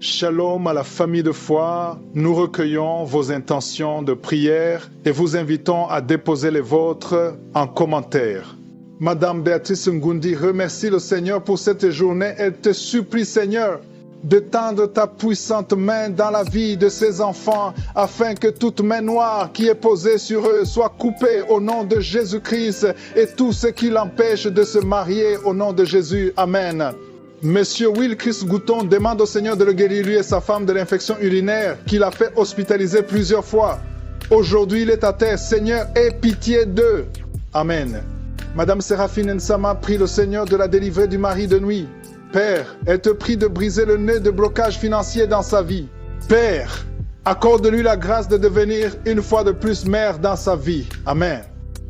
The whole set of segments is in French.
Shalom à la famille de foi, nous recueillons vos intentions de prière et vous invitons à déposer les vôtres en commentaire. Madame Béatrice Ngundi remercie le Seigneur pour cette journée. Elle te supplie, Seigneur, de tendre ta puissante main dans la vie de ses enfants afin que toute main noire qui est posée sur eux soit coupée au nom de Jésus-Christ et tout ce qui l'empêche de se marier au nom de Jésus. Amen. Monsieur Wilkis Gouton demande au Seigneur de le guérir lui et sa femme de l'infection urinaire qu'il a fait hospitaliser plusieurs fois. Aujourd'hui, il est à terre. Seigneur, aie pitié d'eux. Amen. Madame Séraphine Nsama prie le Seigneur de la délivrer du mari de nuit. Père, elle te prie de briser le nœud de blocage financier dans sa vie. Père, accorde-lui la grâce de devenir une fois de plus mère dans sa vie. Amen.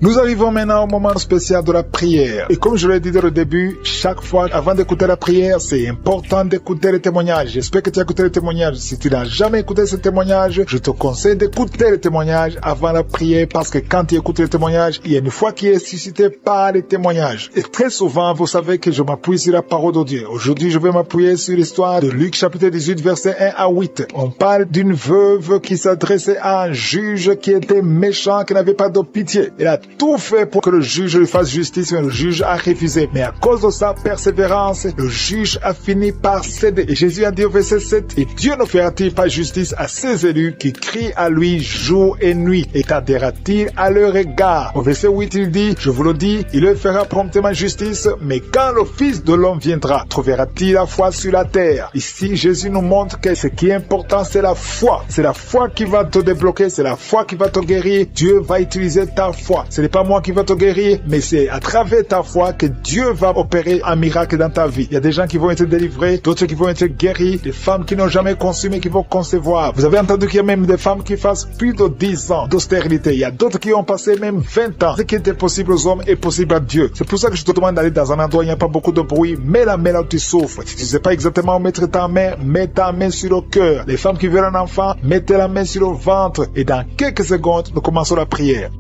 Nous arrivons maintenant au moment spécial de la prière. Et comme je l'ai dit dès le début, chaque fois avant d'écouter la prière, c'est important d'écouter les témoignages. J'espère que tu as écouté les témoignages. Si tu n'as jamais écouté ce témoignage, je te conseille d'écouter les témoignages avant la prière parce que quand tu écoutes les témoignages, il y a une foi qui est suscitée par les témoignages. Et très souvent, vous savez que je m'appuie sur la parole de Dieu. Aujourd'hui, je vais m'appuyer sur l'histoire de Luc chapitre 18, verset 1 à 8. On parle d'une veuve qui s'adressait à un juge qui était méchant, qui n'avait pas de pitié. Elle a tout fait pour que le juge lui fasse justice, mais le juge a refusé. Mais à cause de sa persévérance, le juge a fini par céder. Et Jésus a dit au verset 7, « Et Dieu ne fera-t-il pas justice à ses élus qui crient à lui jour et nuit, et tardera-t-il à leur égard ?» Au verset 8, il dit, « Je vous le dis, il leur fera promptement justice, mais quand le Fils de l'homme viendra, trouvera-t-il la foi sur la terre ?» Ici, Jésus nous montre que ce qui est important, c'est la foi. C'est la foi qui va te débloquer, c'est la foi qui va te guérir. Dieu va utiliser ta foi. Ce n'est pas moi qui va te guérir, mais c'est à travers ta foi que Dieu va opérer un miracle dans ta vie. Il y a des gens qui vont être délivrés, d'autres qui vont être guéris, des femmes qui n'ont jamais conçu mais qui vont concevoir. Vous avez entendu qu'il y a même des femmes qui fassent plus de 10 ans d'austérité. Il y a d'autres qui ont passé même 20 ans. Ce qui était possible aux hommes est possible à Dieu. C'est pour ça que je te demande d'aller dans un endroit où il n'y a pas beaucoup de bruit. Mets la main là où tu souffres. Si tu ne sais pas exactement où mettre ta main, mets ta main sur le cœur. Les femmes qui veulent un enfant, mettez la main sur le ventre. Et dans quelques secondes, nous commençons la prière.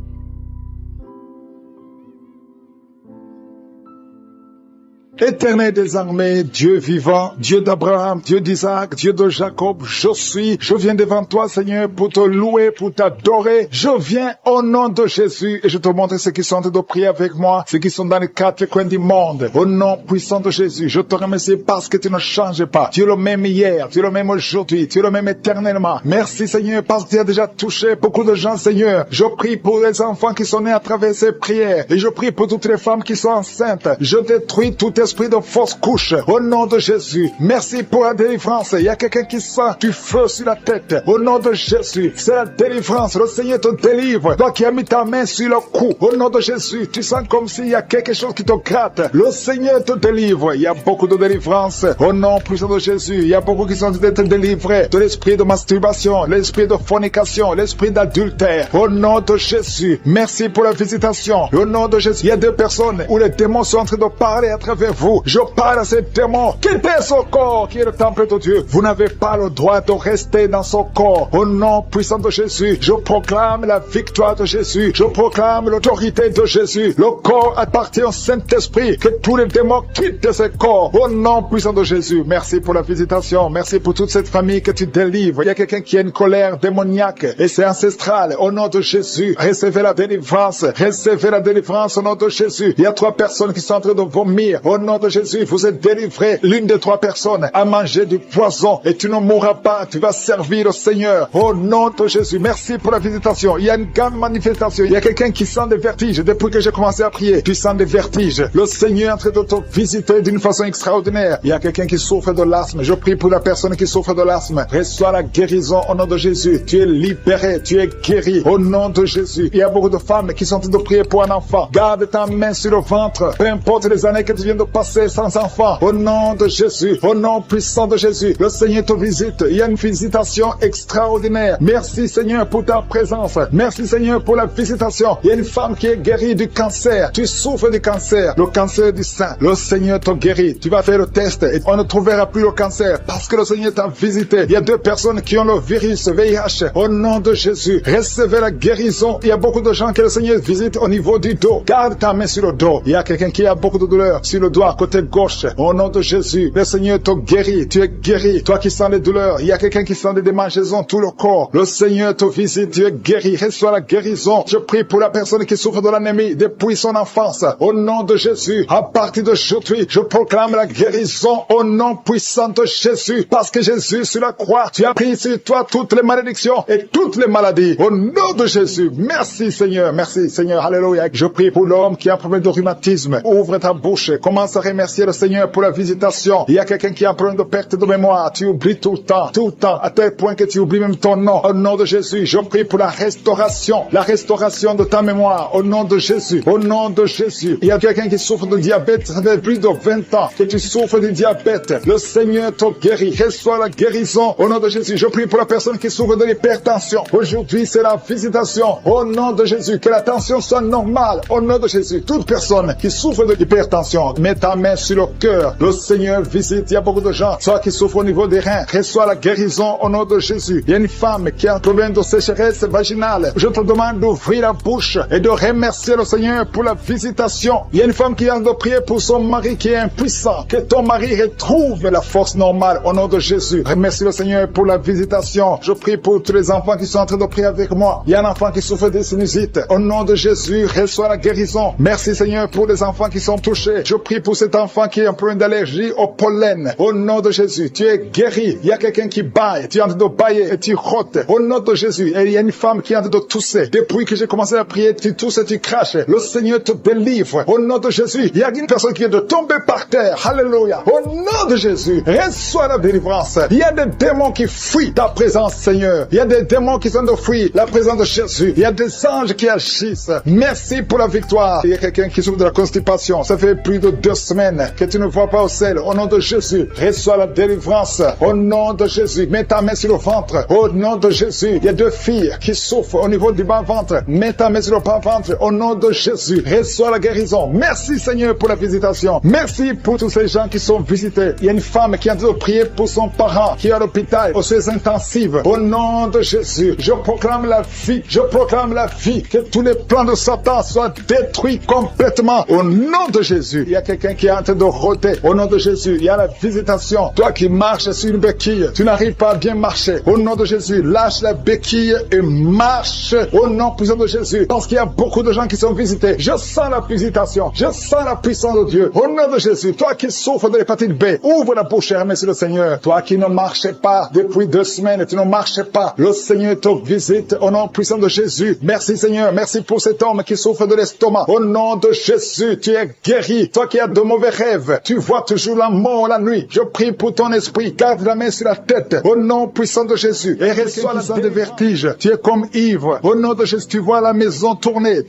Éternel des armées, Dieu vivant, Dieu d'Abraham, Dieu d'Isaac, Dieu de Jacob, je viens devant toi, Seigneur, pour te louer, pour t'adorer. Je viens au nom de Jésus et je te montre ceux qui sont en train de prier avec moi, ceux qui sont dans les quatre coins du monde. Au nom puissant de Jésus, je te remercie parce que tu ne changes pas. Tu es le même hier, tu es le même aujourd'hui, tu es le même éternellement. Merci, Seigneur, parce que tu as déjà touché beaucoup de gens, Seigneur. Je prie pour les enfants qui sont nés à travers ces prières et je prie pour toutes les femmes qui sont enceintes. Je détruis tout esprit de fausse couche au nom de Jésus. Merci pour la délivrance. Il y a quelqu'un qui sent du feu sur la tête au nom de Jésus. C'est la délivrance. Le Seigneur te délivre. Toi qui as mis ta main sur le cou au nom de Jésus, tu sens comme s'il y a quelque chose qui te gratte. Le Seigneur te délivre. Il y a beaucoup de délivrance au nom puissant de Jésus. Il y a beaucoup qui sont d'être délivrés de l'esprit de masturbation, l'esprit de fornication, l'esprit d'adultère au nom de Jésus. Merci pour la visitation au nom de Jésus. Il y a deux personnes où les démons sont en train de parler à travers vous. Je parle à ces démons. Quittez ce corps qui est le temple de Dieu. Vous n'avez pas le droit de rester dans ce corps. Au nom puissant de Jésus, je proclame la victoire de Jésus. Je proclame l'autorité de Jésus. Le corps appartient au Saint-Esprit. Que tous les démons quittent ce corps. Au nom puissant de Jésus. Merci pour la visitation. Merci pour toute cette famille que tu délivres. Il y a quelqu'un qui a une colère démoniaque et c'est ancestral. Au nom de Jésus, recevez la délivrance. Recevez la délivrance au nom de Jésus. Il y a 3 personnes qui sont en train de vomir. Au nom de Jésus, vous êtes délivré. L'une des 3 personnes a mangé du poison et tu ne mourras pas. Tu vas servir le Seigneur. Au nom de Jésus, merci pour la visitation. Il y a une grande manifestation. Il y a quelqu'un qui sent des vertiges. Depuis que j'ai commencé à prier, tu sens des vertiges. Le Seigneur est en train de te visiter d'une façon extraordinaire. Il y a quelqu'un qui souffre de l'asthme. Je prie pour la personne qui souffre de l'asthme. Reçois la guérison au nom de Jésus. Tu es libéré. Tu es guéri au nom de Jésus. Il y a beaucoup de femmes qui sont en train de prier pour un enfant. Garde ta main sur le ventre. Peu importe les années que tu viens de passer sans enfant. Au nom de Jésus. Au nom puissant de Jésus. Le Seigneur te visite. Il y a une visitation extraordinaire. Merci Seigneur pour ta présence. Merci Seigneur pour la visitation. Il y a une femme qui est guérie du cancer. Tu souffres du cancer. Le cancer du sein. Le Seigneur te guérit. Tu vas faire le test et on ne trouvera plus le cancer parce que le Seigneur t'a visité. Il y a 2 personnes qui ont le virus VIH. Au nom de Jésus. Recevez la guérison. Il y a beaucoup de gens que le Seigneur visite au niveau du dos. Garde ta main sur le dos. Il y a quelqu'un qui a beaucoup de douleur sur le dos. doigt, côté gauche. Au nom de Jésus, le Seigneur te guérit. Tu es guéri. Toi qui sens les douleurs, il y a quelqu'un qui sent des démangeaisons tout le corps. Le Seigneur te visite. Tu es guéri. Reçois la guérison. Je prie pour la personne qui souffre de l'anémie depuis son enfance. Au nom de Jésus, à partir d'aujourd'hui, je proclame la guérison au nom puissant de Jésus. Parce que Jésus, sur la croix, tu as pris sur toi toutes les malédictions et toutes les maladies. Au nom de Jésus. Merci Seigneur. Merci Seigneur. Alléluia. Je prie pour l'homme qui a un problème de rhumatisme. Ouvre ta bouche. Commence à remercier le Seigneur pour la visitation. Il y a quelqu'un qui a un problème de perte de mémoire. Tu oublies tout le temps, à tel point que tu oublies même ton nom. Au nom de Jésus, je prie pour la restauration de ta mémoire. Au nom de Jésus. Au nom de Jésus. Il y a quelqu'un qui souffre de diabète. Ça fait plus de 20 ans que tu souffres de diabète. Le Seigneur te guérit. Reçois la guérison. Au nom de Jésus. Je prie pour la personne qui souffre de l'hypertension. Aujourd'hui, c'est la visitation. Au nom de Jésus. Que la tension soit normale. Au nom de Jésus. Toute personne qui souffre de l'hypertension, mets ta main sur le cœur. Le Seigneur visite. Il y a beaucoup de gens, soit qui souffrent au niveau des reins. Reçois la guérison au nom de Jésus. Il y a une femme qui a un problème de sécheresse vaginale. Je te demande d'ouvrir la bouche et de remercier le Seigneur pour la visitation. Il y a une femme qui a de prier pour son mari qui est impuissant. Que ton mari retrouve la force normale au nom de Jésus. Remercie le Seigneur pour la visitation. Je prie pour tous les enfants qui sont en train de prier avec moi. Il y a un enfant qui souffre de sinusite. Au nom de Jésus, reçois la guérison. Merci Seigneur pour les enfants qui sont touchés. Je prie pour cet enfant qui a un problème d'allergie au pollen. Au nom de Jésus, tu es guéri. Il y a quelqu'un qui baille. Tu es en train de bailler et tu rotes. Au nom de Jésus. Et il y a une femme qui est en train de tousser. Depuis que j'ai commencé à prier, tu tousses et tu craches. Le Seigneur te délivre. Au nom de Jésus. Il y a une personne qui vient de tomber par terre. Alléluia. Au nom de Jésus. Reçois la délivrance. Il y a des démons qui fuient ta présence, Seigneur. Il y a des démons qui sont de fuir la présence de Jésus. Il y a des anges qui agissent. Merci pour la victoire. Il y a quelqu'un qui souffre de la constipation. Ça fait plus de 2 semaines que tu ne vois pas au sel. Au nom de Jésus, reçois la délivrance. Au nom de Jésus, mets ta main sur le ventre. Au nom de Jésus, il y a 2 filles qui souffrent au niveau du bas-ventre. Mets ta main sur le bas-ventre. Au nom de Jésus, reçois la guérison. Merci Seigneur pour la visitation. Merci pour tous ces gens qui sont visités. Il y a une femme qui a dû prier pour son parent qui est à l'hôpital aux soins intensifs. Au nom de Jésus, je proclame la vie. Je proclame la vie. Que tous les plans de Satan soient détruits complètement. Au nom de Jésus, il y a quelqu'un qui est en train de rôter. Au nom de Jésus, il y a la visitation. Toi qui marches sur une béquille, tu n'arrives pas à bien marcher. Au nom de Jésus, lâche la béquille et marche. Au nom puissant de Jésus. Parce qu'il y a beaucoup de gens qui sont visités. Je sens la visitation. Je sens la puissance de Dieu. Au nom de Jésus, toi qui souffres de l'hépatite B, ouvre la bouche et remercie le Seigneur. Toi qui ne marchais pas depuis 2 semaines, tu ne marchais pas. Le Seigneur te visite au nom puissant de Jésus. Merci Seigneur. Merci pour cet homme qui souffre de l'estomac. Au nom de Jésus, tu es guéri. Toi qui as de mauvais rêves, tu vois toujours la mort la nuit. Je prie pour ton esprit. Garde la main sur la tête. Au nom puissant de Jésus. Et reçois la sang de vertige. Tu es comme ivre. Au nom de Jésus, tu vois la maison tourner.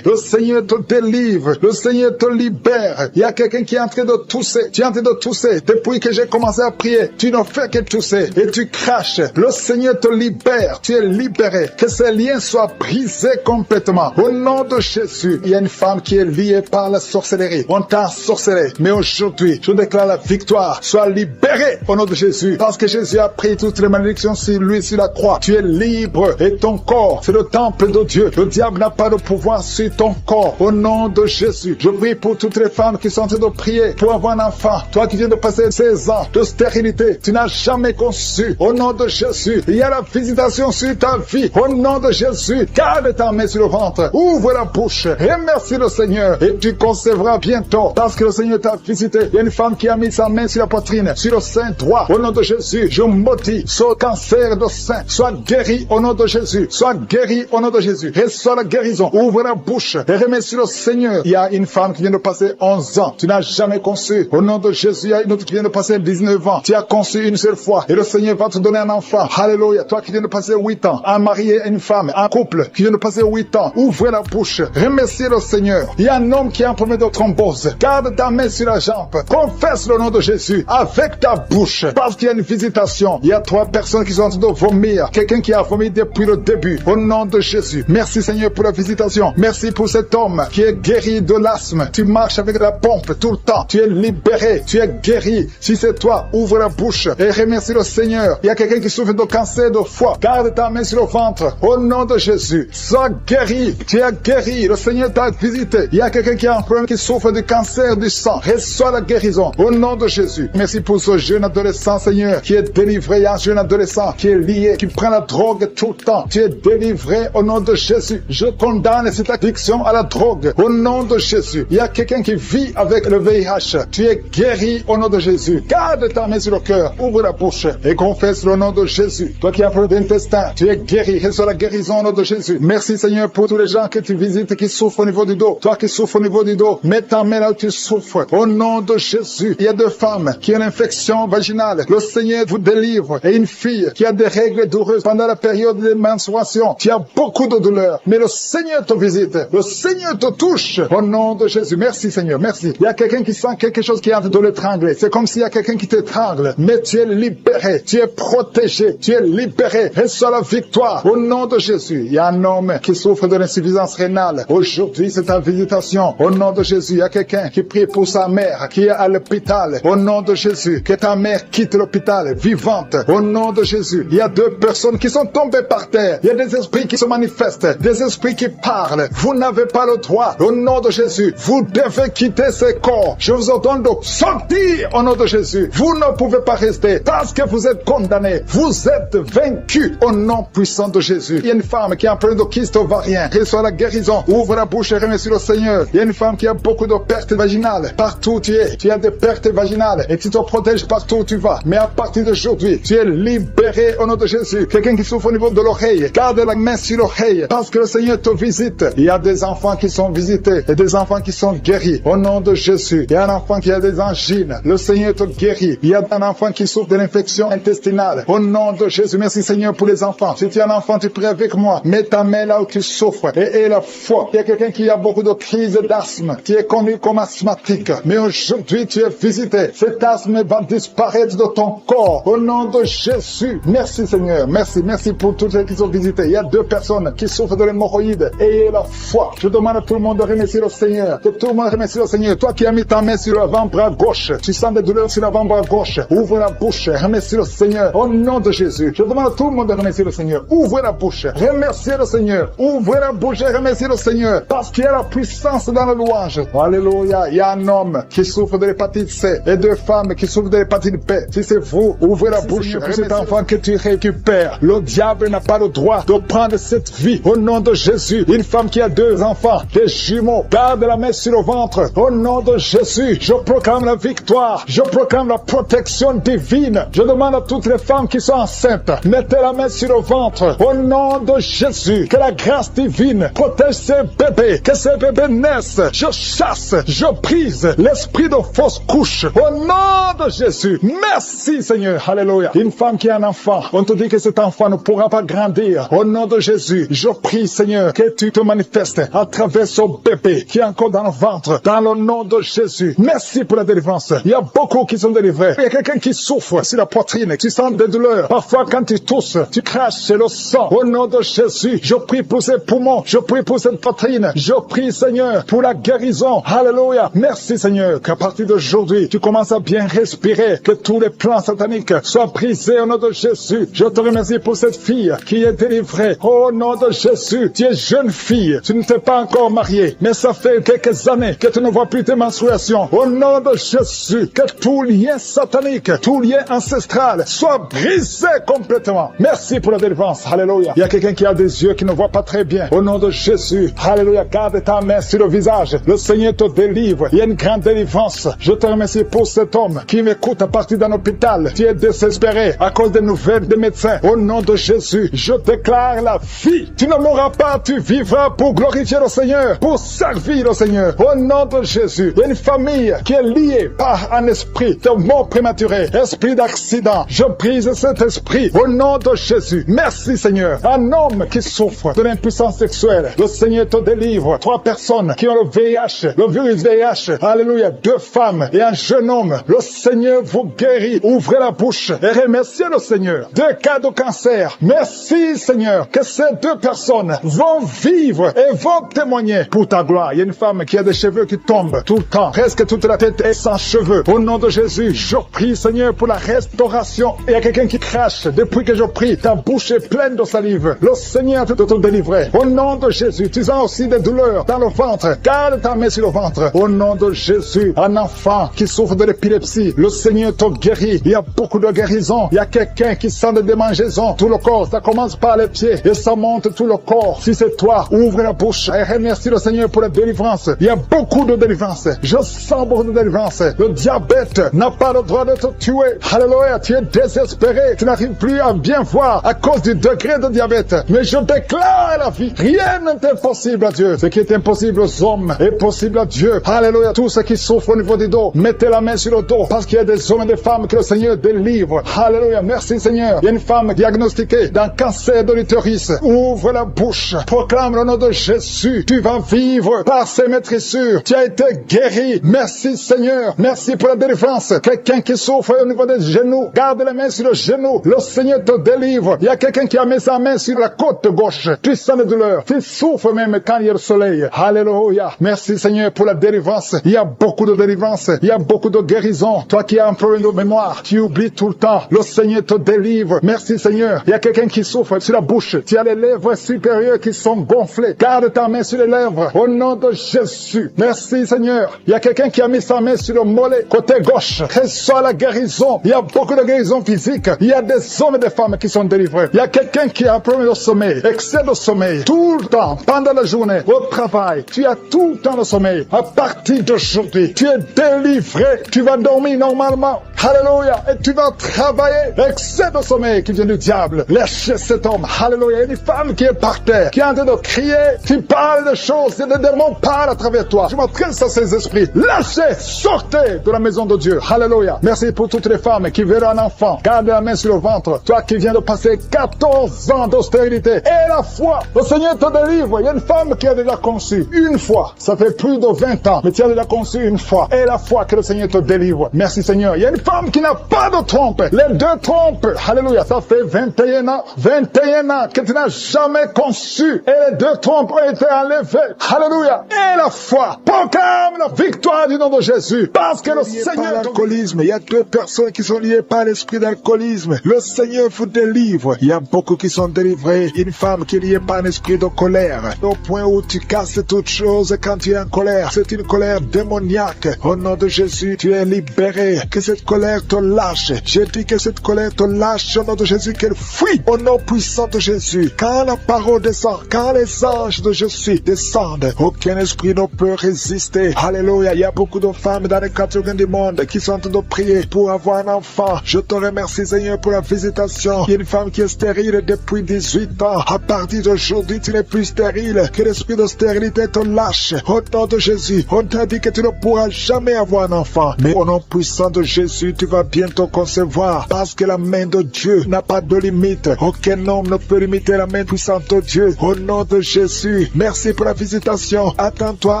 Le Seigneur te délivre. Le Seigneur te libère. Il y a quelqu'un qui est en train de tousser. Tu es en train de tousser. Depuis que j'ai commencé à prier, tu ne fais que tousser. Et tu craches. Le Seigneur te libère. Tu es libéré. Que ces liens soient brisés complètement. Au nom de Jésus, il y a une femme qui est liée par la sorcellerie. On t'a ensorcelé. Mais aujourd'hui, je déclare la victoire. Sois libéré au nom de Jésus. Parce que Jésus a pris toutes les malédictions sur lui, sur la croix. Tu es libre. Et ton corps, c'est le temple de Dieu. Le diable n'a pas de pouvoir sur ton corps. Au nom de Jésus, je prie pour toutes les femmes qui sont en train de prier pour avoir un enfant. Toi qui viens de passer 16 ans de stérilité, tu n'as jamais conçu. Au nom de Jésus, il y a la visitation sur ta vie. Au nom de Jésus, garde ta main sur le ventre. Ouvre la bouche. Remercie le Seigneur. Et tu concevras bientôt. Parce que le Seigneur t'a visité. Il y a une femme qui a mis sa main sur la poitrine, sur le sein droit. Au nom de Jésus, je maudis ce cancer de sein. Sois guéri au nom de Jésus. Sois guéri au nom de Jésus. Reçois la guérison. Ouvre la bouche. Et remercie le Seigneur. Il y a une femme qui vient de passer 11 ans. Tu n'as jamais conçu. Au nom de Jésus, il y a une autre qui vient de passer 19 ans. Tu as conçu une seule fois. Et le Seigneur va te donner un enfant. Alléluia. Toi qui viens de passer 8 ans. Un mari et une femme. Un couple qui vient de passer 8 ans. Ouvre la bouche. Remercie le Seigneur. Il y a un homme qui a un problème de thrombose. Garde ta main sur la jambe. Confesse le nom de Jésus avec ta bouche. Parce qu'il y a une visitation. Il y a 3 personnes qui sont en train de vomir. Quelqu'un qui a vomi depuis le début. Au nom de Jésus. Merci Seigneur pour la visitation. Merci pour cet homme qui est guéri de l'asthme. Tu marches avec la pompe tout le temps. Tu es libéré. Tu es guéri. Si c'est toi, ouvre la bouche et remercie le Seigneur. Il y a quelqu'un qui souffre de cancer de foie. Garde ta main sur le ventre. Au nom de Jésus. Sois guéri. Tu es guéri. Le Seigneur t'a visité. Il y a quelqu'un qui a un problème qui souffre de cancer cancer du sang, reçois la guérison au nom de Jésus. Merci pour ce jeune adolescent, Seigneur, qui est délivré. Il y a un jeune adolescent qui est lié, qui prend la drogue tout le temps. Tu es délivré au nom de Jésus. Je condamne cette addiction à la drogue au nom de Jésus. Il y a quelqu'un qui vit avec le VIH. Tu es guéri au nom de Jésus. Garde ta main sur le cœur, ouvre la bouche et confesse le nom de Jésus. Toi qui as problème d'intestin, tu es guéri. Reçois la guérison au nom de Jésus. Merci Seigneur pour tous les gens que tu visites qui souffrent au niveau du dos. Toi qui souffres au niveau du dos, mets ta main là où tu souffres au nom de Jésus. Il y a deux femmes qui ont une infection vaginale. Le Seigneur vous délivre. Et une fille qui a des règles douloureuses pendant la période de menstruation. Tu as beaucoup de douleurs, mais le Seigneur te visite. Le Seigneur te touche au nom de Jésus. Merci Seigneur, merci. Il y a quelqu'un qui sent quelque chose qui est en train de l'étrangler. C'est comme s'il y a quelqu'un qui t'étrangle, mais tu es libéré, tu es protégé, tu es libéré. Reçois la victoire au nom de Jésus. Il y a un homme qui souffre de l'insuffisance rénale. Aujourd'hui, c'est ta visitation. Au nom de Jésus, il y a quelqu'un qui prie pour sa mère qui est à l'hôpital. Au nom de Jésus, que ta mère quitte l'hôpital vivante. Au nom de Jésus, il y a deux personnes qui sont tombées par terre. Il y a des esprits qui se manifestent, des esprits qui parlent. Vous n'avez pas le droit. Au nom de Jésus, vous devez quitter ce corps. Je vous ordonne de sortir au nom de Jésus. Vous ne pouvez pas rester parce que vous êtes condamnés. Vous êtes vaincus au nom puissant de Jésus. Il y a une femme qui a un problème de kyste ovarien. Reçois la guérison. Ouvre la bouche et remercie le Seigneur. Il y a une femme qui a beaucoup de pertes vaginales. Partout où tu es, tu as des pertes vaginales et tu te protèges partout où tu vas. Mais à partir d'aujourd'hui, tu es libéré au nom de Jésus. Quelqu'un qui souffre au niveau de l'oreille, garde la main sur l'oreille parce que le Seigneur te visite. Il y a des enfants qui sont visités et des enfants qui sont guéris au nom de Jésus. Il y a un enfant qui a des angines. Le Seigneur te guérit. Il y a un enfant qui souffre de l'infection intestinale. Au nom de Jésus, merci Seigneur pour les enfants. Si tu es un enfant, tu pries avec moi. Mets ta main là où tu souffres et la foi. Il y a quelqu'un qui a beaucoup de crises d'asthme, qui est connu comme asthmatique. Mais aujourd'hui, tu es visité. Cet asthme va disparaître de ton corps. Au nom de Jésus. Merci Seigneur. Merci pour tous ceux qui sont visités. Il y a deux personnes qui souffrent de l'hémorroïde. Ayez la foi. Je demande à tout le monde de remercier le Seigneur. Que tout le monde remercie le Seigneur. Toi qui as mis ta main sur l'avant-bras gauche, tu sens des douleurs sur l'avant-bras gauche. Ouvre la bouche. Remercie le Seigneur. Au nom de Jésus. Je demande à tout le monde de remercier le Seigneur. Ouvrez la bouche. Remerciez le Seigneur. Ouvrez la bouche et remerciez le Seigneur. Parce qu'il y a la puissance dans la louange. Alléluia. Il y a un homme qui souffre de l'hépatite C et deux femmes qui souffrent de l'hépatite B. Si c'est vous, ouvrez la bouche pour cet enfant que tu récupères. Le diable n'a pas le droit de prendre cette vie. Au nom de Jésus. Une femme qui a deux enfants, des jumeaux, garde la main sur le ventre. Au nom de Jésus, je proclame la victoire. Je proclame la protection divine. Je demande à toutes les femmes qui sont enceintes, mettez la main sur le ventre. Au nom de Jésus, que la grâce divine protège ces bébés, que ces bébés naissent. Je chasse, je brise l'esprit de fausse couche. Au nom de Jésus. Merci Seigneur. Alléluia. Une femme qui a un enfant, on te dit que cet enfant ne pourra pas grandir. Au nom de Jésus, je prie Seigneur que tu te manifestes à travers ce bébé qui est encore dans le ventre. Dans le nom de Jésus. Merci pour la délivrance. Il y a beaucoup qui sont délivrés. Il y a quelqu'un qui souffre sur la poitrine. Tu sens des douleurs. Parfois quand tu tousses, tu craches le sang. Au nom de Jésus, je prie pour ces poumons. Je prie pour cette poitrine. Je prie Seigneur pour la guérison. Alléluia. Merci Seigneur qu'à partir d'aujourd'hui, tu commences à bien respirer. Que tous les plans sataniques soient brisés au nom de Jésus. Je te remercie pour cette fille qui est délivrée. Au nom de Jésus, tu es jeune fille. Tu ne t'es pas encore mariée. Mais ça fait quelques années que tu ne vois plus tes menstruations. Au nom de Jésus, que tout lien satanique, tout lien ancestral soit brisé complètement. Merci pour la délivrance. Alléluia. Il y a quelqu'un qui a des yeux qui ne voit pas très bien. Au nom de Jésus. Alléluia. Garde ta main sur le visage. Le Seigneur te délivre. Il y a une grande délivrance. Je te remercie pour cet homme qui m'écoute à partir d'un hôpital. Tu es désespéré à cause des nouvelles des médecins. Au nom de Jésus, je déclare la vie. Tu ne mourras pas, tu vivras pour glorifier le Seigneur, pour servir le Seigneur. Au nom de Jésus, il y a une famille qui est liée par un esprit de mort prématurée, esprit d'accident. Je brise cet esprit au nom de Jésus. Merci Seigneur. Un homme qui souffre de l'impuissance sexuelle, le Seigneur te délivre. 3 personnes qui ont le VIH, le virus VIH. Alléluia. 2 femmes et un jeune homme. Le Seigneur vous guérit. Ouvrez la bouche et remerciez le Seigneur. 2 cas de cancer. Merci Seigneur que ces 2 personnes vont vivre et vont témoigner pour ta gloire. Il y a une femme qui a des cheveux qui tombent tout le temps. Presque toute la tête est sans cheveux. Au nom de Jésus, je prie Seigneur pour la restauration. Il y a quelqu'un qui crache. Depuis que je prie, ta bouche est pleine de salive. Le Seigneur te délivrer. Au nom de Jésus, tu sens aussi des douleurs dans le ventre. Garde ta main sur le ventre. délivre. Au nom de Jésus, un enfant qui souffre de l'épilepsie, le Seigneur te guérit. Il y a beaucoup de guérisons. Il y a quelqu'un qui sent des démangeaisons. Tout le corps, ça commence par les pieds et ça monte tout le corps. Si c'est toi, ouvre la bouche et remercie le Seigneur pour la délivrance. Il y a beaucoup de délivrance. Je sens beaucoup de délivrance. Le diabète n'a pas le droit de te tuer. Alléluia, tu es désespéré. Tu n'arrives plus à bien voir à cause du degré de diabète. Mais je déclare la vie. Rien n'est impossible à Dieu. Ce qui est impossible aux hommes est possible à Dieu. Alléluia. Tous ceux qui souffrent au niveau du dos, mettez la main sur le dos parce qu'il y a des hommes et des femmes que le Seigneur délivre. Alléluia. Merci Seigneur. Il y a une femme diagnostiquée d'un cancer de l'utérus. Ouvre la bouche. Proclame le nom de Jésus. Tu vas vivre par ses maîtrissures. Tu as été guéri. Merci Seigneur. Merci pour la délivrance. Quelqu'un qui souffre au niveau des genoux, garde la main sur le genou. Le Seigneur te délivre. Il y a quelqu'un qui a mis sa main sur la côte gauche. Tu sens la douleur. Tu souffres même quand il y a le soleil. Alléluia. Merci Seigneur pour la délivrance. Il y a beaucoup de délivrance. Il y a beaucoup de guérison. Toi qui as un problème de mémoire, tu oublies tout le temps. Le Seigneur te délivre. Merci Seigneur. Il y a quelqu'un qui souffre sur la bouche. Tu as les lèvres supérieures qui sont gonflées. Garde ta main sur les lèvres. Au nom de Jésus. Merci Seigneur. Il y a quelqu'un qui a mis sa main sur le mollet, côté gauche. Reçois la guérison. Il y a beaucoup de guérison physique. Il y a des hommes et des femmes qui sont délivrés. Il y a quelqu'un qui a un problème de sommeil, excès de sommeil, tout le temps, pendant la journée, au travail. Tu as tout le temps de sommeil. À partir d'aujourd'hui, tu es délivré. Tu vas dormir normalement. Alléluia. Et tu vas travailler. Excès de sommeil qui vient du diable. Lâchez cet homme. Alléluia. Il y a une femme qui est par terre, qui est en train de crier. Tu parles de choses et des démons parlent à travers toi. Je m'adresse à ces esprits. Lâchez, sortez de la maison de Dieu. Alléluia. Merci pour toutes les femmes qui veulent un enfant. Garde la main sur le ventre. Toi qui viens de passer 14 ans d'austérité et la foi. Le Seigneur te délivre. Il y a une femme qui a déjà conçu une fois. Ça fait plus de 20 ans. Mais tu as déjà conçu une fois. Et la foi que le Seigneur te délivre. Merci Seigneur. Il y a une femme qui n'a pas de trompe. Les deux trompes. Alléluia. Ça fait 21 ans. 21 ans que tu n'as jamais conçu. Et les deux trompes ont été enlevées. Alléluia. Et la foi. Proclame la victoire du nom de Jésus. Parce que le Seigneur... L'alcoolisme. Il y a deux personnes qui sont liées par l'esprit d'alcoolisme. Le Seigneur vous délivre. Il y a beaucoup qui sont délivrés. Une femme qui est liée par un esprit de colère. Au point où tu casses toute chose quand tu es en colère. C'est une colère démoniaque. Au nom de Jésus, tu es libéré. Que cette colère te lâche. Je dis que cette colère te lâche au nom de Jésus, qu'elle fuit. Au nom puissant de Jésus. Quand la parole descend, quand les anges de Jésus descendent, aucun esprit ne peut résister. Alléluia. Il y a beaucoup de femmes dans les quatre coins du monde qui sont en train de prier pour avoir un enfant. Je te remercie Seigneur pour la visitation. Il y a une femme qui est stérile depuis 18 ans. À partir d'aujourd'hui, tu n'es plus stérile. Que l'esprit de stérilité te lâche. Au nom de Jésus, on t'a dit que tu ne pourras jamais avoir un enfant. Mais au nom puissant de Jésus, tu vas bientôt concevoir. Parce que la main de Dieu n'a pas de limite. Aucun homme ne peut limiter la main puissante de Dieu. Au nom de Jésus, merci pour la visitation. Attends-toi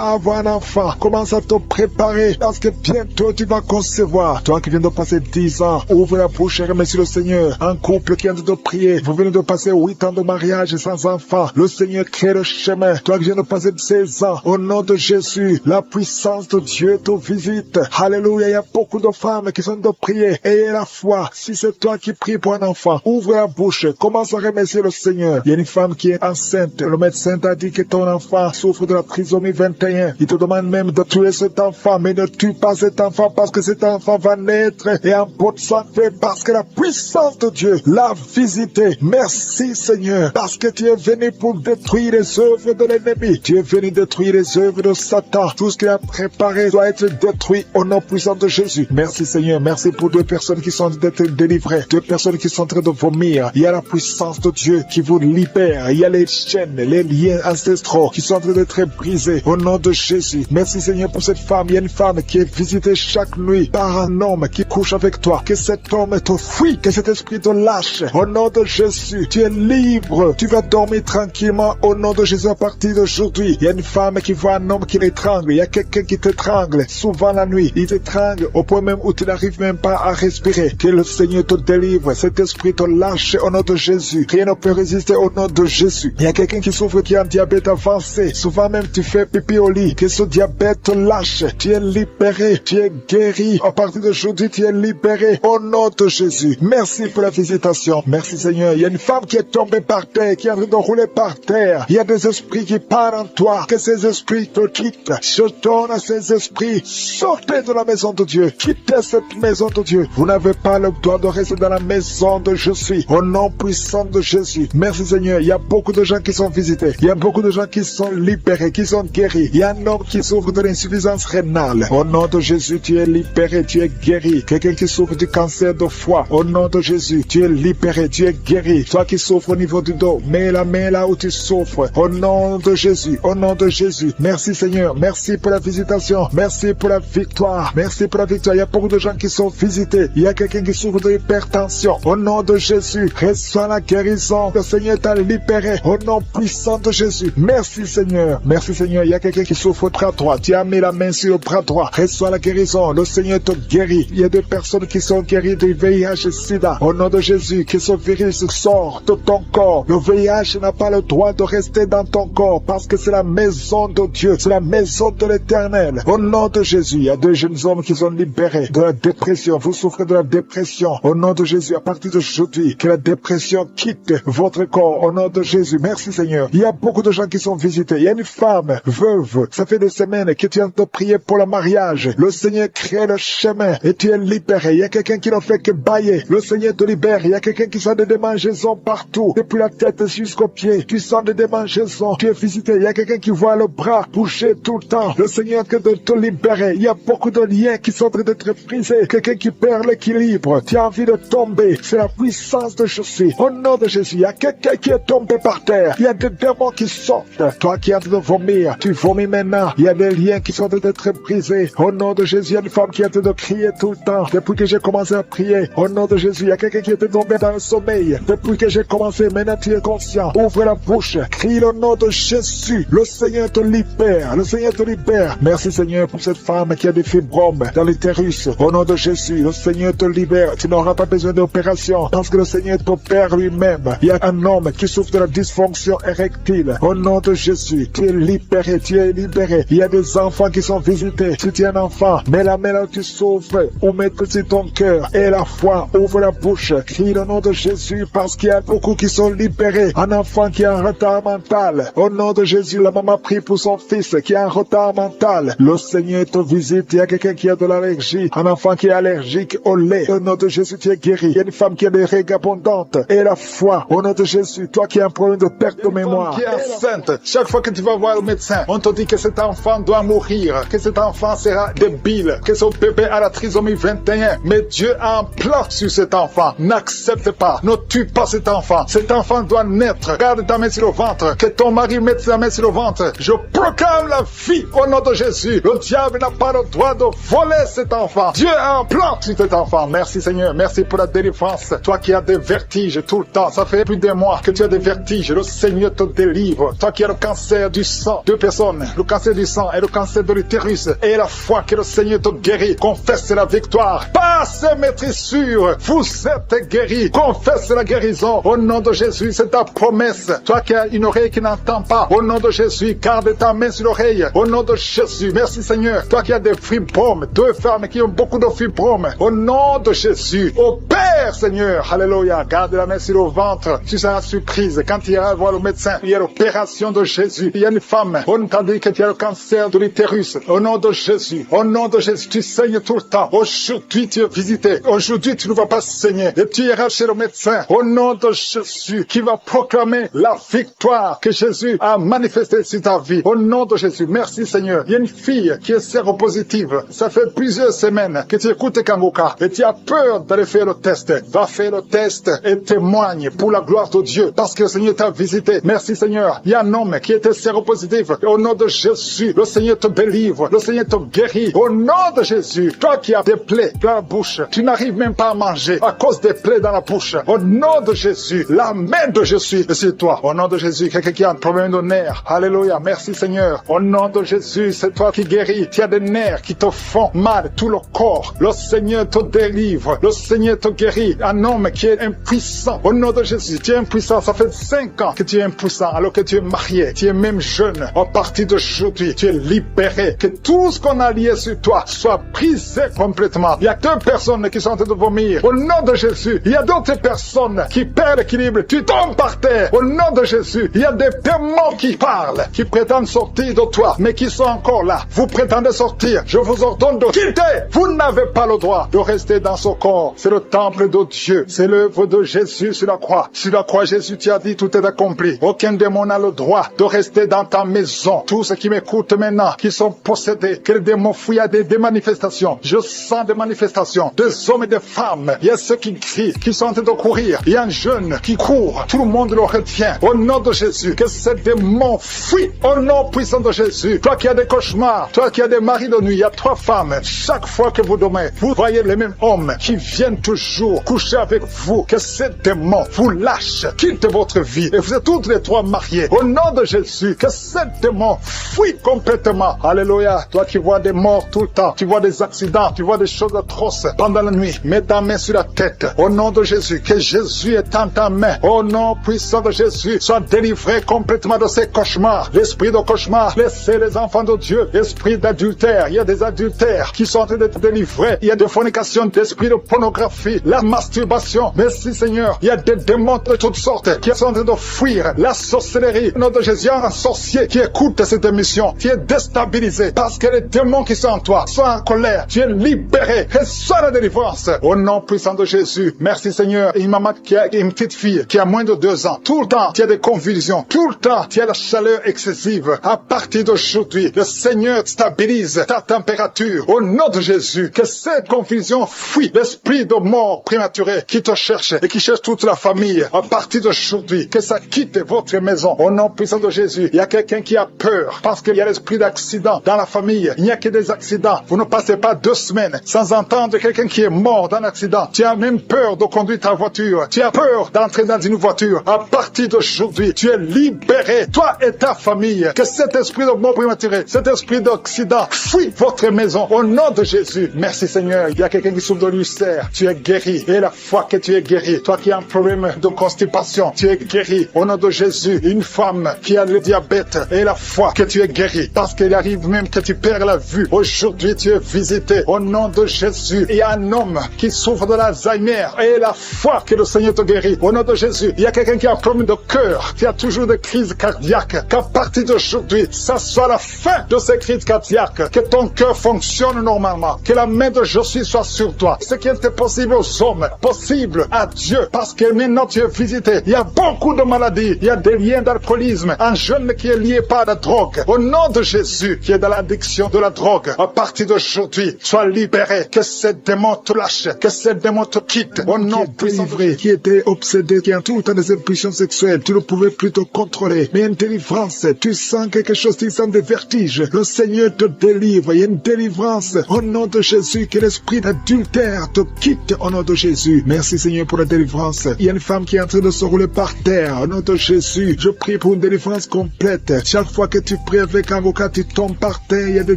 à avoir un enfant. Commence à te préparer. Parce que bientôt tu vas concevoir. Toi qui viens de passer 10 ans, ouvre la bouche et remercie le Seigneur. Un couple qui vient de prier. Vous venez de passer 8 ans de mariage sans enfant. Le Seigneur crée le chemin. Toi qui viens de passer 16 ans, au nom de Jésus, la puissance de Dieu te visite. Alléluia. Il y a beaucoup de femmes qui sont de prier. Ayez la foi. Si c'est toi qui pries pour un enfant, ouvre la bouche. Commence à remercier le Seigneur. Il y a une femme qui est enceinte. Le médecin t'a dit que ton enfant souffre de la trisomie 21. Il te demande même de tuer cet enfant. Mais ne tue pas cet enfant parce que cet enfant va naître et en bonne santé parce que la puissance de Dieu l'a visité. Merci Seigneur parce que tu es venu pour détruire les œuvres de l'ennemi. Tu es venu détruire les œuvres de Satan. Tout ce qu'il a préparé doit être détruit au nom puissant de Jésus. Merci Seigneur. Merci pour deux personnes qui sont d'être délivrées. Deux personnes qui sont en train de vomir. Il y a la puissance de Dieu qui vous libère. Il y a les chaînes, les liens ancestraux qui sont en train d'être brisés au nom de Jésus. Merci Seigneur pour cette femme. Il y a une femme qui est visitée chaque nuit par un homme qui couche avec toi. Que cet homme te fuit. Que cet esprit te lâche. Au nom de Jésus, tu es libre. Tu vas dormir tranquillement au nom de Jésus à partir d'aujourd'hui. Il y a une femme qui voit un homme qui l'étrangle. Il y a quelqu'un qui t'étrangle. Souvent la nuit, il t'étrangle au point même où tu n'arrives même pas à respirer. Que le Seigneur te délivre. Cet esprit te lâche au nom de Jésus. Rien ne peut résister au nom de Jésus. Il y a quelqu'un qui souffre qui a un diabète avancé. Souvent même tu fais pipi au lit. Que ce diabète te lâche. Tu es libéré. Tu es guéri. À partir d'aujourd'hui, tu es libéré au nom de Jésus. Merci pour la visitation. Merci Seigneur. Il y a une femme qui est tombée par terre, qui est en train de rouler par terre. Il y a des esprits qui parlent en toi. Que ces esprits te quittent. j'ordonne à ces esprits, sortez de la maison de Dieu, quittez cette maison de Dieu. Vous n'avez pas le droit de rester dans la maison de je suis. Au nom puissant de Jésus. Merci Seigneur. Il y a beaucoup de gens qui sont visités. Il y a beaucoup de gens qui sont libérés, qui sont guéris. Il y a un homme qui souffre de l'insuffisance rénale. Au nom de Jésus, tu es libéré, tu es guéri. Quelqu'un qui souffre du cancer de foie. Au nom de Jésus, tu es libéré, tu es guéri. Toi qui souffres au niveau du dos, mets la main là où tu souffres. Au nom de Jésus, au nom de Jésus. Merci Seigneur. Merci pour la visitation. Merci pour la victoire. Merci pour la victoire. Il y a beaucoup de gens qui sont visités. Il y a quelqu'un qui souffre de l'hypertension. Au nom de Jésus, reçois la guérison. Le Seigneur t'a libéré. Au nom puissant de Jésus. Merci Seigneur. Merci Seigneur. Il y a quelqu'un qui souffre au bras droit. Tu as mis la main sur le bras droit. Reçois la guérison. Le Seigneur te guérit. Il y a des personnes qui sont guéries du VIH et SIDA. Au nom de Jésus, que ce virus sorte de ton corps. Le VIH n'a pas le droit de rester dans ton corps parce que c'est la maison de Dieu. C'est la maison de l'Éternel. Au nom de Jésus, il y a deux jeunes hommes qui sont libérés de la dépression. Vous souffrez de la dépression. Au nom de Jésus, à partir d'aujourd'hui, que la dépression quitte votre corps. Au nom de Jésus, merci Seigneur. Il y a beaucoup de gens qui sont visités. Il y a une femme veuve. Ça fait des semaines que tu es en train de prier pour le mariage. Le Seigneur crée le chemin et tu es libéré. Il y a quelqu'un qui n'a fait que bailler. Le Seigneur te libère. Il y a quelqu'un qui sent des démangeaisons partout. Depuis la tête jusqu'aux pieds. Tu sens des démangeaisons. Tu es visité. Il y a quelqu'un qui voit le bras bouger tout le temps. Le Seigneur est en train de te libérer. Il y a beaucoup de liens qui sont en train d'être brisés. Quelqu'un qui perd l'équilibre. Tu as envie de tomber. C'est la puissance de Jésus. Au nom de Jésus, il y a quelqu'un qui est tombé par terre. Il y a des démons qui sortent. Toi qui es en train de vomir, tu vomis maintenant. Il y a des liens qui sont en train d'être brisés. Au nom de Jésus, il y a une femme qui est en train de crier tout le temps. Depuis que j'ai commencé à prier, au nom de Jésus, il y a quelqu'un qui était tombé dans le sommeil. Depuis que j'ai commencé, maintenant tu es conscient. Ouvre la bouche, crie le nom de Jésus. Le Seigneur te libère. Le Seigneur te libère. Merci Seigneur pour cette femme qui a des fibromes dans l'utérus. Au nom de Jésus, le Seigneur te libère. Tu n'auras pas besoin d'opération parce que le Seigneur t'opère lui-même. Il y a un homme qui souffre de la dysfonction érectile. Au nom de Jésus, tu es libéré, tu es libéré. Il y a des enfants qui sont visités. Si tu es un enfant, mets la main là où tu souffres ou mets-toi sur ton cœur et la foi, ouvre la bouche, crie le nom de Jésus parce qu'il y a beaucoup qui sont libérés. Un enfant qui a un retard mental. Au nom de Jésus, la maman prie pour son fils qui a un retard mental. Le Seigneur te visite. Il y a quelqu'un qui a de l'allergie. Un enfant qui est allergique au lait. Au nom de Jésus, tu es guéri. Il y a une femme qui a des règles abondantes. Et la foi. Au nom de Jésus, toi qui as un problème de perte de mémoire. Qui est enceinte. Chaque fois que tu vas voir le médecin, on te dit que cet enfant doit mourir, que cet enfant sera débile, que son bébé a la trisomie 21. Mais Dieu a un plan sur cet enfant. N'accepte pas. Ne tue pas cet enfant. Cet enfant doit naître. Garde ta main sur le ventre. Que ton mari mette sa main sur le ventre. Je proclame la vie au nom de Jésus. Le diable n'a pas le droit de voler cet enfant. Dieu a un plan sur cet enfant. Merci Seigneur. Merci pour la délivrance. Toi qui as des vertiges tout le temps. Ça fait plus d'un mois que tu as des vertiges. Le Seigneur te délivre. Toi qui as le cancer du sang. Deux personnes. Le cancer du sang et le cancer de l'utérus. Et la foi que le Seigneur te guérit. Confesse la victoire. Passe maîtrise sûre. Vous êtes guéris. Confesse la guérison. Au nom de Jésus, c'est ta promesse. Toi qui as une oreille qui n'entend pas. Au nom de Jésus, garde ta main sur l'oreille. Au nom de Jésus. Merci Seigneur. Toi qui as des fibromes. Deux femmes qui ont beaucoup de fibromes. Au nom de Jésus. Au Père Seigneur. Alléluia. Garde la main sur le ventre. Tu seras surprise. Quand tu iras voir le médecin, il y a l'opération de Jésus. Il y a une femme. On t'a dit que tu as le cancer de l'utérus. Au nom de Jésus. Au nom de Jésus. Tu saignes tout le temps. Aujourd'hui, tu es visité. Aujourd'hui, tu ne vas pas saigner. Et tu iras chez le médecin. Au nom de Jésus. Qui va proclamer la victoire que Jésus a manifestée sur ta vie. Au nom de Jésus. Merci Seigneur. Il y a une fille qui est séropositive. Ça fait plusieurs semaines que tu écoutes Kangoka. Et tu as peur d'aller faire le test. Va faire le test et témoigne pour la gloire de Dieu. Parce que le Seigneur t'a visité. Merci Seigneur. Il y a un homme qui était séropositif. Et au nom de Jésus, le Seigneur te délivre. Le Seigneur te guérit. Au nom de Jésus, toi qui as des plaies dans la bouche, tu n'arrives même pas à manger à cause des plaies dans la bouche. Au nom de Jésus, la main de Jésus est sur toi. Au nom de Jésus, quelqu'un qui a un problème de nerfs. Alléluia. Merci Seigneur. Au nom de Jésus, c'est toi qui guéris. Tu as des nerfs qui te font mal, tout le corps. Le Seigneur te délivre. Le Seigneur te guérit. Un homme qui est impuissant. Au nom de Jésus, tu es impuissant. Ça fait 5 ans que tu es impuissant alors que tu es marié. Tu es même jeune. À partir d'aujourd'hui, tu es libéré. Que tout ce qu'on a lié sur toi soit brisé complètement. Il y a 2 personnes qui sont en train de vomir. Au nom de Jésus, il y a d'autres personnes qui perdent l'équilibre. Tu tombes par terre. Au nom de Jésus, il y a des démons qui parlent, qui prétendent sortir de toi, mais qui qui sont encore là, vous prétendez sortir, je vous ordonne de quitter. Vous n'avez pas le droit de rester dans ce corps. C'est le temple de Dieu. C'est l'œuvre de Jésus sur la croix. Sur la croix, Jésus t'a dit, tout est accompli. Aucun démon n'a le droit de rester dans ta maison. Tous ceux qui m'écoutent maintenant, qui sont possédés, que les démons fuient, il y a des manifestations. Je sens des manifestations, des hommes et des femmes. Il y a ceux qui crient, qui sont en train de courir. Il y a un jeune qui court. Tout le monde le retient. Au nom de Jésus, que ces démons fuient. Au nom puissant de Jésus. Toi qui as des cauchemars, toi qui as des maris de nuit, il y a 3 femmes. Chaque fois que vous dormez, vous voyez les mêmes hommes qui viennent toujours coucher avec vous. Que ces démons vous lâchent, quittent votre vie. Et vous êtes toutes les 3 mariés. Au nom de Jésus, que ces démons fuient complètement. Alléluia. Toi qui vois des morts tout le temps, tu vois des accidents, tu vois des choses atroces pendant la nuit. Mets ta main sur la tête. Au nom de Jésus, que Jésus est en ta main. Au nom puissant de Jésus, sois délivré complètement de ces cauchemars. L'esprit de cauchemar, laissez les enfants de Dieu. Esprit d'adultère, il y a des adultères qui sont en train d'être délivrés. Il y a des fornications, d'esprit de pornographie, la masturbation. Merci Seigneur. Il y a des démons de toutes sortes qui sont en train de fuir. La sorcellerie. Au nom de Jésus, il y a un sorcier qui écoute cette émission, qui est déstabilisé parce que les démons qui sont en toi sont en colère. Tu es libéré. Reçois la délivrance. Au nom puissant de Jésus. Merci Seigneur. Et une maman qui a une petite fille qui a moins de 2 ans. Tout le temps, tu as des convulsions. Tout le temps, tu as la chaleur excessive. À partir d'aujourd'hui, le Seigneur stabilise ta température. Au nom de Jésus, que cette confusion fuit. L'esprit de mort prématuré qui te cherche et qui cherche toute la famille. À partir d'aujourd'hui, que ça quitte votre maison. Au nom puissant de Jésus, il y a quelqu'un qui a peur parce qu'il y a l'esprit d'accident dans la famille. Il n'y a que des accidents. Vous ne passez pas 2 semaines sans entendre quelqu'un qui est mort dans un accident. Tu as même peur de conduire ta voiture. Tu as peur d'entrer dans une voiture. À partir d'aujourd'hui, tu es libéré. Toi et ta famille. Que cet esprit de mort prématuré, cet esprit d'accident fuit votre maison. Au nom de Jésus. Merci Seigneur. Il y a quelqu'un qui souffre de l'ulcère. Tu es guéri. Et la foi que tu es guéri. Toi qui as un problème de constipation, tu es guéri. Au nom de Jésus. Une femme qui a le diabète. Et la foi que tu es guéri. Parce qu'il arrive même que tu perds la vue. Aujourd'hui, tu es visité. Au nom de Jésus. Il y a un homme qui souffre de l'Alzheimer. Et la foi que le Seigneur te guérit. Au nom de Jésus. Il y a quelqu'un qui a un problème de cœur. Qui a toujours des crises cardiaques. Qu'à partir d'aujourd'hui, ça soit la fin de ces crises cardiaques. Que ton cœur fonctionne normalement. Que la main de Jésus soit sur toi. Ce qui était possible aux hommes, possible à Dieu. Parce que maintenant tu es visité. Il y a beaucoup de maladies. Il y a des liens d'alcoolisme. Un jeune qui est lié par la drogue. Au nom de Jésus, qui est dans l'addiction de la drogue. À partir d'aujourd'hui, sois libéré. Que ces démons te lâchent. Que ces démons te quittent. Au nom puissant de Jésus. Qui était obsédé, qui a tout le temps des impulsions sexuelles. Tu ne pouvais plus te contrôler. Mais une délivrance. Tu sens quelque chose, tu sens des vertiges. Le Seigneur te délivre. Il y a une délivrance. Au nom de Jésus, que l'esprit d'adultère te quitte au nom de Jésus. Merci Seigneur pour la délivrance. Il y a une femme qui est en train de se rouler par terre. Au nom de Jésus, je prie pour une délivrance complète. Chaque fois que tu pries avec un avocat, tu tombes par terre. Il y a des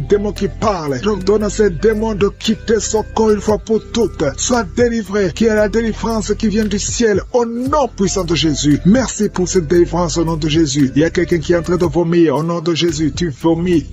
démons qui parlent. Donc donne à ces démons de quitter son corps une fois pour toutes. Sois délivré. Qu'il y ait la délivrance qui vient du ciel. Au nom puissant de Jésus. Merci pour cette délivrance au nom de Jésus. Il y a quelqu'un qui est en train de vomir au nom de Jésus. Tu vomis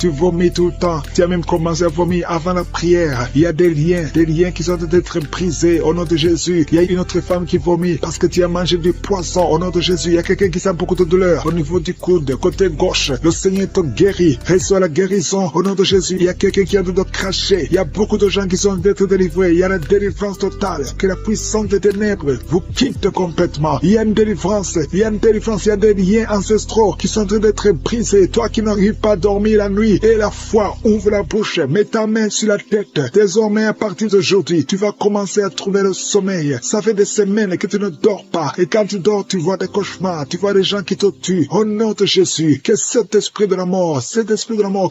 tout le temps. Tu as même commencé à vomir avant la prière. Il y a des liens qui sont en train d'être brisés au nom de Jésus. Il y a une autre femme qui vomit parce que tu as mangé du poisson au nom de Jésus. Il y a quelqu'un qui sent beaucoup de douleur au niveau du coude, côté gauche. Le Seigneur te guérit. Reçois la guérison au nom de Jésus. Il y a quelqu'un qui est en train de cracher. Il y a beaucoup de gens qui sont en train d'être délivrés. Il y a la délivrance totale. Que la puissance des ténèbres vous quitte complètement. Il y a une délivrance. Il y a des liens ancestraux qui sont en train d'être brisés. Toi qui n'arrives pas à dormir la nuit. Et la foi, ouvre la bouche. Mets ta main sur la tête. Désormais, à partir d'aujourd'hui, tu vas commencer à trouver le sommeil. Ça fait des semaines que tu ne dors pas. Et quand tu dors, tu vois des cauchemars. Tu vois des gens qui te tuent. Au nom de Jésus, que cet esprit de la mort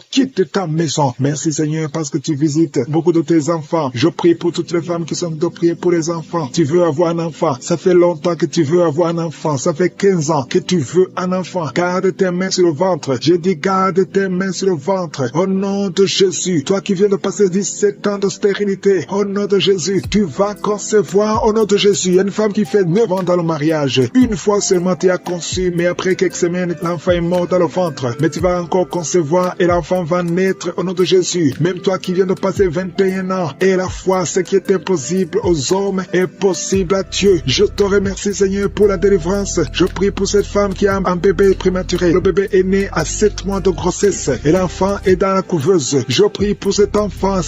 quitte ta maison. Merci Seigneur parce que tu visites beaucoup de tes enfants. Je prie pour toutes les femmes qui sont de prier pour les enfants. Tu veux avoir un enfant. Ça fait longtemps que tu veux avoir un enfant. Ça fait 15 ans que tu veux un enfant. Garde tes mains sur le ventre. Je dis garde tes mains sur le ventre. Au nom de Jésus. Toi qui viens de passer 17 ans de stérilité. Au nom de Jésus. Tu vas concevoir au nom de Jésus. Il y a une femme qui fait 9 ans dans le mariage. Une fois seulement tu as conçu, mais après quelques semaines, l'enfant est mort dans le ventre. Mais tu vas encore concevoir et l'enfant va naître au nom de Jésus. Même toi qui viens de passer 21 ans. Et la foi, ce qui est impossible aux hommes est possible à Dieu. Je te remercie Seigneur pour la délivrance. Je prie pour cette femme qui a un bébé prématuré. Le bébé est né à 7 mois de grossesse. grossesse et l'enfant est dans la couveuse. Je prie pour cet enfant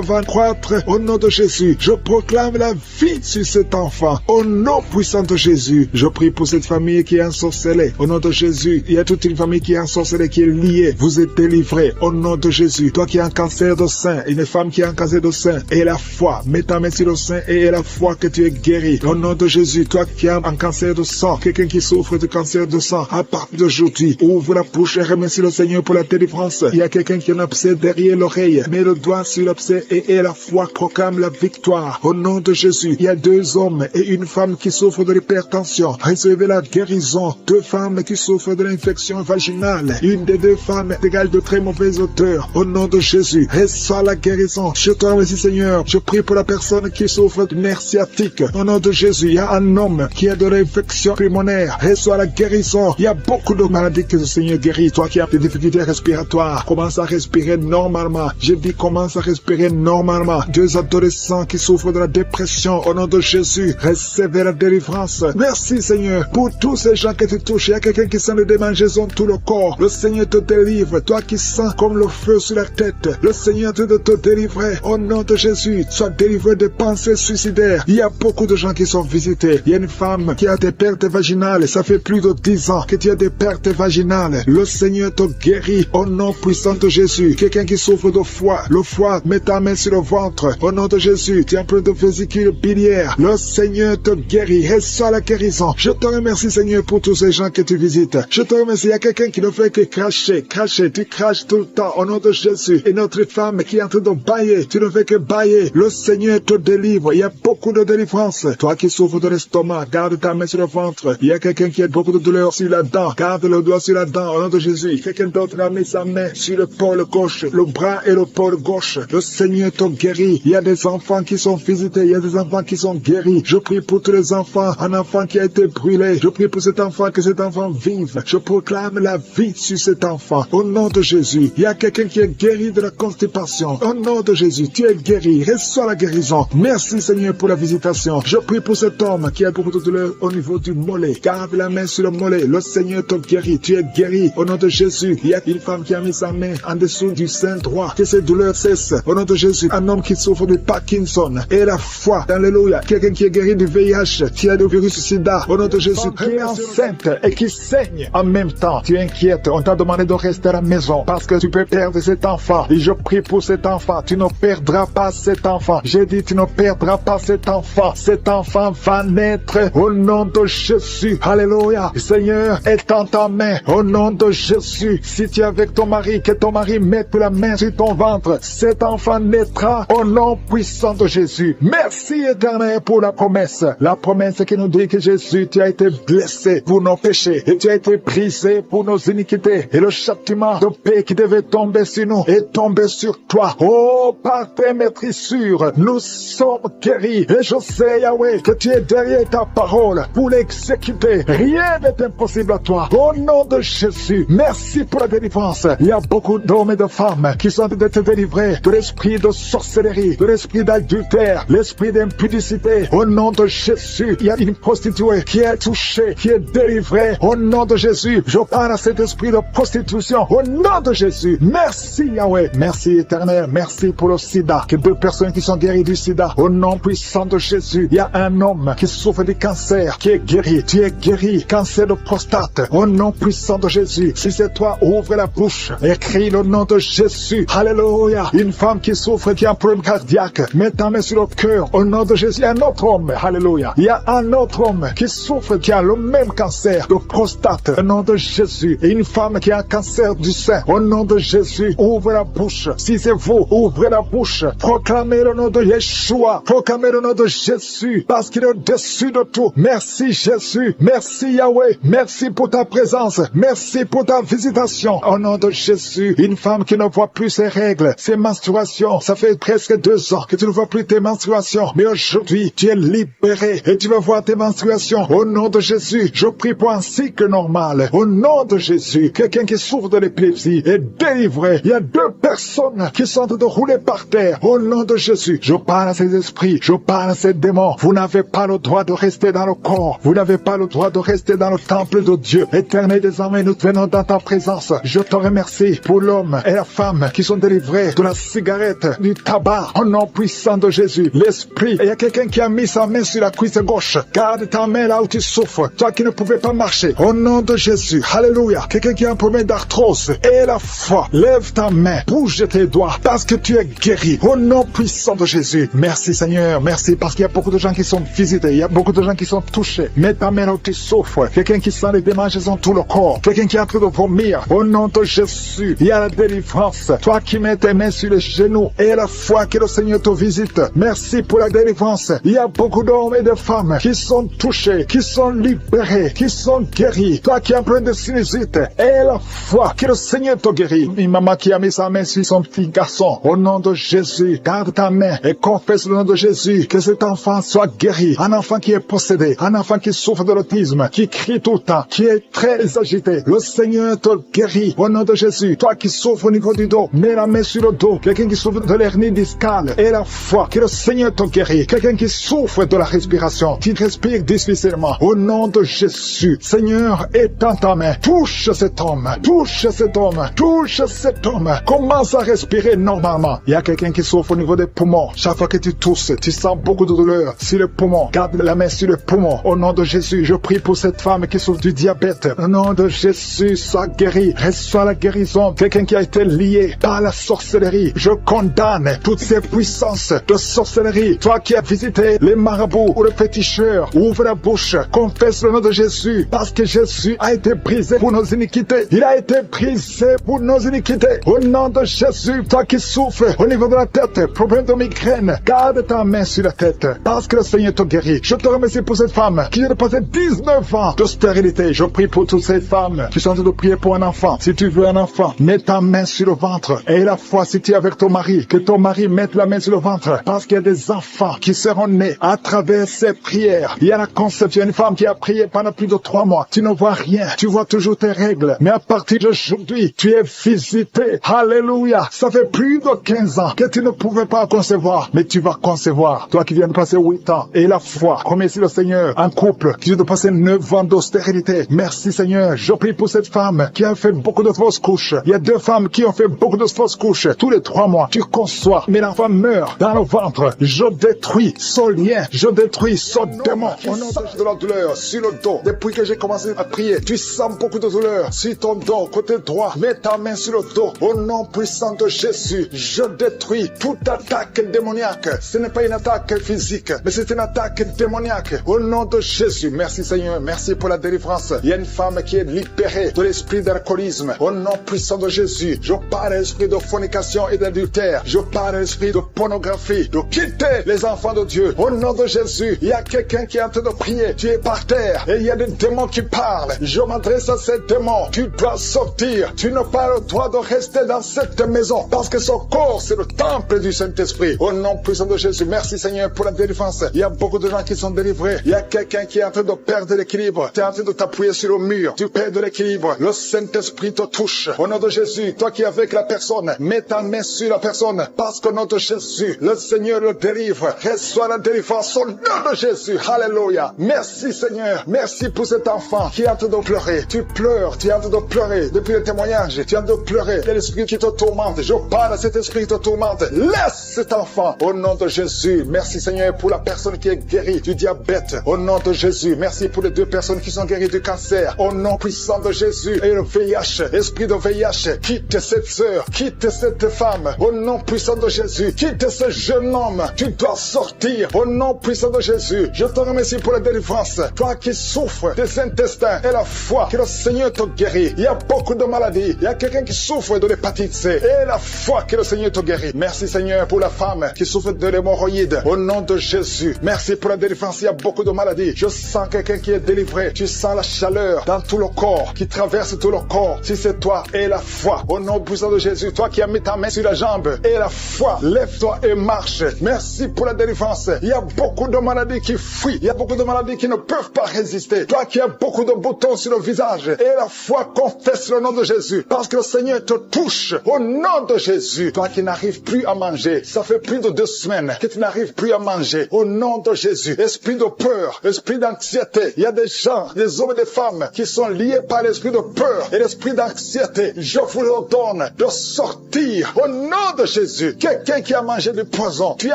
va croître au nom de Jésus. Je proclame la vie sur cet enfant au nom puissant de Jésus. Je prie pour cette famille qui est ensorcelée au nom de Jésus. Il y a toute une famille qui est ensorcelée, qui est liée. Vous êtes délivrés au nom de Jésus. Toi qui as un cancer de sein, une femme qui a un cancer de sein, et la foi, mets ta main sur le sein et la foi que tu es guéri au nom de Jésus. Toi qui as un cancer de sang, quelqu'un qui souffre de cancer de sang, à partir d'aujourd'hui, ouvre la bouche et remercie le Seigneur pour la délivrance. Il y a quelqu'un qui a un abcès derrière l'oreille, mets le doigt sur l'abcès et la foi proclame la victoire au nom de Jésus. Il y a 2 hommes et une femme qui souffrent de l'hypertension. Recevez la guérison. 2 femmes qui souffrent de l'infection vaginale. Une des 2 femmes égale de très mauvaise odeur. Au nom de Jésus, reçois la guérison. Je te remercie, Seigneur. Je prie pour la personne qui souffre de nerf sciatique. Au nom de Jésus, il y a un homme qui a de l'infection pulmonaire. Reçois la guérison. Il y a beaucoup de maladies que le Seigneur guérit. Toi qui as des difficultés respiratoires, commence à respirer normalement. Je dis commence à respirer normalement. 2 adolescents qui souffrent de la dépression. Au nom de Jésus, recevez la délivrance. Merci, Seigneur, pour tous ces gens que tu touches. Il y a quelqu'un qui sent le démangeaison tout le corps. Le Seigneur te délivre. Toi qui sens comme le feu sur la tête, le Seigneur te délivrer. Au nom de Jésus, sois délivré de pensées suicidaires. Il y a beaucoup de gens qui sont visités. Il y a une femme qui a des pertes vaginales. Ça fait plus de 10 ans que tu as des pertes vaginales. Le Seigneur te guérit au nom puissant de Jésus. Quelqu'un qui souffre de foie, le foie, mets ta main sur le ventre. Au nom de Jésus, tu es un peu de vésicule biliaire. Le Seigneur te guérit. Reçois la guérison. Je te remercie, Seigneur, pour tous ces gens que tu visites. Je te remercie. Il y a quelqu'un qui ne fait que cracher. Tu craches tout le temps au nom de Jésus. Et notre femme qui est en train de bailler, tu ne fais que bailler. Le Seigneur te délivre. Il y a beaucoup de délivrance. Toi qui souffres de l'estomac, garde ta main sur le ventre. Il y a quelqu'un qui a beaucoup de douleur sur la dent. Garde le doigt sur la dent au nom de Jésus. Quelqu'un d'autre a mis sa main sur le pôle gauche, le bras et le pôle gauche. Le Seigneur te guérit. Il y a des enfants qui sont visités. Il y a des enfants qui sont guéris. Je prie pour tous les enfants. Un enfant qui a été brûlé. Je prie pour cet enfant, que cet enfant vive. Je proclame la vie sur cet enfant. Au nom de Jésus. Il y a quelqu'un qui est guéri de la constipation. Au nom de Jésus, tu es guéri. Reçois la guérison. Merci, Seigneur, pour la visitation. Je prie pour cet homme qui a beaucoup de douleur au niveau du mollet. Garde la main sur le mollet. Le Seigneur te guérit. Tu es guéri. Au nom de Jésus. Il y a une femme qui a mis sa main en dessous du sein droit. Que ces douleurs cessent. Au nom de Jésus. Un homme qui souffre de Parkinson. Et la foi. Alléluia. Quelqu'un qui est guéri du VIH. Qui a le virus sida. Au nom de Jésus. Qui est enceinte et qui saigne en même temps. Tu es inquiète. On t'a demandé de rester à la maison parce que tu peux perdre cet enfant. Et je prie pour cet enfant. Tu ne perdras pas cet enfant. J'ai dit tu ne perdras pas cet enfant. Cet enfant va naître au nom de Jésus. Alléluia. Seigneur, étends ta main au nom de Jésus. Si tu es avec ton mari, que ton mari mette la main sur ton ventre. Cet enfant naîtra au nom puissant de Jésus. Merci Éternel pour la promesse. La promesse qui nous dit que Jésus, tu as été blessé pour nos péchés et tu as été brisé pour nos iniquités. Et le châtiment de paix qui devait tomber sur nous est tombé sur toi. Oh, par tes maîtrissures, nous sommes guéris. Et je sais, Yahweh, que tu es derrière ta parole pour l'exécuter. Rien n'est impossible à toi. Au nom de Jésus, merci pour la délivrance. Il y a beaucoup d'hommes et de femmes qui sont d'être délivrés de l'esprit de sorcellerie, de l'esprit d'adultère, l'esprit d'impudicité. Au nom de Jésus, il y a une prostituée qui est touchée, qui est délivrée. Au nom de Jésus, je parle à cet esprit de prostitution. Au nom de Jésus, merci Yahweh. Merci Éternel, merci pour le sida. Que 2 personnes qui sont guéries du sida. Au nom puissant de Jésus, il y a un homme qui souffre du cancer, qui est guéri. Tu es guéri. Cancer de prostate. Au nom puissant de Jésus. Si c'est toi, ouvre la bouche. Écris le nom de Jésus. Alléluia. Une femme qui souffre, qui a un problème cardiaque. Mets ta main sur le cœur. Au nom de Jésus. Il y a un autre homme. Alléluia. Il y a un autre homme qui souffre, qui a le même cancer de prostate. Au nom de Jésus. Et une femme qui a un cancer du sein. Au nom de Jésus. Ouvre la bouche. Si c'est vous, ouvrez la bouche. Proclamez le nom de Yeshua. Proclamez le nom de Jésus. Parce qu'il est au-dessus de tout. Merci Jésus. Merci Yahweh. Merci pour ta présence. Merci pour ta visitation. Au nom de Jésus. Une femme qui ne voit plus ses règles, ses menstruations. Ça fait presque 2 ans que tu ne vois plus tes menstruations. Mais aujourd'hui, tu es libéré et tu vas voir tes menstruations. Au nom de Jésus, je prie pour un cycle normal. Au nom de Jésus, quelqu'un qui souffre de l'épilepsie est délivré. Il y a 2 personnes qui sont en train de rouler rouler par terre. Au nom de Jésus, je parle à ces esprits, je parle à ces démons. Vous n'avez pas le droit de rester dans le corps. Vous n'avez pas le droit de rester dans le temple de Dieu. Éternel des armées, nous venons dans ta présence. Je te remercie pour l'homme et la femme qui sont délivrés de la cigarette, du tabac, au nom puissant de Jésus. L'esprit, il y a quelqu'un qui a mis sa main sur la cuisse gauche. Garde ta main là où tu souffres, toi qui ne pouvais pas marcher. Au nom de Jésus, alléluia. Quelqu'un qui a un problème d'arthrose et la foi, lève ta main, bouge tes doigts, parce que tu es guéri. Au nom puissant de Jésus. Merci Seigneur, merci, parce qu'il y a beaucoup de gens qui sont visités, il y a beaucoup de gens qui sont touchés. Mets ta main là où tu souffres. Quelqu'un qui sent les démangeaisons dans tout le corps, quelqu'un qui est en train de vomir. Au nom de Jésus, il y a la délivrance. Toi qui mets tes mains sur les genoux et la foi que le Seigneur te visite. Merci pour la délivrance. Il y a beaucoup d'hommes et de femmes qui sont touchés, qui sont libérés, qui sont guéris. Toi qui es en train de sinusite et la foi que le Seigneur te guérit. Une maman qui a mis sa main sur son petit garçon. Au nom de Jésus, garde ta main et confesse le nom de Jésus que cet enfant soit guéri. Un enfant qui est possédé, un enfant qui souffre de l'autisme, qui crie tout le temps, qui est très agité. Le Seigneur te guérit. Au nom de Jésus, toi qui souffres au niveau du dos, mets la main sur le dos. Quelqu'un qui souffre de l'hernie discale et la foi que le Seigneur te guérit. Quelqu'un qui souffre de la respiration, qui respire difficilement. Au nom de Jésus, Seigneur, étends ta main. Touche cet homme, touche cet homme, touche cet homme. Commence à respirer normalement. Il y a quelqu'un qui souffre au niveau des poumons. Chaque fois que tu tousses, tu sens beaucoup de douleur sur le poumon. Garde la main sur le poumon. Au nom de Jésus, je prie pour cette femme qui souffre du diabète. Au nom de Jésus, sois guéri. Reçois la guérison. Quelqu'un qui a été lié par la sorcellerie. Je condamne toutes ces puissances de sorcellerie. Toi qui as visité les marabouts ou les féticheurs, ouvre la bouche. Confesse le nom de Jésus. Parce que Jésus a été brisé pour nos iniquités. Il a été brisé pour nos iniquités. Au nom de Jésus, toi qui souffres au niveau de la tête, problème de migraine, garde ta main sur la tête. Parce que le Seigneur te guérit. Je te remercie pour cette femme qui vient de passer 19 ans de stérilité. Je prie pour toutes ces femmes qui sont en train de prier pour un enfant. Si tu veux un enfant, mets ta main sur le ventre. Et la foi, si tu es avec ton mari, que ton mari mette la main sur le ventre. Parce qu'il y a des enfants qui seront nés à travers ces prières. Il y a la conception. Une femme qui a prié pendant plus de 3 mois. Tu ne vois rien. Tu vois toujours tes règles. Mais à partir d'aujourd'hui, tu es visité. Alléluia. Ça fait plus de 15 ans que tu ne pouvais pas concevoir. Mais tu vas concevoir. Toi qui viens de passer 8 ans. Et la foi. Remercie le Seigneur. Un couple qui vient de passer 9 ans de stérilité. Merci Seigneur. Je prie pour cette femme qui a fait beaucoup de fausses couches. Il y a 2 femmes qui ont fait beaucoup de fausses couches. Tous les 3 mois, tu conçois. Mais l'enfant meurt dans le ventre. Je détruis ce lien. Je détruis ce démon. Au nom de la douleur sur le dos. Depuis que j'ai commencé à prier, tu sens beaucoup de douleur sur ton dos, côté droit. Mets ta main sur le dos. Au nom puissant de Jésus, je détruis toute attaque démoniaque. Ce n'est pas une attaque physique, mais c'est une attaque démoniaque. Au nom de Jésus, merci Seigneur, merci pour la délivrance. Il y a une femme qui est libérée de l'esprit d'alcoolisme. Au nom puissant de Jésus, je parle à l'esprit de fornication et d'adultère. Je parle à l'esprit de pornographie, de quitter les enfants de Dieu. Au nom de Jésus, il y a quelqu'un qui est en train de prier. Tu es par terre et il y a des démons qui parlent. Je m'adresse à ces démons. Tu dois sortir. Tu n'as pas le droit de rester dans cette maison parce que ce corps, c'est le temple du Saint-Esprit. Au nom puissant de Jésus, merci Seigneur pour la délivrance. Il y a beaucoup de gens qui sont délivrés. Il y a quelqu'un qui est en train de perdre l'équilibre. Tu es en train de t'appuyer sur le mur. Tu perds de l'équilibre. Le Saint-Esprit te touche. Au nom de Jésus, toi qui es avec la personne, mets ta main sur la personne parce qu'au nom de Jésus, le Seigneur le délivre. Reçois la délivrance au nom de Jésus. Alléluia. Merci Seigneur. Merci pour cet enfant qui est en train de pleurer. Tu pleures. Tu es en train de pleurer. Depuis le témoignage, tu es en train de pleurer. Il y a l'esprit qui te tourmente. Je parle à cet esprit qui te tourmente. Laisse cet enfant. Au nom de Jésus. Merci Seigneur pour la personne qui est guérie du diabète. Au nom de Jésus. Merci pour les 2 personnes qui sont guéries du cancer. Au nom puissant de Jésus. Et le VIH. Esprit de VIH. Quitte cette sœur. Quitte cette femme. Au nom puissant de Jésus. Quitte ce jeune homme. Tu dois sortir. Au nom puissant de Jésus. Je te remercie pour la délivrance. Toi qui souffres des intestins et la foi. Que le Seigneur te guérit. Il y a beaucoup de maladies. Il y a quelqu'un qui souffre de l'hépatite C. Et la foi que le Seigneur te guérit. Merci Seigneur pour la femme qui souffre de l'hémorroïde. Au nom de Jésus. Merci pour la délivrance. Il y a beaucoup de maladies. Je sens quelqu'un qui est délivré. Tu sens la chaleur dans tout le corps qui traverse tout le corps. Si c'est toi et la foi. Au nom puissant de Jésus. Toi qui as mis ta main sur la jambe et la foi. Lève-toi et marche. Merci pour la délivrance. Il y a beaucoup de maladies qui fuient. Il y a beaucoup de maladies qui ne peuvent pas résister. Toi qui as beaucoup de boutons sur le visage et la foi, confesse le nom de Jésus. Parce que le Seigneur te touche. Au nom de Jésus. Toi qui qui n'arrive plus à manger. Ça fait plus de 2 semaines que tu n'arrives plus à manger. Au nom de Jésus, esprit de peur, esprit d'anxiété. Il y a des gens, des hommes et des femmes qui sont liés par l'esprit de peur et l'esprit d'anxiété. Je vous ordonne de sortir au nom de Jésus. Quelqu'un qui a mangé du poison, tu es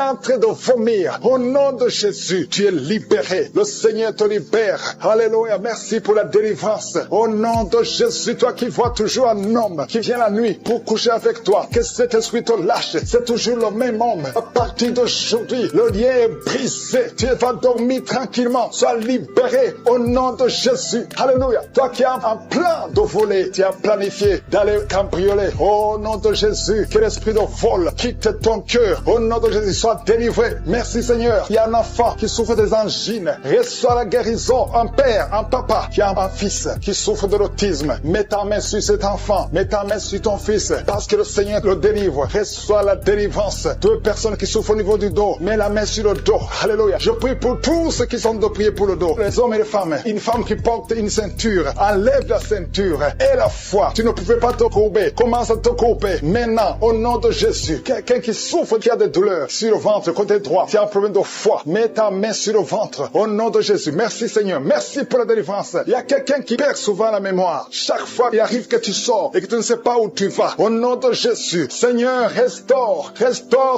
en train de vomir. Au nom de Jésus, tu es libéré. Le Seigneur te libère. Alléluia. Merci pour la délivrance. Au nom de Jésus, toi qui vois toujours un homme qui vient la nuit pour coucher avec toi, que cet esprit te lâche. C'est toujours le même homme. À partir d'aujourd'hui, le lien est brisé. Tu vas dormir tranquillement. Sois libéré au nom de Jésus. Alléluia. Toi qui as un plan de voler, tu as planifié d'aller cambrioler. Au nom de Jésus, que l'esprit de vol quitte ton cœur. Au nom de Jésus, sois délivré. Merci Seigneur. Il y a un enfant qui souffre des angines. Reçois la guérison. Un père, un papa qui a un fils qui souffre de l'autisme. Mets ta main sur cet enfant. Mets ta main sur ton fils. Parce que le Seigneur le délivre. Reçois la délivrance. 2 personnes qui souffrent au niveau du dos. Mets la main sur le dos. Alléluia. Je prie pour tous ceux qui sont de prier pour le dos. Les hommes et les femmes. Une femme qui porte une ceinture. Enlève la ceinture. Et la foi. Tu ne pouvais pas te courber. Commence à te courber. Maintenant, au nom de Jésus. Quelqu'un qui souffre, qui a des douleurs sur le ventre, côté droit. Tu as un problème de foi. Mets ta main sur le ventre. Au nom de Jésus. Merci Seigneur. Merci pour la délivrance. Il y a quelqu'un qui perd souvent la mémoire. Chaque fois, il arrive que tu sors et que tu ne sais pas où tu vas. Au nom de Jésus. Seigneur, restaure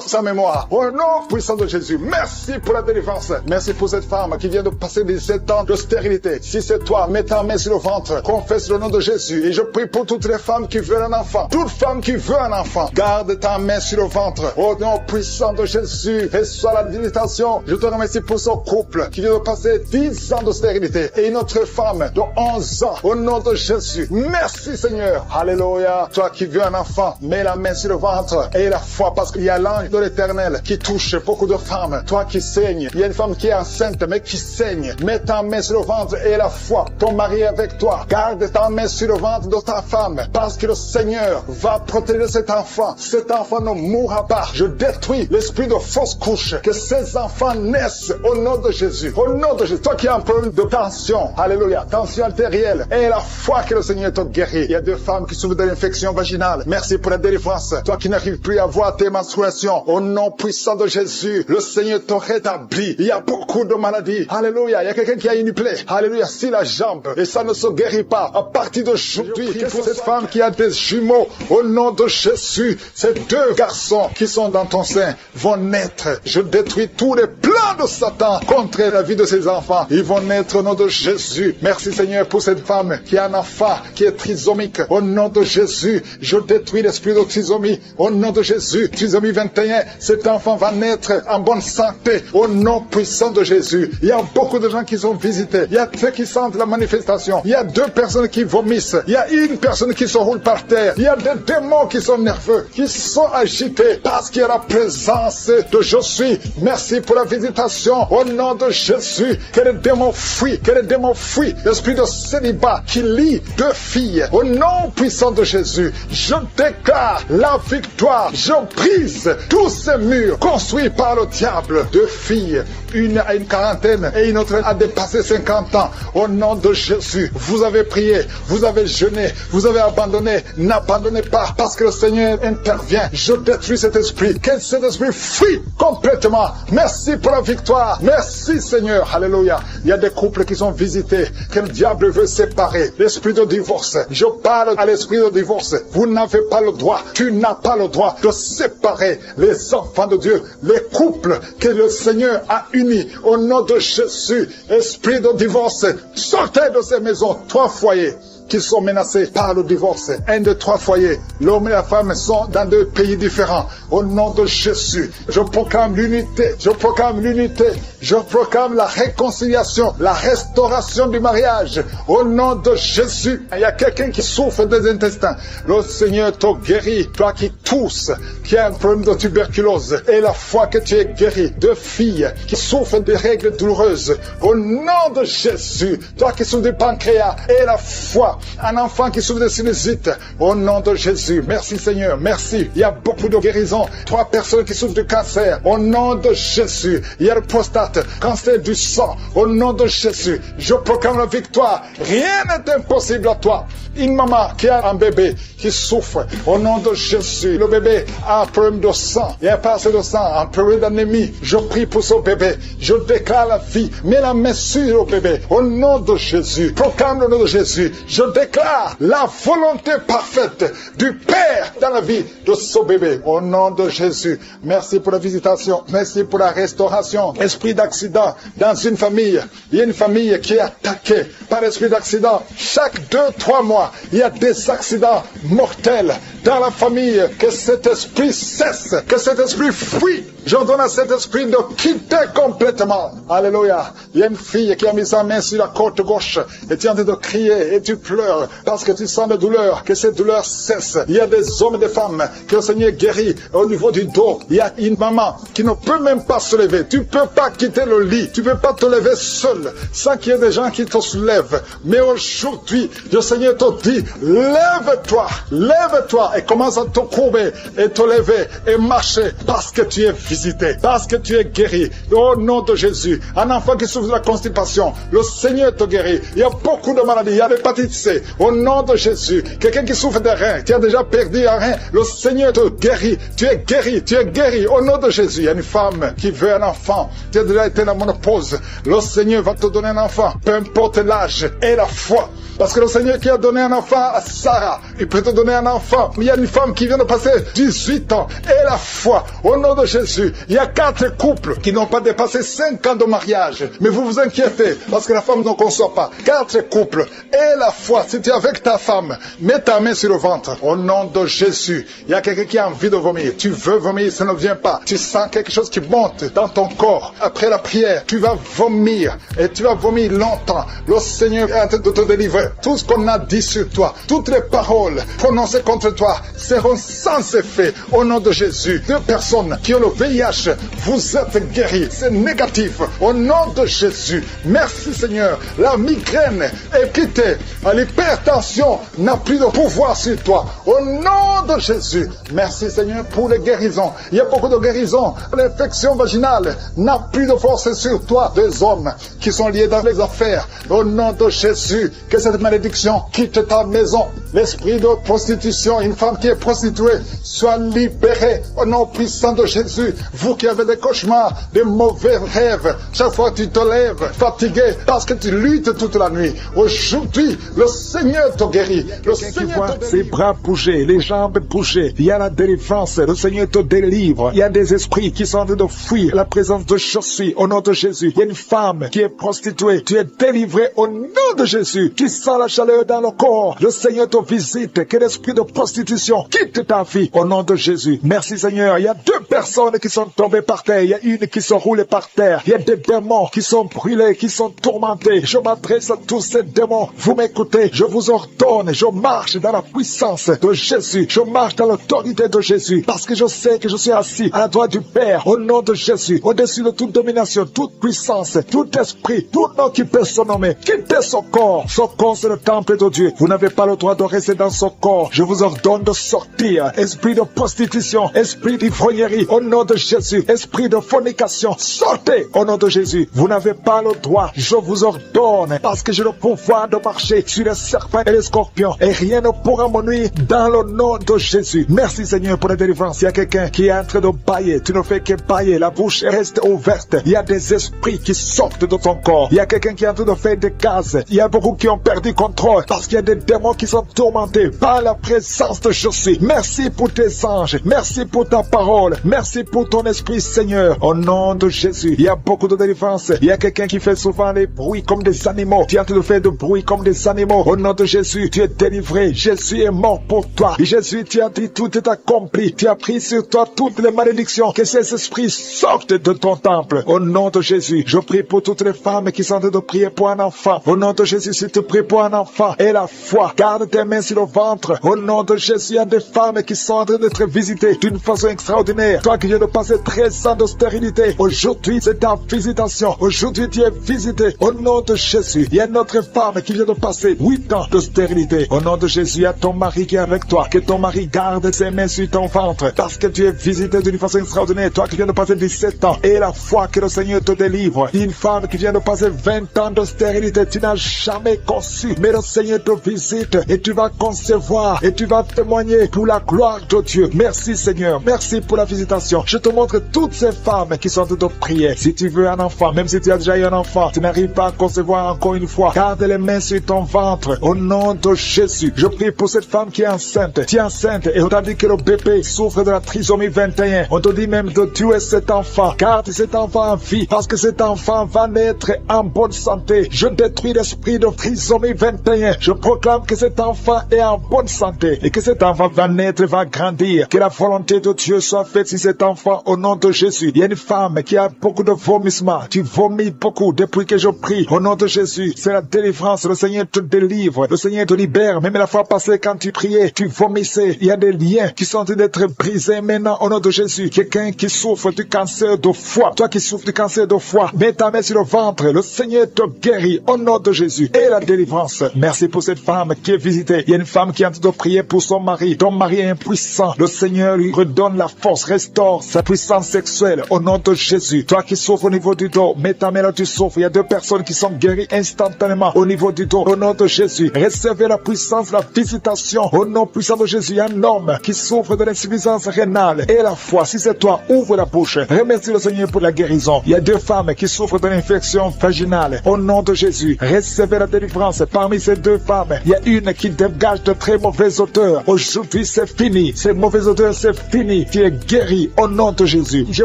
sa mémoire. Au nom puissant de Jésus. Merci pour la délivrance. Merci pour cette femme qui vient de passer 17 ans de stérilité. Si c'est toi, mets ta main sur le ventre. Confesse le nom de Jésus. Et je prie pour toutes les femmes qui veulent un enfant. Toute femme qui veut un enfant. Garde ta main sur le ventre. Au nom puissant de Jésus. Reçois la visitation. Je te remercie pour ce couple qui vient de passer 10 ans de stérilité. Et une autre femme de 11 ans. Au nom de Jésus. Merci Seigneur. Alléluia. Toi qui veux un enfant, mets la main sur le ventre. Et la foi, parce qu'il y a l'ange de l'Éternel qui touche beaucoup de femmes. Toi qui saignes. Il y a une femme qui est enceinte mais qui saigne. Mets ta main sur le ventre et la foi. Ton mari est avec toi. Garde ta main sur le ventre de ta femme. Parce que le Seigneur va protéger cet enfant. Cet enfant ne mourra pas. Je détruis l'esprit de fausse couche. Que ces enfants naissent au nom de Jésus. Au nom de Jésus. Toi qui as un problème de tension. Alléluia. Tension artérielle. Et la foi que le Seigneur te guérit. Il y a 2 femmes qui souffrent de l'infection vaginale. Merci pour la délivrance. Toi qui n'arrives plus à voir tes menstruations. Au nom puissant de Jésus. Le Seigneur te rétablit. Il y a beaucoup de maladies. Alléluia. Il y a quelqu'un qui a une plaie. Alléluia. Si la jambe. Et ça ne se guérit pas. À partir d'aujourd'hui, pour cette femme qui a des jumeaux. Au nom de Jésus. Ces 2 garçons qui sont dans ton sein vont naître. Je détruis tous les plans de Satan contre la vie de ces enfants. Ils vont naître au nom de Jésus. Merci Seigneur pour cette femme qui a un enfant qui est trisomique. Au nom de Jésus, je détruis l'esprit de trisomie. Au nom de Jésus, trisomie 21, cet enfant va naître en bonne santé. Au nom puissant de Jésus. Il y a beaucoup de gens qui sont visités. Il y a ceux qui sentent la manifestation. Il y a 2 personnes qui vomissent. Il y a une personne qui se roule par terre. Il y a des démons qui sont nerveux, qui sont agités parce qu'il y a la présence de je suis. Merci pour la visitation. Au nom de Jésus, que les démons fuient, que les démons fuient. L'esprit de célibat qui lie 2 filles. Au nom puissant de Jésus, je déclare la victoire. Je brise tous ces murs construits par le diable. 2 filles, une a une quarantaine et une autre a dépassé 50 ans. Au nom de Jésus, vous avez prié, vous avez jeûné, vous avez abandonné. N'abandonnez pas parce que le Seigneur intervient. Je détruis cet esprit. Que cet esprit fuit complètement. Merci pour la victoire. Merci Seigneur. Alléluia. Il y a des couples qui sont visités, que le diable veut séparer. L'esprit de divorce. Je parle à l'esprit de divorce. Vous n'avez pas le droit. Tu n'as pas le droit de séparer les enfants de Dieu, les couples que le Seigneur a unis. Au nom de Jésus, esprit de divorce, sortez de ces maisons. 3 foyers qui sont menacés par le divorce. 1 de 3 foyers. L'homme et la femme sont dans 2 pays différents. Au nom de Jésus, je proclame l'unité. Je proclame l'unité. Je proclame la réconciliation, la restauration du mariage. Au nom de Jésus, il y a quelqu'un qui souffre des intestins. Le Seigneur te guérit. Toi qui tousses, qui a un problème de tuberculose. Et la foi que tu es guéri. 2 filles qui souffrent des règles douloureuses. Au nom de Jésus, toi qui souffres du pancréas. Et la foi toi. Un enfant qui souffre de sinusite, au nom de Jésus. Merci Seigneur, merci. Il y a beaucoup de guérisons. 3 personnes qui souffrent de cancer, au nom de Jésus. Il y a le prostate, cancer du sang, au nom de Jésus. Je proclame la victoire. Rien n'est impossible à toi. Une maman qui a un bébé qui souffre, au nom de Jésus. Le bébé a un problème de sang. Il y a pas assez de sang, un problème d'anémie. Je prie pour ce bébé. Je déclare la vie. Mets la main sur le bébé, au nom de Jésus. Proclame le nom de Jésus. Je déclare la volonté parfaite du Père dans la vie de ce bébé, au nom de Jésus. Merci pour la visitation. Merci pour la restauration. Esprit d'accident dans une famille. Il y a une famille qui est attaquée par l'esprit d'accident. Chaque 2-3 mois, il y a des accidents mortels dans la famille. Que cet esprit cesse, que cet esprit fuit. J'ordonne à cet esprit de quitter complètement. Alléluia. Il y a une fille qui a mis sa main sur la côte gauche et tu es en train de crier et tu pleures parce que tu sens de douleur. Que cette douleur cesse. Il y a des hommes et des femmes que le Seigneur guérit au niveau du dos. Il y a une maman qui ne peut même pas se lever. Tu ne peux pas quitter le lit. Tu ne peux pas te lever seul sans qu'il y ait des gens qui te soulèvent. Mais aujourd'hui, le Seigneur te dit, lève-toi, lève-toi et commence à te courber et te lever et marcher parce que tu es visité, parce que tu es guéri. Au nom de Jésus, un enfant qui souffre de la constipation, le Seigneur te guérit. Il y a beaucoup de maladies, il y a l'hépatite C. Au nom de Jésus, quelqu'un qui souffre des reins, qui a déjà perdu un rein, le Seigneur te guérit. Tu es guéri, tu es guéri. Au nom de Jésus, il y a une femme qui veut un enfant. Tu as déjà été dans la ménopause. Le Seigneur va te donner un enfant, peu importe l'âge et la foi. Parce que le Seigneur qui a donné un enfant à Sarah, il peut te donner un enfant. Il y a une femme qui vient de passer 18 ans et la foi. Au nom de Jésus, il y a 4 couples qui n'ont pas dépassé 5 ans de mariage. Mais vous vous inquiétez parce que la femme ne conçoit pas. 4 couples et la foi. Si tu es avec ta femme, mets ta main sur le ventre. Au nom de Jésus, il y a quelqu'un qui a envie de vomir. Tu veux vomir, ça ne vient pas. Tu sens quelque chose qui monte dans ton corps. Après la prière, tu vas vomir et tu vas vomir longtemps. Le Seigneur est en train de te délivrer. Tout ce qu'on a dit sur toi, toutes les paroles prononcées contre toi seront sans effet au nom de Jésus. 2 personnes qui ont le VIH, vous êtes guéris. C'est négatif au nom de Jésus. Merci Seigneur. La migraine est quittée. L'hypertension n'a plus de pouvoir sur toi. Au nom de Jésus. Merci Seigneur pour les guérisons. Il y a beaucoup de guérisons. L'infection vaginale n'a plus de force sur toi. 2 hommes qui sont liés dans les affaires. Au nom de Jésus. Que cette malédiction quitte ta maison. L'esprit de prostitution, une femme qui est prostituée, soit libérée au nom puissant de Jésus. Vous qui avez des cauchemars, des mauvais rêves, chaque fois que tu te lèves fatigué parce que tu luttes toute la nuit. Aujourd'hui, le Seigneur te guérit. Le Seigneur voit ses bras bouger, les jambes bouger. Il y a la délivrance. Le Seigneur te délivre. Il y a des esprits qui sont en train de fuir la présence de Jésus au nom de Jésus. Il y a une femme qui est prostituée. Tu es délivré au nom de Jésus. Tu sens la chaleur dans le corps. Le Seigneur te visite. Que l'esprit de prostitution quitte ta vie au nom de Jésus. Merci Seigneur. Il y a 2 personnes qui sont tombées par terre. Il y a une qui sont roulées par terre. Il y a des démons qui sont brûlés, qui sont tourmentés. Je m'adresse à tous ces démons. Vous m'écoutez. Je vous ordonne. Je marche dans la puissance de Jésus. Je marche dans l'autorité de Jésus. Parce que je sais que je suis assis à la droite du Père au nom de Jésus. Au-dessus de toute domination, toute puissance, tout esprit, tout nom qui peut se nommer. Quittez son corps. Son corps, c'est le temple de Dieu. Vous n'avez pas le droit de rester dans son corps. Je vous ordonne de sortir. Esprit de prostitution, esprit d'ivrognerie, au nom de Jésus. Esprit de fornication, sortez au nom de Jésus. Vous n'avez pas le droit. Je vous ordonne, parce que j'ai le pouvoir de marcher sur les serpents et les scorpions. Et rien ne pourra me nuire dans le nom de Jésus. Merci Seigneur pour la délivrance. Il y a quelqu'un qui est en train de bâiller. Tu ne fais que bâiller. La bouche reste ouverte. Il y a des esprits qui sortent de ton corps. Il y a quelqu'un qui est en train de faire des gaz. Il y a beaucoup qui ont perdu contrôle parce qu'il y a des démons qui sont tourmentés par la présence de Jésus. Merci pour tes anges. Merci pour ta parole. Merci pour ton esprit Seigneur. Au nom de Jésus. Il y a beaucoup de délivrance. Il y a quelqu'un qui fait souvent les bruits comme des animaux. Tu es en train de faire de bruit comme des animaux. Au nom de Jésus, tu es délivré. Jésus est mort pour toi. Et Jésus, tu as dit tout est accompli. Tu as pris sur toi toutes les malédictions. Que ces esprits sortent de ton temple. Au nom de Jésus, je prie pour toutes les femmes qui sont en train de prier pour un enfant. Au nom de Jésus, si tu pries pour un enfant et la foi, garde tes mains sur le ventre. Au nom de Jésus, il y a des femmes qui sont en train d'être visitées d'une façon extraordinaire. Toi qui viens de passer 13 ans de stérilité, aujourd'hui c'est ta visitation. Aujourd'hui tu es visité. Au nom de Jésus, il y a une autre femme qui vient de passer 8 ans de stérilité. Au nom de Jésus, à ton mari qui est avec toi, que ton mari garde ses mains sur ton ventre, parce que tu es visité d'une façon extraordinaire. Toi qui viens de passer 17 ans, et la foi que le Seigneur te délivre. Une femme qui vient de passer 20 ans de stérilité, tu n'as jamais conçu, mais le Seigneur te visite et tu vas concevoir et tu vas témoigner pour la gloire de Dieu. Merci Seigneur, merci pour la visitation. Je te montre toutes ces femmes qui sont en train de prier. Si tu veux un enfant, même si tu as déjà eu un enfant, tu n'arrives pas à concevoir encore une fois, garde les mains sur ton ventre au nom de Jésus. Je prie pour cette femme qui est enceinte. Tu es enceinte et on t'a dit que le bébé souffre de la trisomie 21. On te dit même de tuer cet enfant. Garde cet enfant en vie parce que cet enfant va naître en bonne santé. Je détruis l'esprit de trisomie 21. Je proclame que cet enfant est en bonne santé et que cet enfant va naître, va grandir. Que la volonté de Dieu soit faite sur cet enfant au nom de Jésus. Il y a une femme qui a beaucoup de vomissements. Tu vomis beaucoup depuis que je prie. Au nom de Jésus, c'est la délivrance. Le Seigneur te délivre. Le Seigneur te libère. Même la fois passée, quand tu priais, tu vomissais. Il y a des liens qui sont en train d'être brisés maintenant au nom de Jésus. Quelqu'un qui souffre du cancer de foie. Toi qui souffres du cancer de foie, mets ta main sur le ventre. Le Seigneur te guérit au nom de Jésus. Et la délivrance. Merci pour cette femme qui est visitée. Il y a une femme qui est en train de prier pour son mari. Ton mari est impuissant. Le Seigneur lui redonne la force, restaure sa puissance sexuelle au nom de Jésus. Toi qui souffres au niveau du dos, mets ta main là, tu souffres. Il y a 2 personnes qui sont guéries instantanément au niveau du dos. Au nom de Jésus, recevez la puissance, la visitation. Au nom puissant de Jésus, il y a un homme qui souffre de l'insuffisance rénale et la foi. Si c'est toi, ouvre la bouche. Remercie le Seigneur pour la guérison. Il y a 2 femmes qui souffrent de l'infection vaginale. Au nom de Jésus, recevez la délivrance. Parmi ces 2 femmes, il y a une qui dégage de très mauvaises odeurs. Aujourd'hui, c'est fini. Ces mauvaises odeurs, c'est fini. Tu es guéri au nom de Jésus. Je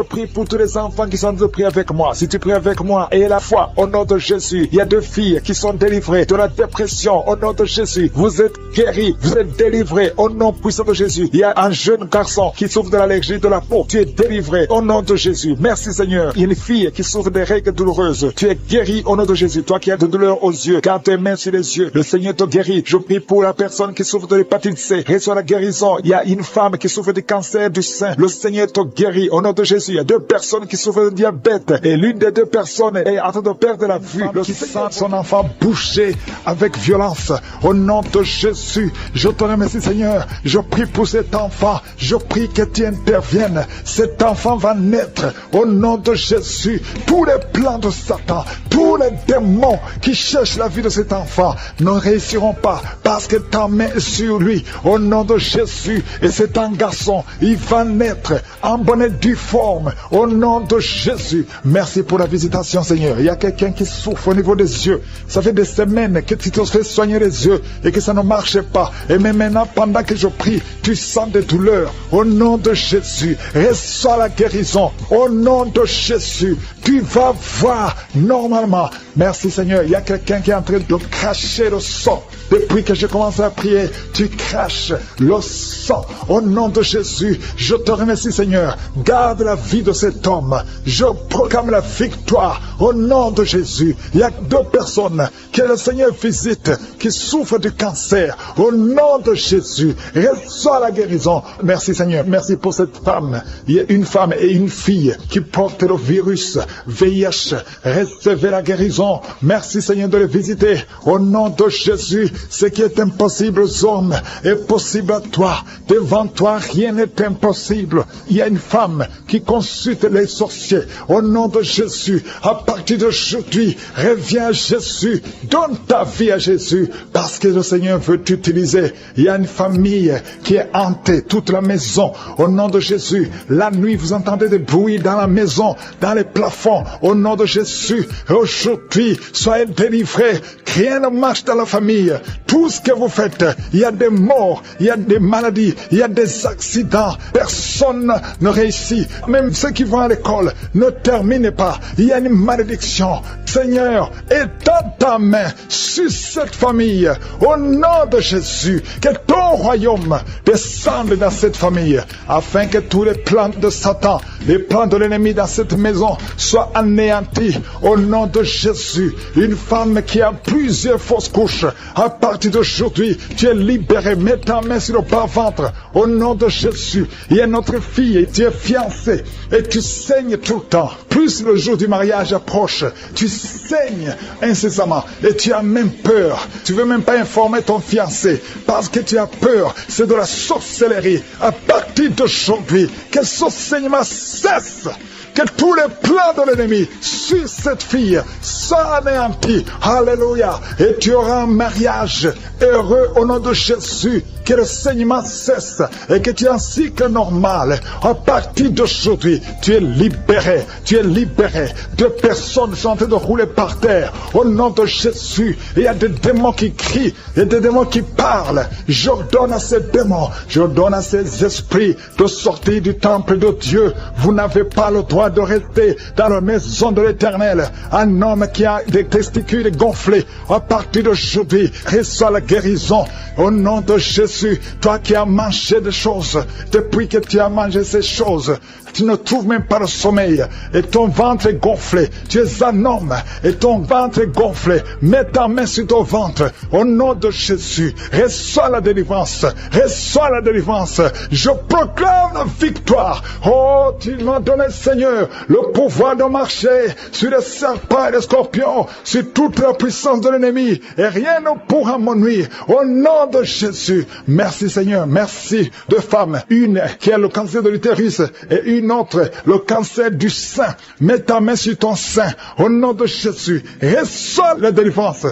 prie pour tous les enfants qui sont de prier avec moi. Si tu pries avec moi et la foi, au nom de Jésus, il y a 2 filles qui sont délivrées de la dépression. Au nom de Jésus, vous êtes guéris, vous êtes délivrés au nom puissant de Jésus. Il y a un jeune garçon qui souffre de l'allergie de la peau. Tu es délivré au nom de Jésus. Merci Seigneur. Il y a une fille qui souffre des règles douloureuses. Tu es guéri au nom de Jésus. Toi qui as de douleur aux yeux, garde tes mains sur les yeux. Le Seigneur te guérit. Je prie pour la personne qui souffre de l'hépatite C. Reçois la guérison. Il y a une femme qui souffre du cancer du sein. Le Seigneur te guérit au nom de Jésus. Il y a 2 personnes qui souffrent de diabète et l'une des 2 personnes est en train de perdre la vue. Le qui sent son enfant bouger avec violence. Au nom de Jésus, je te remercie Seigneur. Je prie pour cet enfant. Je prie que tu interviennes. Cet enfant va naître au nom de Jésus. Tous les plans de Satan, tous les démons qui cherchent la vie de cet enfant ne réussiront pas parce que ta main est sur lui. Au nom de Jésus, et c'est un garçon, il va naître en bonne et due forme. Au nom de Jésus, merci pour la visitation Seigneur. Il y a quelqu'un qui souffre au niveau des yeux. Ça fait des semaines que tu te fais soigner les yeux et que ça ne marchait pas. Et même maintenant, pendant que je prie, tu sens des douleurs. Au nom de Jésus, reçois la guérison. Au nom de Jésus, tu vas voir normalement. Merci Seigneur. Il y a quelqu'un qui est en train de cracher le sang. Depuis que j'ai commencé à prier, tu craches le sang. Au nom de Jésus, je te remercie Seigneur. Garde la vie de cet homme. Je proclame la victoire au nom de Jésus. Il y a 2 personnes que le Seigneur visite qui souffrent du cancer. Au nom de Jésus, reçois la guérison. Merci Seigneur. Merci pour cette femme. Il y a une femme et une fille qui portent le virus VIH. Recevez la guérison. Merci Seigneur de les visiter. Au nom de Jésus, ce qui est impossible aux hommes est possible à toi. Devant toi, rien n'est impossible. Il y a une femme qui consulte les sorciers. Au nom de Jésus, à partir d'aujourd'hui, reviens à Jésus. Donne ta vie à Jésus parce que le Seigneur veut t'utiliser. Il y a une famille qui est hantée, toute la maison. Au nom de Jésus, la nuit, vous entendez des bruits dans la maison, dans les plafonds. Au nom de Jésus, aujourd'hui, soyez délivrés. Rien ne marche dans la famille. Tout ce que vous faites, il y a des morts, il y a des maladies, il y a des accidents. Personne ne réussit. Même ceux qui vont à l'école ne terminent pas. Il y a une malédiction. Seigneur, étends ta main sur cette famille. Au nom de Jésus, que ton royaume descende dans cette famille, afin que tous les plans de Satan, les plans de l'ennemi dans cette maison soient anéantis. Au nom de Jésus, une femme qui a plusieurs fausses couches, à partir d'aujourd'hui, tu es libéré. Mets ta main sur le bas-ventre. Au nom de Jésus, il y a notre fille, tu es fiancée et tu saignes tout le temps. Plus le jour du mariage approche, tu saignes incessamment et tu as même peur. peur. Tu veux même pas informer ton fiancé parce que tu as peur. C'est de la sorcellerie. À partir d'aujourd'hui, que ce saignement cesse. Que tous les plans de l'ennemi sur cette fille soient anéantis. Alléluia. Et tu auras un mariage heureux au nom de Jésus. Que le saignement cesse et que tu aies un cycle normal. À partir d'aujourd'hui, tu es libéré. Tu es libéré. Deux personnes sont en train de rouler par terre. Au nom de Jésus, il y a des démons qui crient. Il y a des démons qui parlent. J'ordonne à ces démons, j'ordonne à ces esprits de sortir du temple de Dieu. Vous n'avez pas le droit de rester dans la maison de l'Éternel. Un homme qui a des testicules gonflés, à partir d'aujourd'hui, reçoit la guérison. Au nom de Jésus, toi qui as mangé des choses, depuis que tu as mangé ces choses, tu ne trouves même pas le sommeil et ton ventre est gonflé. Tu es un homme et ton ventre est gonflé. Mets ta main sur ton ventre. Au nom de Jésus, reçois la délivrance. Reçois la délivrance. Je proclame la victoire. Oh, tu m'as donné, Seigneur, le pouvoir de marcher sur les serpents et les scorpions, sur toute la puissance de l'ennemi, et rien ne pourra me nuire. Au nom de Jésus, merci Seigneur, merci. Deux femmes, une qui a le cancer de l'utérus et une autre le cancer du sein. Mets ta main sur ton sein. Au nom de Jésus, reçois la délivrance.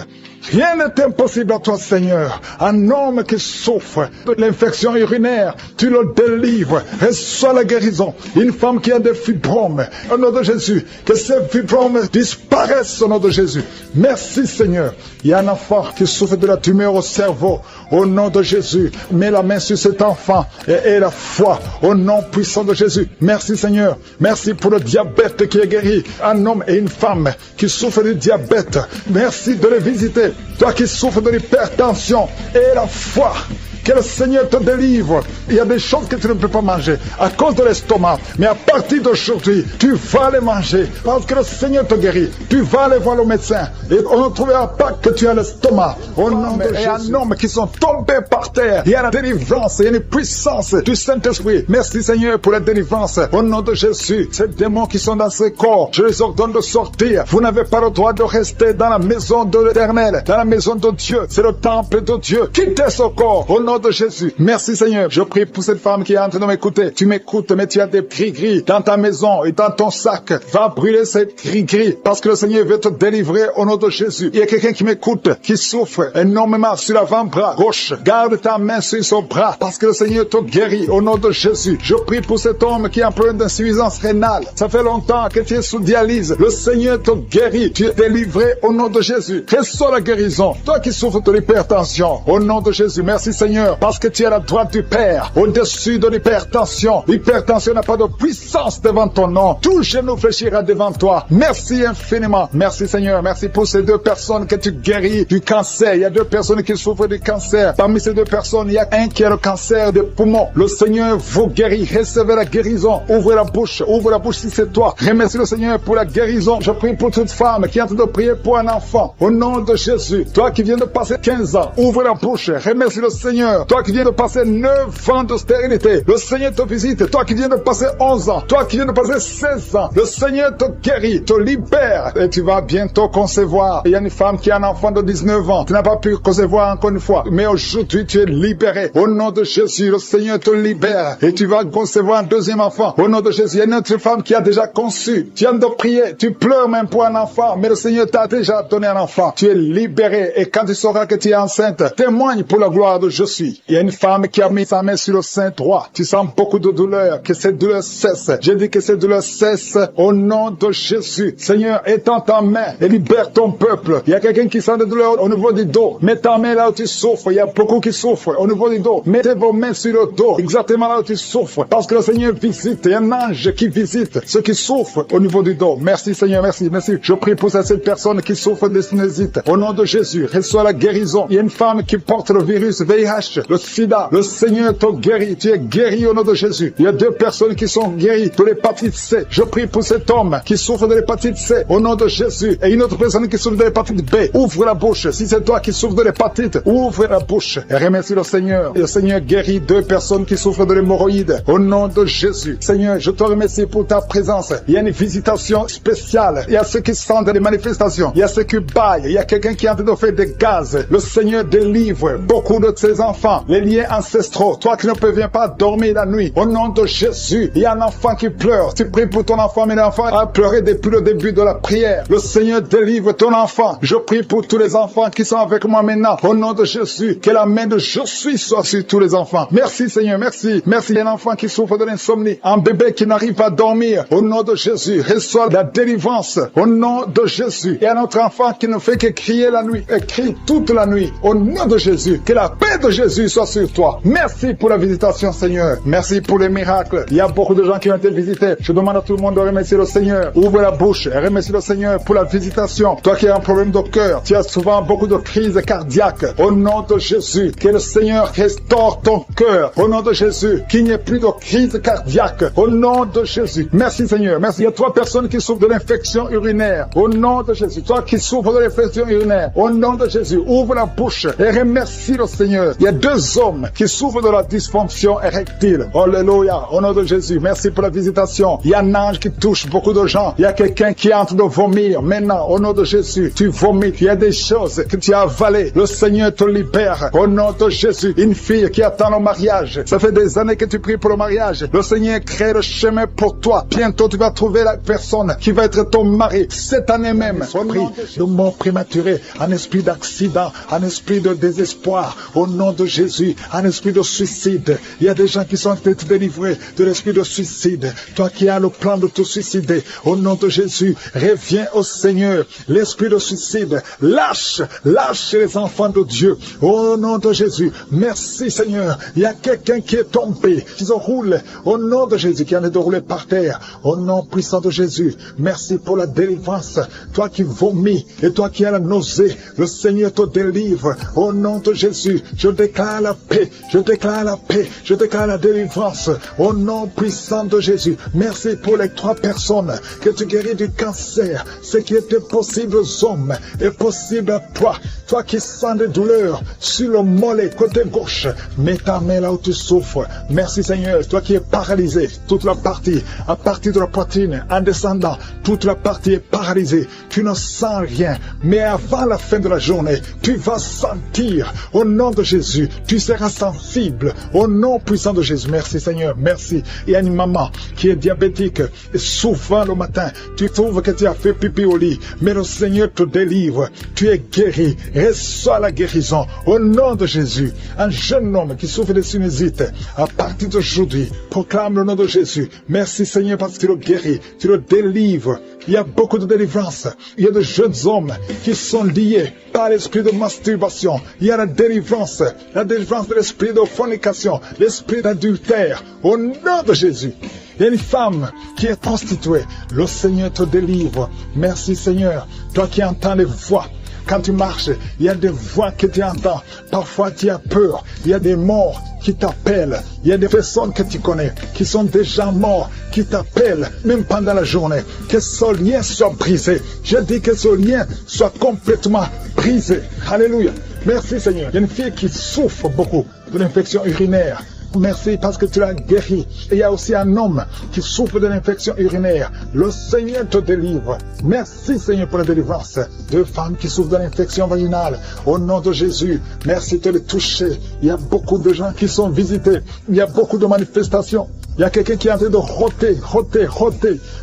Rien n'est impossible à toi, Seigneur. Un homme qui souffre de l'infection urinaire, tu le délivres. Reçois la guérison. Une femme qui a des fibromes, au nom de Jésus, que ces fibromes disparaissent au nom de Jésus. Merci, Seigneur. Il y a un enfant qui souffre de la tumeur au cerveau. Au nom de Jésus, mets la main sur cet enfant et la foi. Au nom puissant de Jésus. Merci, Seigneur. Merci pour le diabète qui est guéri. Un homme et une femme qui souffrent du diabète. Merci de les visiter. Toi qui souffres de l'hypertension et la foi, que le Seigneur te délivre. Il y a des choses que tu ne peux pas manger à cause de l'estomac. Mais à partir d'aujourd'hui, tu vas les manger parce que le Seigneur te guérit. Tu vas aller voir le médecin et on ne trouvera pas que tu as l'estomac. Au nom de Jésus. Il y a un homme qui sont tombés par terre. Il y a la délivrance, il y a une puissance du Saint-Esprit. Merci Seigneur pour la délivrance. Au nom de Jésus, ces démons qui sont dans ce corps, je les ordonne de sortir. Vous n'avez pas le droit de rester dans la maison de l'Éternel, dans la maison de Dieu. C'est le temple de Dieu. Quittez ce corps. Au nom de Jésus. Merci Seigneur. Je prie pour cette femme qui est en train de m'écouter. Tu m'écoutes, mais tu as des gris-gris dans ta maison et dans ton sac. Va brûler ces gris-gris parce que le Seigneur veut te délivrer au nom de Jésus. Il y a quelqu'un qui m'écoute, qui souffre énormément sur l'avant-bras gauche. Garde ta main sur son bras parce que le Seigneur te guérit au nom de Jésus. Je prie pour cet homme qui est en problème d'insuffisance rénale. Ça fait longtemps que tu es sous dialyse. Le Seigneur te guérit. Tu es délivré au nom de Jésus. Reçois la guérison. Toi qui souffres de l'hypertension, au nom de Jésus. Merci Seigneur. Parce que tu es à la droite du Père, au-dessus de l'hypertension. L'hypertension n'a pas de puissance devant ton nom. Tout genou fléchira devant toi. Merci infiniment. Merci Seigneur. Merci pour ces deux personnes que tu guéris du cancer. Il y a deux personnes qui souffrent du cancer. Parmi ces deux personnes, il y a un qui a le cancer des poumons. Le Seigneur vous guérit. Recevez la guérison. Ouvrez la bouche. Ouvre la bouche si c'est toi. Remercie le Seigneur pour la guérison. Je prie pour toute femme qui est en train de prier pour un enfant. Au nom de Jésus. Toi qui viens de passer 15 ans, ouvre la bouche. Remercie le Seigneur. Toi qui viens de passer 9 ans de stérilité, le Seigneur te visite. Toi qui viens de passer 11 ans, toi qui viens de passer 16 ans, le Seigneur te guérit, te libère et tu vas bientôt concevoir. Il y a une femme qui a un enfant de 19 ans. Tu n'as pas pu concevoir encore une fois, mais aujourd'hui tu es libéré. Au nom de Jésus, le Seigneur te libère et tu vas concevoir un deuxième enfant. Au nom de Jésus, il y a une autre femme qui a déjà conçu. Tu viens de prier, tu pleures même pour un enfant, mais le Seigneur t'a déjà donné un enfant. Tu es libéré et quand tu sauras que tu es enceinte, témoigne pour la gloire de je suis. Il y a une femme qui a mis sa main sur le sein droit. Tu sens beaucoup de douleur. Que cette douleur cesse. Je dis que cette douleur cesse au nom de Jésus. Seigneur, étends ta main et libère ton peuple. Il y a quelqu'un qui sent des douleurs au niveau du dos. Mets ta main là où tu souffres. Il y a beaucoup qui souffrent au niveau du dos. Mettez vos mains sur le dos. Exactement là où tu souffres. Parce que le Seigneur visite. Il y a un ange qui visite ceux qui souffrent au niveau du dos. Merci Seigneur, merci, merci. Je prie pour cette personne qui souffre de sinusite. Au nom de Jésus, reçois la guérison. Il y a une femme qui porte le virus VIH. VIH, le sida. Le Seigneur te guérit. Tu es guéri au nom de Jésus. Il y a 2 personnes qui sont guéries de l'hépatite C. Je prie pour cet homme qui souffre de l'hépatite C au nom de Jésus. Et une autre personne qui souffre de l'hépatite B. Ouvre la bouche. Si c'est toi qui souffres de l'hépatite, ouvre la bouche et remercie le Seigneur. Et le Seigneur guérit 2 personnes qui souffrent de l'hémorroïde au nom de Jésus. Seigneur, je te remercie pour ta présence. Il y a une visitation spéciale. Il y a ceux qui sentent des manifestations. Il y a ceux qui baillent. Il y a quelqu'un qui est en train de faire des gaz. Le Seigneur délivre beaucoup de ses enfants. Les liens ancestraux. Toi qui ne parviens pas dormir la nuit. Au nom de Jésus, il y a un enfant qui pleure. Tu pries pour ton enfant, mais l'enfant a pleuré depuis le début de la prière. Le Seigneur délivre ton enfant. Je prie pour tous les enfants qui sont avec moi maintenant. Au nom de Jésus, que la main de je suis soit sur tous les enfants. Merci Seigneur, merci. Merci. Il y a un enfant qui souffre de l'insomnie. Un bébé qui n'arrive pas à dormir. Au nom de Jésus, reçois la délivrance. Au nom de Jésus. Il y a un autre enfant qui ne fait que crier la nuit. Et crie toute la nuit. Au nom de Jésus. Que la paix de Jésus soit sur toi. Merci pour la visitation Seigneur. Merci pour les miracles. Il y a beaucoup de gens qui ont été visités. Je demande à tout le monde de remercier le Seigneur. Ouvre la bouche et remercie le Seigneur pour la visitation. Toi qui as un problème de cœur, tu as souvent beaucoup de crises cardiaques. Au nom de Jésus, que le Seigneur restaure ton cœur. Au nom de Jésus, qu'il n'y ait plus de crise cardiaque. Au nom de Jésus. Merci Seigneur. Merci. Il y a 3 personnes qui souffrent de l'infection urinaire. Au nom de Jésus. Toi qui souffres de l'infection urinaire. Au nom de Jésus, ouvre la bouche et remercie le Seigneur. Il y a 2 hommes qui souffrent de la dysfonction érectile. Alléluia. Au nom de Jésus. Merci pour la visitation. Il y a un ange qui touche beaucoup de gens. Il y a quelqu'un qui est en train de vomir. Maintenant, au nom de Jésus, tu vomites. Il y a des choses que tu as avalées. Le Seigneur te libère. Au nom de Jésus. Une fille qui attend le mariage. Ça fait des années que tu pries pour le mariage. Le Seigneur crée le chemin pour toi. Bientôt, tu vas trouver la personne qui va être ton mari. Cette année même. Prie de mort prématurée, un esprit d'accident, un esprit de désespoir. Au nom de Jésus, un esprit de suicide. Il y a des gens qui sont en train de te délivrer de l'esprit de suicide. Toi qui as le plan de te suicider. Au nom de Jésus, reviens au Seigneur. L'esprit de suicide, lâche les enfants de Dieu. Au nom de Jésus, merci Seigneur. Il y a quelqu'un qui est tombé, qui se roule. Au nom de Jésus, qui en est de rouler par terre. Au nom puissant de Jésus, merci pour la délivrance. Toi qui vomis et toi qui as la nausée, le Seigneur te délivre. Au nom de Jésus, je déclare la paix, je déclare la paix, je déclare la délivrance. Au nom puissant de Jésus, merci pour les 3 personnes que tu guéris du cancer. Ce qui était possible aux hommes est possible à toi. Toi qui sens des douleurs sur le mollet côté gauche, mets ta main là où tu souffres. Merci Seigneur. Toi qui es paralysé, toute la partie, à partir de la poitrine, en descendant, toute la partie est paralysée. Tu ne sens rien, mais avant la fin de la journée, tu vas sentir. Au nom de Jésus, tu seras sensible. Au nom puissant de Jésus. Merci Seigneur, merci. Il y a une maman qui est diabétique et souvent le matin, tu trouves que tu as fait pipi au lit, mais le Seigneur te délivre. Tu es guéri. Reçois la guérison. Au nom de Jésus, un jeune homme qui souffre de sinusite, à partir d'aujourd'hui, proclame le nom de Jésus. Merci Seigneur parce que tu le guéris, tu le délivres. Il y a beaucoup de délivrance. Il y a de jeunes hommes qui sont liés par l'esprit de masturbation. Il y a la délivrance de l'esprit de fornication, l'esprit d'adultère. Au nom de Jésus. Il y a une femme qui est prostituée. Le Seigneur te délivre. Merci Seigneur. Toi qui entends les voix. Quand tu marches, il y a des voix que tu entends. Parfois tu as peur. Il y a des morts qui t'appellent. Il y a des personnes que tu connais qui sont déjà morts, qui t'appellent même pendant la journée. Que ce lien soit brisé. Je dis que ce lien soit complètement brisé. Alléluia. Merci Seigneur. Il y a une fille qui souffre beaucoup de l'infection urinaire. Merci parce que tu l'as guéri. Et il y a aussi un homme qui souffre de l'infection urinaire. Le Seigneur te délivre. Merci Seigneur pour la délivrance. 2 femmes qui souffrent de l'infection vaginale. Au nom de Jésus, merci de les toucher. Il y a beaucoup de gens qui sont visités. Il y a beaucoup de manifestations. Il y a quelqu'un qui est en train de roter.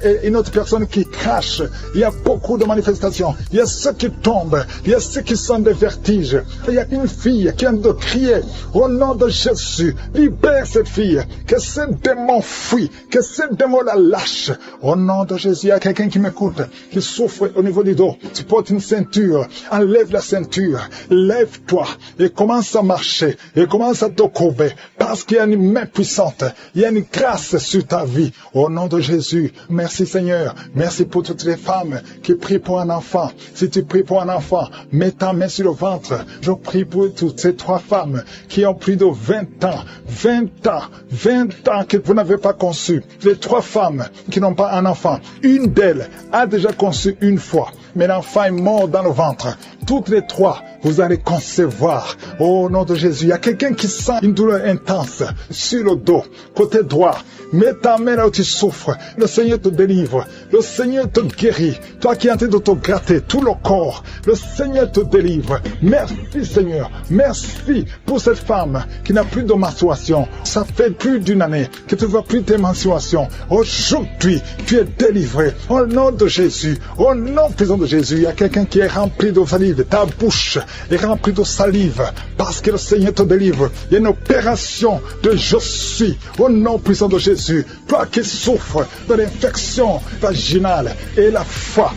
Et une autre personne qui crache. Il y a beaucoup de manifestations. Il y a ceux qui tombent. Il y a ceux qui sont des vertiges. Il y a une fille qui est en train de crier. Au nom de Jésus, libère cette fille. Que ce démon fuit. Que ce démon la lâche. Au nom de Jésus, il y a quelqu'un qui m'écoute, qui souffre au niveau du dos. Tu portes une ceinture. Enlève la ceinture. Lève-toi. Et commence à marcher. Et commence à te courber. Parce qu'il y a une main puissante. Il y a une grâce sur ta vie. Au nom de Jésus, merci Seigneur. Merci pour toutes les femmes qui prient pour un enfant. Si tu pries pour un enfant, mets ta main sur le ventre. Je prie pour toutes ces 3 femmes qui ont plus de 20 ans que vous n'avez pas conçu. Les 3 femmes qui n'ont pas un enfant. Une d'elles a déjà conçu une fois, mais l'enfant est mort dans le ventre. Toutes les 3, vous allez concevoir. Au nom de Jésus, il y a quelqu'un qui sent une douleur intense sur le dos, côté droit. Mets ta main là où tu souffres. Le Seigneur te délivre. Le Seigneur te guérit. Toi qui es en train de te gratter tout le corps, le Seigneur te délivre. Merci Seigneur. Merci pour cette femme qui n'a plus de menstruation. Ça fait plus d'1 année que tu ne vois plus tes menstruations. Aujourd'hui, tu es délivré. Au nom de Jésus. Au nom puissant de Jésus. Il y a quelqu'un qui est rempli de salive. Ta bouche est remplie de salive parce que le Seigneur te délivre. Il y a une opération de je suis. Au nom puissant de Jésus. Toi qui souffres de l'infection vaginale et la foi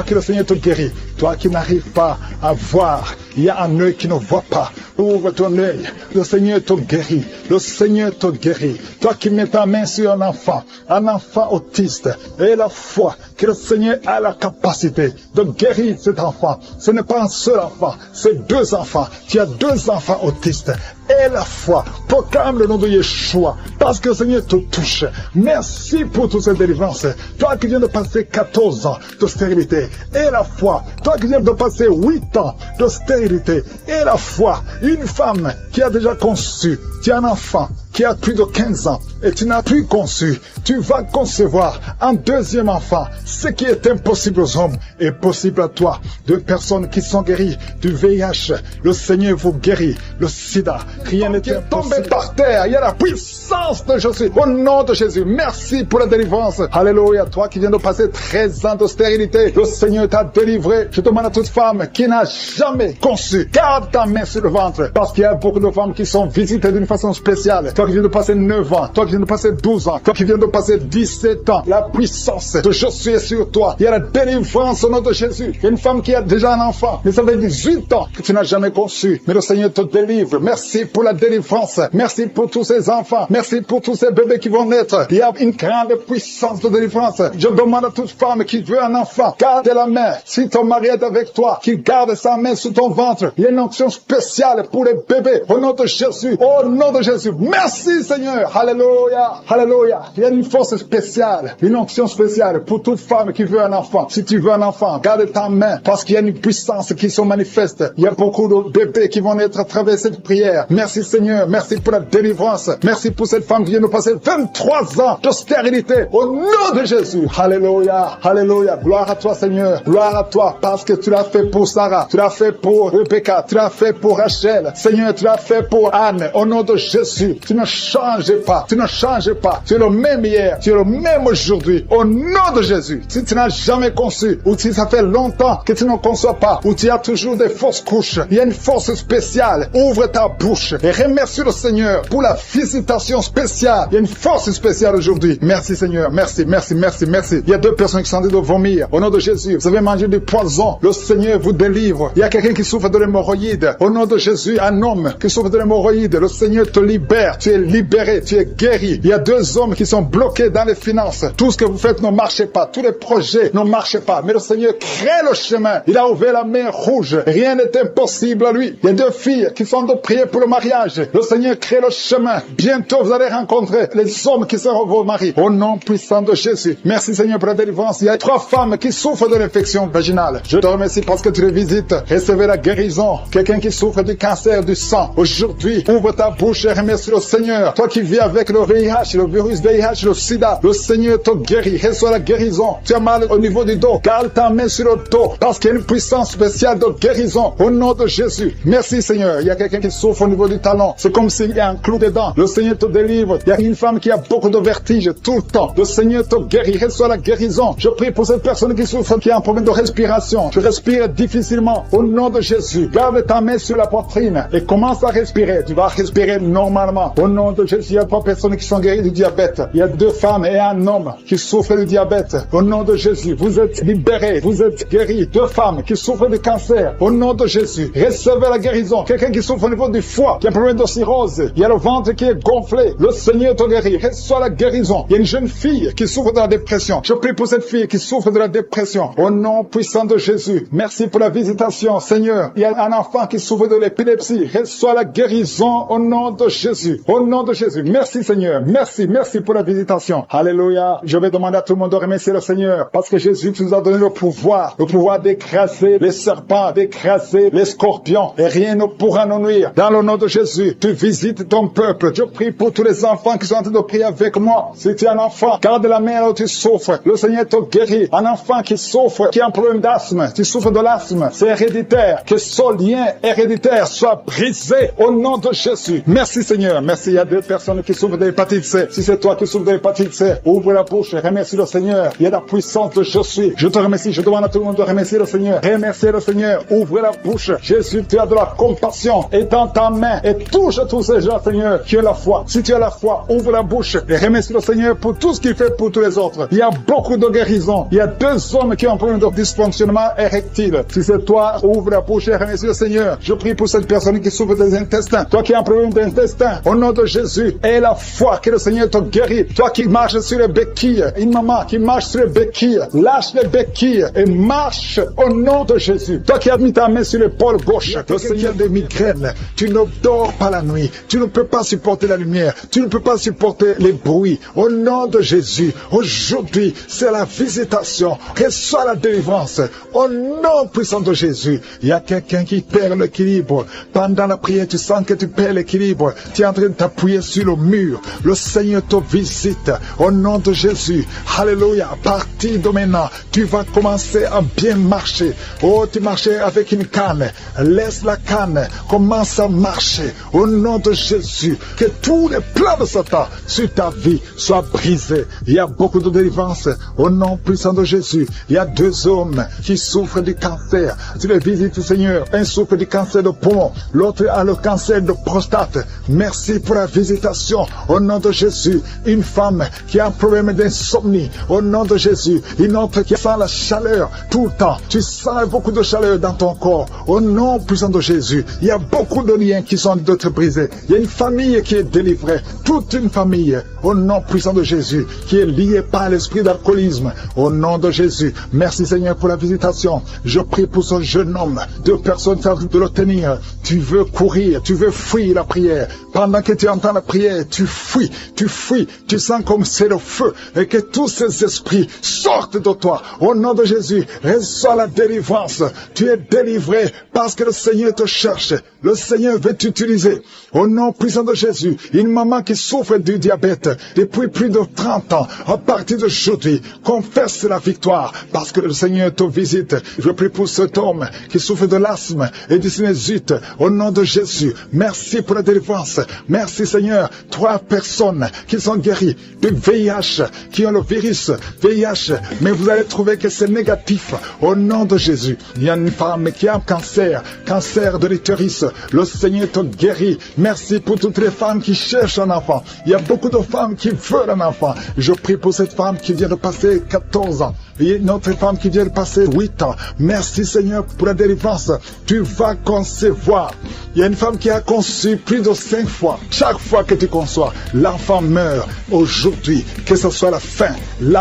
que le Seigneur te guérit. Toi qui n'arrives pas à voir, il y a un œil qui ne voit pas. Ouvre ton œil, le Seigneur te guérit. Le Seigneur te guérit. Toi qui mets ta main sur un enfant autiste, et la foi que le Seigneur a la capacité de guérir cet enfant. Ce n'est pas un seul enfant, c'est 2 enfants. Tu as 2 enfants autistes. Et la foi, proclame le nom de Yeshua, parce que le Seigneur te touche. Merci pour toutes ces délivrances. Toi qui viens de passer 14 ans de stérilité, et la foi. Toi qui viens de passer 8 ans de stérilité, et la foi. Une femme qui a déjà conçu, tu as un enfant qui a plus de 15 ans, et tu n'as plus conçu. Tu vas concevoir un 2e enfant. Ce qui est impossible aux hommes est possible à toi. 2 personnes qui sont guéries du VIH. Le Seigneur vous guérit. Le sida. Rien n'est tombé par terre. Il y a la puissance de Jésus. Au nom de Jésus. Merci pour la délivrance. Alléluia. Toi qui viens de passer 13 ans de stérilité. Le Seigneur t'a délivré. Je demande à toute femme qui n'a jamais conçu. Garde ta main sur le ventre. Parce qu'il y a beaucoup de femmes qui sont visitées d'une façon spéciale. Toi qui viens de passer 9 ans. Toi qui viens de passer 12 ans. Toi qui viens de passer 17 ans. La puissance de Jésus est sur toi. Il y a la délivrance au nom de Jésus. Il y a une femme qui a déjà un enfant. Mais ça fait 18 ans que tu n'as jamais conçu. Mais le Seigneur te délivre. Merci pour la délivrance. Merci pour tous ces enfants. Merci pour tous ces bébés qui vont naître. Il y a une grande puissance de délivrance. Je demande à toute femme qui veut un enfant, garde la main. Si ton mari est avec toi, qu'il garde sa main sous ton ventre. Il y a une onction spéciale pour les bébés. Au nom de Jésus. Au nom de Jésus. Merci Seigneur. Alléluia. Alléluia. Il y a une force spéciale. Une onction spéciale pour toute femme qui veut un enfant. Si tu veux un enfant, garde ta main parce qu'il y a une puissance qui se manifeste. Il y a beaucoup de bébés qui vont naître à travers cette prière. Merci Seigneur. Merci pour la délivrance. Merci pour cette femme qui vient de passer 23 ans de stérilité. Au nom de Jésus. Alléluia. Alléluia. Gloire à toi Seigneur. Gloire à toi parce que tu l'as fait pour Sarah. Tu l'as fait pour Rebecca. Tu l'as fait pour Rachel. Seigneur, tu l'as fait pour Anne. Au nom de Jésus. Tu ne changes pas. Tu ne changes pas. Tu es le même hier. Tu es le même aujourd'hui. Au nom de Jésus. Si tu n'as jamais conçu, ou si ça fait longtemps que tu ne conçois pas, ou tu as toujours des fausses couches, il y a une force spéciale. Ouvre ta bouche et remercie le Seigneur pour la visitation spéciale. Il y a une force spéciale aujourd'hui. Merci Seigneur. Merci, merci, merci, merci. Il y a 2 personnes qui sont en train de vomir. Au nom de Jésus, vous avez mangé du poison. Le Seigneur vous délivre. Il y a quelqu'un qui souffre de l'hémorroïde. Au nom de Jésus, un homme qui souffre de l'hémorroïde. Le Seigneur te libère. Tu es libéré. Tu es guéri. Il y a 2 hommes qui sont bloqués dans les finances. Tout ce que vous faites ne marche pas. Tous les projets ne marchent pas. Mais le Seigneur crée le chemin. Il a ouvert la main rouge. Rien n'est impossible à lui. Il y a 2 filles qui sont de prier pour le mariage. Le Seigneur crée le chemin. Bientôt, vous allez rencontrer les hommes qui seront vos maris. Au nom puissant de Jésus. Merci Seigneur pour la délivrance. Il y a 3 femmes qui souffrent de l'infection vaginale. Je te remercie parce que tu les visites. Recevez la guérison. Quelqu'un qui souffre du cancer du sang. Aujourd'hui, ouvre ta bouche et remercie le Seigneur. Toi qui vis avec le VIH, le virus VIH, le sida, le Seigneur te guérit. Reçois la guérison. Tu as mal au niveau du dos. Garde ta main sur le dos parce qu'il y a une puissance spéciale de guérison. Au nom de Jésus. Merci Seigneur. Il y a quelqu'un qui souffre au niveau du talon. C'est comme s'il y a un clou dedans. Le Seigneur te délivre. Il y a une femme qui a beaucoup de vertige tout le temps. Le Seigneur te guérit. Reçois la guérison. Je prie pour cette personne qui souffre, qui a un problème de respiration. Tu respires difficilement. Au nom de Jésus. Garde ta main sur la poitrine et commence à respirer. Tu vas respirer normalement. Au nom de Jésus, il y a 3 personnes qui sont guéries du diabète. Il y a 2 femmes et un homme qui souffrent du diabète. Au nom de Jésus, vous êtes libérés, vous êtes guéris. 2 femmes qui souffrent du cancer. Au nom de Jésus, recevez la guérison. Quelqu'un qui souffre au niveau du foie, qui a un problème de cirrhose. Il y a le ventre qui est gonflé. Le Seigneur te guérit. Reçois la guérison. Il y a une jeune fille qui souffre de la dépression. Je prie pour cette fille qui souffre de la dépression. Au nom puissant de Jésus. Merci pour la visitation, Seigneur. Il y a un enfant qui souffre de l'épilepsie. Reçois la guérison au nom de Jésus. Au nom de Jésus. Merci, Seigneur. Merci pour la visitation. Alléluia. Je vais demander à tout le monde de remercier le Seigneur parce que Jésus nous a donné le pouvoir d'écraser les serpents, d'écraser les scorpions et rien ne pourra nous nuire. Dans le nom de Jésus, tu visites ton peuple. Je prie pour tous les enfants qui sont en train de prier avec moi. Si tu es un enfant, garde la main là où tu souffres. Le Seigneur te guérit. Un enfant qui souffre, qui a un problème d'asthme, tu souffres de l'asthme, c'est héréditaire. Que ce lien héréditaire soit brisé au nom de Jésus. Merci Seigneur. Merci. Il y a 2 personnes qui souffrent de l'hépatite C. Si c'est toi qui souffres de l'hépatite C, ouvre la bouche et remercie le Seigneur. Il y a la puissance de je suis. Je te remercie. Je demande à tout le monde de remercier le Seigneur. Remerciez le Seigneur. Ouvre la bouche. Jésus, tu as de la compassion. Et dans ta main. Et touche tous ces gens, Seigneur, qui ont la foi. Si tu as la foi, ouvre la bouche et remercie le Seigneur pour tout ce qu'il fait pour tous les autres. Il y a beaucoup de guérisons. Il y a 2 hommes qui ont un problème de dysfonctionnement érectile. Si c'est toi, ouvre la bouche et remercie le Seigneur. Je prie pour cette personne qui souffre des intestins. Toi qui as un problème d'intestin, au nom de Jésus, aie la foi que le Seigneur te guérit. Toi qui marches sur les béquilles, une maman qui marche sur les béquilles, lâche les béquilles et marche au nom de Jésus. Toi qui as mis ta main sur l'épaule gauche, le Seigneur des migraines, tu ne dors pas la nuit, tu ne peux pas supporter la lumière, tu ne peux pas supporter les bruits. Au nom de Jésus, aujourd'hui, c'est la visitation. Reçois la délivrance. Au nom puissant de Jésus, il y a quelqu'un qui perd l'équilibre. Pendant la prière, tu sens que tu perds l'équilibre. Tu es en train de t'appuyer sur le mur. Le Seigneur te visite. Au nom de Jésus. Alléluia. À partir de maintenant, tu vas commencer à bien marcher. Oh, tu marchais avec une canne. Laisse la canne. Commence à marcher. Au nom de Jésus. Que tous les plans de Satan sur ta vie soient brisés. Il y a beaucoup de délivrance. Au nom puissant de Jésus. Il y a 2 hommes qui souffrent du cancer. Tu les visites, Seigneur. Un souffre du cancer de poumon. L'autre a le cancer de prostate. Merci pour la visitation. Au nom de Jésus. Une femme qui a un problème d'insomnie. Au nom de Jésus. Une autre qui sent la chaleur tout le temps. Tu sens beaucoup de chaleur dans ton corps. Au nom puissant de Jésus. Il y a beaucoup de liens qui sont d'être brisés. Il y a une famille qui est délivrée. Toute une famille. Au nom puissant de Jésus. Qui est liée par l'esprit d'alcoolisme. Au nom de Jésus. Merci Seigneur pour la visitation. Je prie pour ce jeune homme. 2 personnes sont de le tenir. Tu veux courir. Tu veux fuir la prière. Pendant que tu entends la prière, tu fuis. Tu sens comme c'est le feu. Et que tous ces esprits sortent de toi. Au nom de Jésus, reçois la délivrance. Tu es délivré parce que le Seigneur te cherche. Le Seigneur veut t'utiliser. Au nom puissant de Jésus, une maman qui souffre du diabète depuis plus de 30 ans, à partir d'aujourd'hui, confesse la victoire parce que le Seigneur te visite. Je prie pour cet homme qui souffre de l'asthme et du sinusite. Au nom de Jésus, merci pour la délivrance. Merci Seigneur. 3 personnes qui sont guéries du VIH, qui ont le virus VIH, mais vous allez trouver que c'est négatif. Au nom de Jésus, il y a une femme qui a un cancer de l'utérus. Le Seigneur te guérit. Merci pour toutes les femmes qui cherchent un enfant. Il y a beaucoup de femmes qui veulent un enfant. Je prie pour cette femme qui vient de passer 14 ans. Il y a une autre femme qui vient de passer 8 ans. Merci Seigneur pour la délivrance. Tu vas concevoir. Il y a une femme qui a conçu plus de 5 fois. Chaque fois que tu conçois, l'enfant meurt. Aujourd'hui, que ce soit la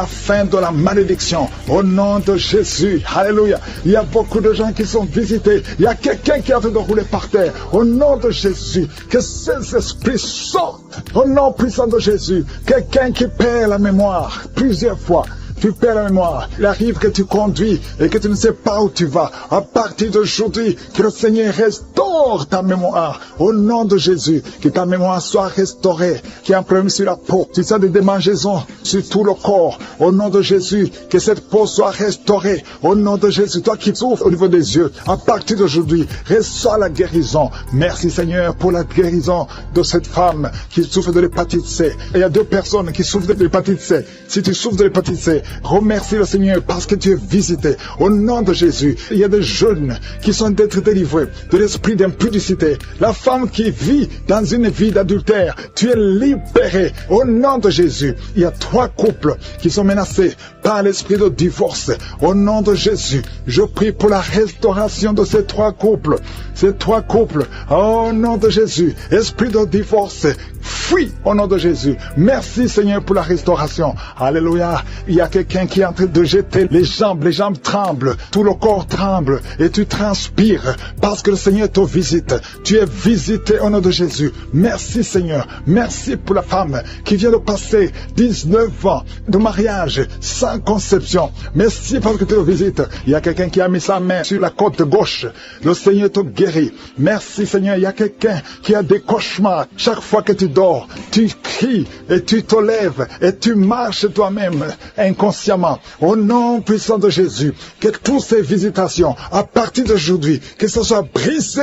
fin de la malédiction. Au nom de Jésus. Alléluia. Il y a beaucoup de gens qui sont visités. Il y a quelqu'un qui est en train de rouler par terre. Au nom de Jésus, que ces esprits sortent. Au nom puissant de Jésus, quelqu'un qui perd la mémoire plusieurs fois. Tu perds la mémoire. Il arrive que tu conduis et que tu ne sais pas où tu vas. À partir d'aujourd'hui, que le Seigneur restaure ta mémoire. Au nom de Jésus, que ta mémoire soit restaurée. Qu'il y ait un problème sur la peau. Tu sens des démangeaisons sur tout le corps. Au nom de Jésus, que cette peau soit restaurée. Au nom de Jésus, toi qui souffres au niveau des yeux, à partir d'aujourd'hui, reçois la guérison. Merci Seigneur pour la guérison de cette femme qui souffre de l'hépatite C. Et il y a 2 personnes qui souffrent de l'hépatite C. Si tu souffres de l'hépatite C, Remercie le Seigneur parce que tu es visité. Au nom de Jésus, il y a des jeunes qui sont d'être délivrés de l'esprit d'impudicité. La femme qui vit dans une vie d'adultère, tu es libéré. Au nom de Jésus, il y a 3 couples qui sont menacés par l'esprit de divorce. Au nom de Jésus, je prie pour la restauration de ces 3 couples. Ces 3 couples, au nom de Jésus, esprit de divorce, fuis au nom de Jésus. Merci Seigneur pour la restauration. Alléluia. Il y a quelqu'un qui est en train de jeter les jambes tremblent, tout le corps tremble et tu transpires parce que le Seigneur te visite. Tu es visité au nom de Jésus. Merci Seigneur. Merci pour la femme qui vient de passer 19 ans de mariage sans conception. Merci parce que tu le visites. Il y a quelqu'un qui a mis sa main sur la côte gauche. Le Seigneur te guérit. Merci Seigneur. Il y a quelqu'un qui a des cauchemars. Chaque fois que tu dors, tu cries et tu te lèves et tu marches toi-même inconsciemment. Au nom puissant de Jésus, que toutes ces visitations, à partir d'aujourd'hui, que ce soit brisé.